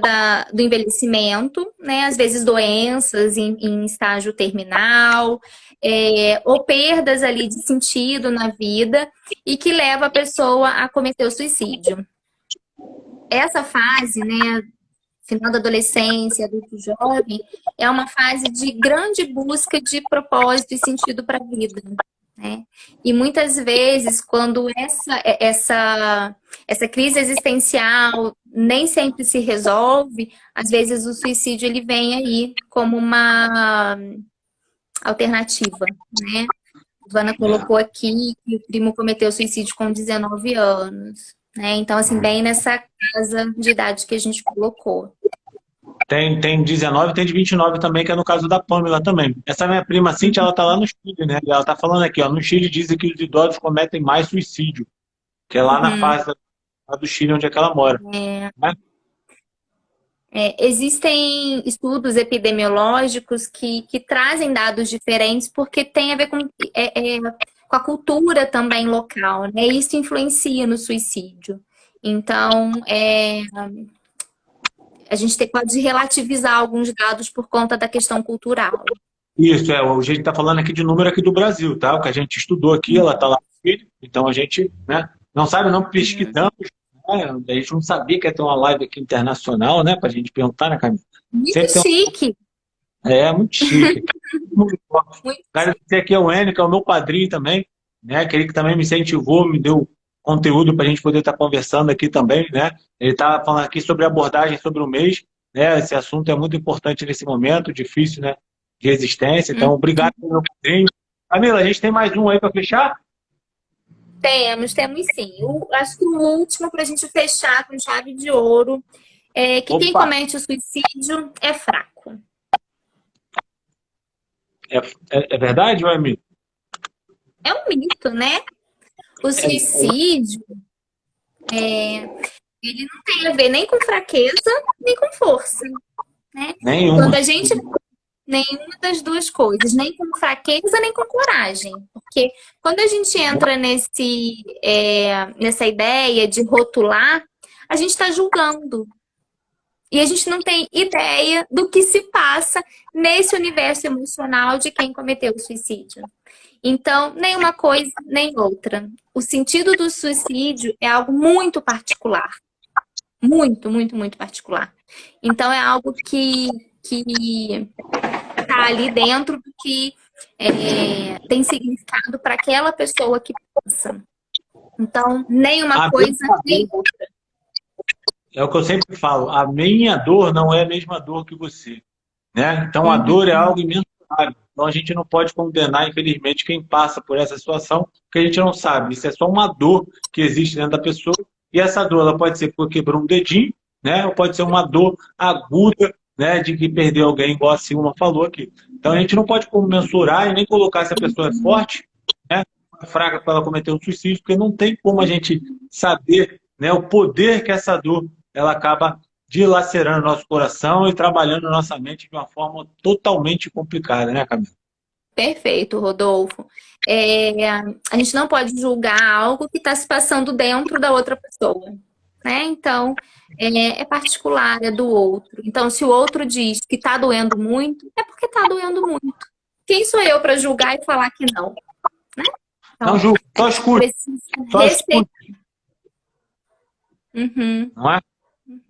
Speaker 2: do envelhecimento, né? Às vezes doenças em estágio terminal, ou perdas ali de sentido na vida e que leva a pessoa a cometer o suicídio. Essa fase, né, final da adolescência, adulto jovem, é uma fase de grande busca de propósito e sentido para a vida, né? E muitas vezes, quando essa crise existencial nem sempre se resolve, às vezes o suicídio ele vem aí como uma alternativa, né? A Ivana colocou aqui que o primo cometeu suicídio com 19 anos, né? Então, assim, bem nessa casa de idade que a gente colocou.
Speaker 3: Tem 19, tem de 29 também, que é no caso da Pamela também. Essa minha prima Cíntia, ela tá lá no Chile, né? E ela tá falando aqui, ó, no Chile dizem que os idosos cometem mais suicídio, que é lá na fase lá do Chile, onde é que ela mora. Né?
Speaker 2: Existem estudos epidemiológicos que trazem dados diferentes porque tem a ver com a cultura também local, né? Isso influencia no suicídio. Então, a gente pode relativizar alguns dados por conta da questão cultural.
Speaker 3: Isso, o jeito está falando aqui de número aqui do Brasil, tá? O que a gente estudou aqui, ela está lá no Chile, então a gente, né, não sabe, não pesquisamos, né? A gente não sabia que ia ter uma live aqui internacional, né, para a gente perguntar, né, Camila?
Speaker 2: Muito chique.
Speaker 3: Muito chique. Muito forte.
Speaker 2: Muito
Speaker 3: Agradecer aqui ao Enio, que é o meu padrinho também, né, aquele que também me incentivou, me deu conteúdo para a gente poder estar conversando aqui também, né? Ele está falando aqui sobre abordagem sobre o mês, né? Esse assunto é muito importante nesse momento, difícil, né? De resistência. Então, obrigado pelo meu padrinho. Camila, a gente tem mais um aí para fechar?
Speaker 2: Temos sim. Acho que o último para a gente fechar com chave de ouro é que quem comete o suicídio é fraco.
Speaker 3: É verdade ou é mito?
Speaker 2: É um mito, né? O suicídio, ele não tem a ver nem com fraqueza, nem com força, né?
Speaker 3: Nenhuma.
Speaker 2: Quando a gente... Nenhuma das duas coisas, nem com fraqueza, nem com coragem. Porque quando a gente entra nessa ideia de rotular, a gente está julgando. E a gente não tem ideia do que se passa nesse universo emocional de quem cometeu o suicídio. Então, nem uma coisa, nem outra. O sentido do suicídio é algo muito particular. Muito, muito, muito particular. Então, é algo que está ali dentro do que tem significado para aquela pessoa que pensa. Então, nem uma coisa, nem outra.
Speaker 3: É o que eu sempre falo, a minha dor não é a mesma dor que você. Né? Então, a dor é algo imensurável. Então, a gente não pode condenar, infelizmente, quem passa por essa situação, porque a gente não sabe. Isso é só uma dor que existe dentro da pessoa. E essa dor ela pode ser porque quebrou um dedinho, né? Ou pode ser uma dor aguda, né? De que perdeu alguém, igual a Silma falou aqui. Então, a gente não pode mensurar e nem colocar se a pessoa é forte, né? é fraca para ela cometer um suicídio, porque não tem como a gente saber, né, o poder que essa dor ela acaba dilacerando nosso coração e trabalhando nossa mente de uma forma totalmente complicada, né, Camila?
Speaker 2: Perfeito, Rodolfo. A gente não pode julgar algo que está se passando dentro da outra pessoa, né? Então, é particular, é do outro. Então, se o outro diz que está doendo muito, é porque está doendo muito. Quem sou eu para julgar e falar que não, né? Então,
Speaker 3: Não julgue, só escute. Só escute.
Speaker 2: Uhum.
Speaker 3: Não é?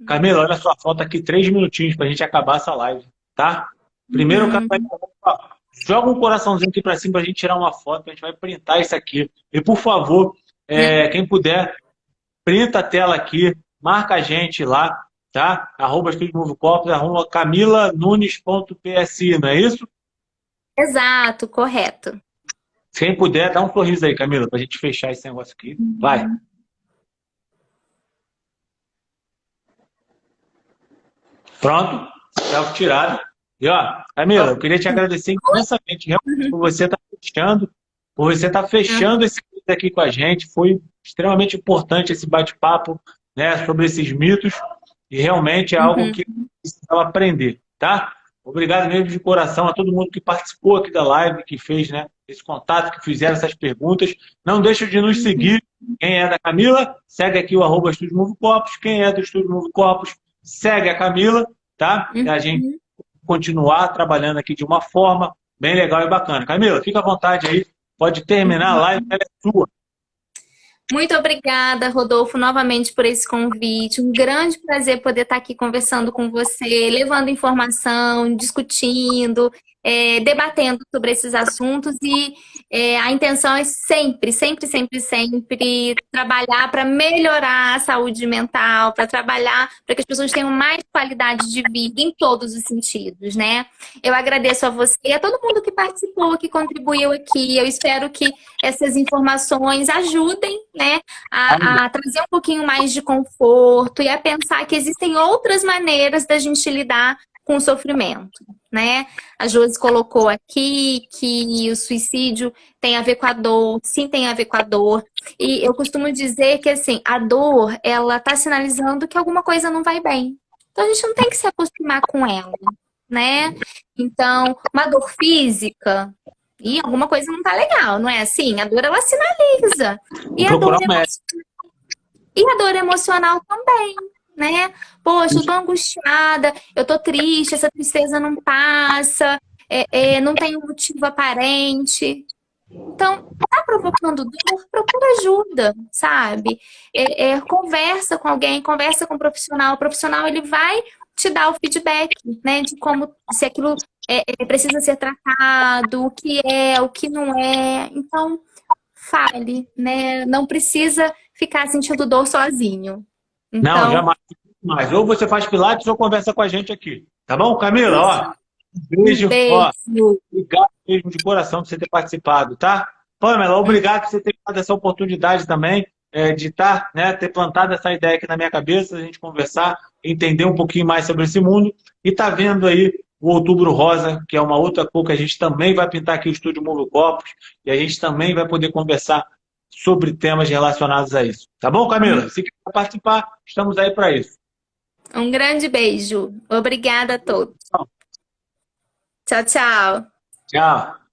Speaker 3: Camila, olha só, falta aqui 3 minutinhos para a gente acabar essa live, tá? Primeiro, joga um coraçãozinho aqui para cima para a gente tirar uma foto, a gente vai printar isso aqui. E, por favor, quem puder, printa a tela aqui, marca a gente lá, tá? @estudiomovocopos, @camila.nunes.psi, não é isso?
Speaker 2: Exato, correto.
Speaker 3: Quem puder, dá um sorriso aí, Camila, para a gente fechar esse negócio aqui. Vai. Pronto, selfie tirado. E ó, Camila, eu queria te agradecer imensamente realmente por você estar fechando esse vídeo aqui com a gente. Foi extremamente importante esse bate-papo, né, sobre esses mitos e realmente é algo que precisava aprender, tá? Obrigado mesmo de coração a todo mundo que participou aqui da live, que fez, né, esse contato, que fizeram essas perguntas. Não deixe de nos seguir. Quem é da Camila, segue aqui o @Estúdio Movo Corpos. Quem é do Estúdio Movo Corpos, segue a Camila, tá? E a gente continuar trabalhando aqui de uma forma bem legal e bacana. Camila, fica à vontade aí, pode terminar a live, ela é sua.
Speaker 2: Muito obrigada, Rodolfo, novamente por esse convite. Um grande prazer poder estar aqui conversando com você, levando informação, discutindo, debatendo sobre esses assuntos e a intenção é sempre, sempre, sempre, sempre trabalhar para melhorar a saúde mental, para trabalhar para que as pessoas tenham mais qualidade de vida em todos os sentidos, né? Eu agradeço a você e a todo mundo que participou, que contribuiu aqui. Eu espero que essas informações ajudem, né, a trazer um pouquinho mais de conforto e a pensar que existem outras maneiras da gente lidar com o sofrimento, né? A Josi colocou aqui que o suicídio tem a ver com a dor, sim, tem a ver com a dor. E eu costumo dizer que, assim, a dor, ela tá sinalizando que alguma coisa não vai bem. Então, a gente não tem que se acostumar com ela, né? Então, uma dor física, e alguma coisa não tá legal, não é assim? A dor, ela sinaliza. E a dor emocional também, né? Poxa, eu tô angustiada, eu tô triste, essa tristeza não passa, não tem um motivo aparente. Então, tá provocando dor, procura ajuda, sabe? Conversa com alguém, conversa com um profissional. O profissional, ele vai te dar o feedback, né? De como, se aquilo precisa ser tratado, o que não é. Então, fale, né? Não precisa ficar sentindo dor sozinho. Então,
Speaker 3: não, jamais. Ou você faz pilates ou conversa com a gente aqui. Tá bom, Camila? Ó, um beijo. Ó, obrigado mesmo de coração por você ter participado, tá? Pamela, obrigado por você ter dado essa oportunidade também de estar, né, ter plantado essa ideia aqui na minha cabeça, a gente conversar, entender um pouquinho mais sobre esse mundo. E tá vendo aí o Outubro Rosa, que é uma outra cor que a gente também vai pintar aqui o Estúdio Movo Corpos, e a gente também vai poder conversar sobre temas relacionados a isso. Tá bom, Camila? Se quiser participar, estamos aí para isso.
Speaker 2: Um grande beijo. Obrigada a todos. Tchau, tchau.
Speaker 3: Tchau.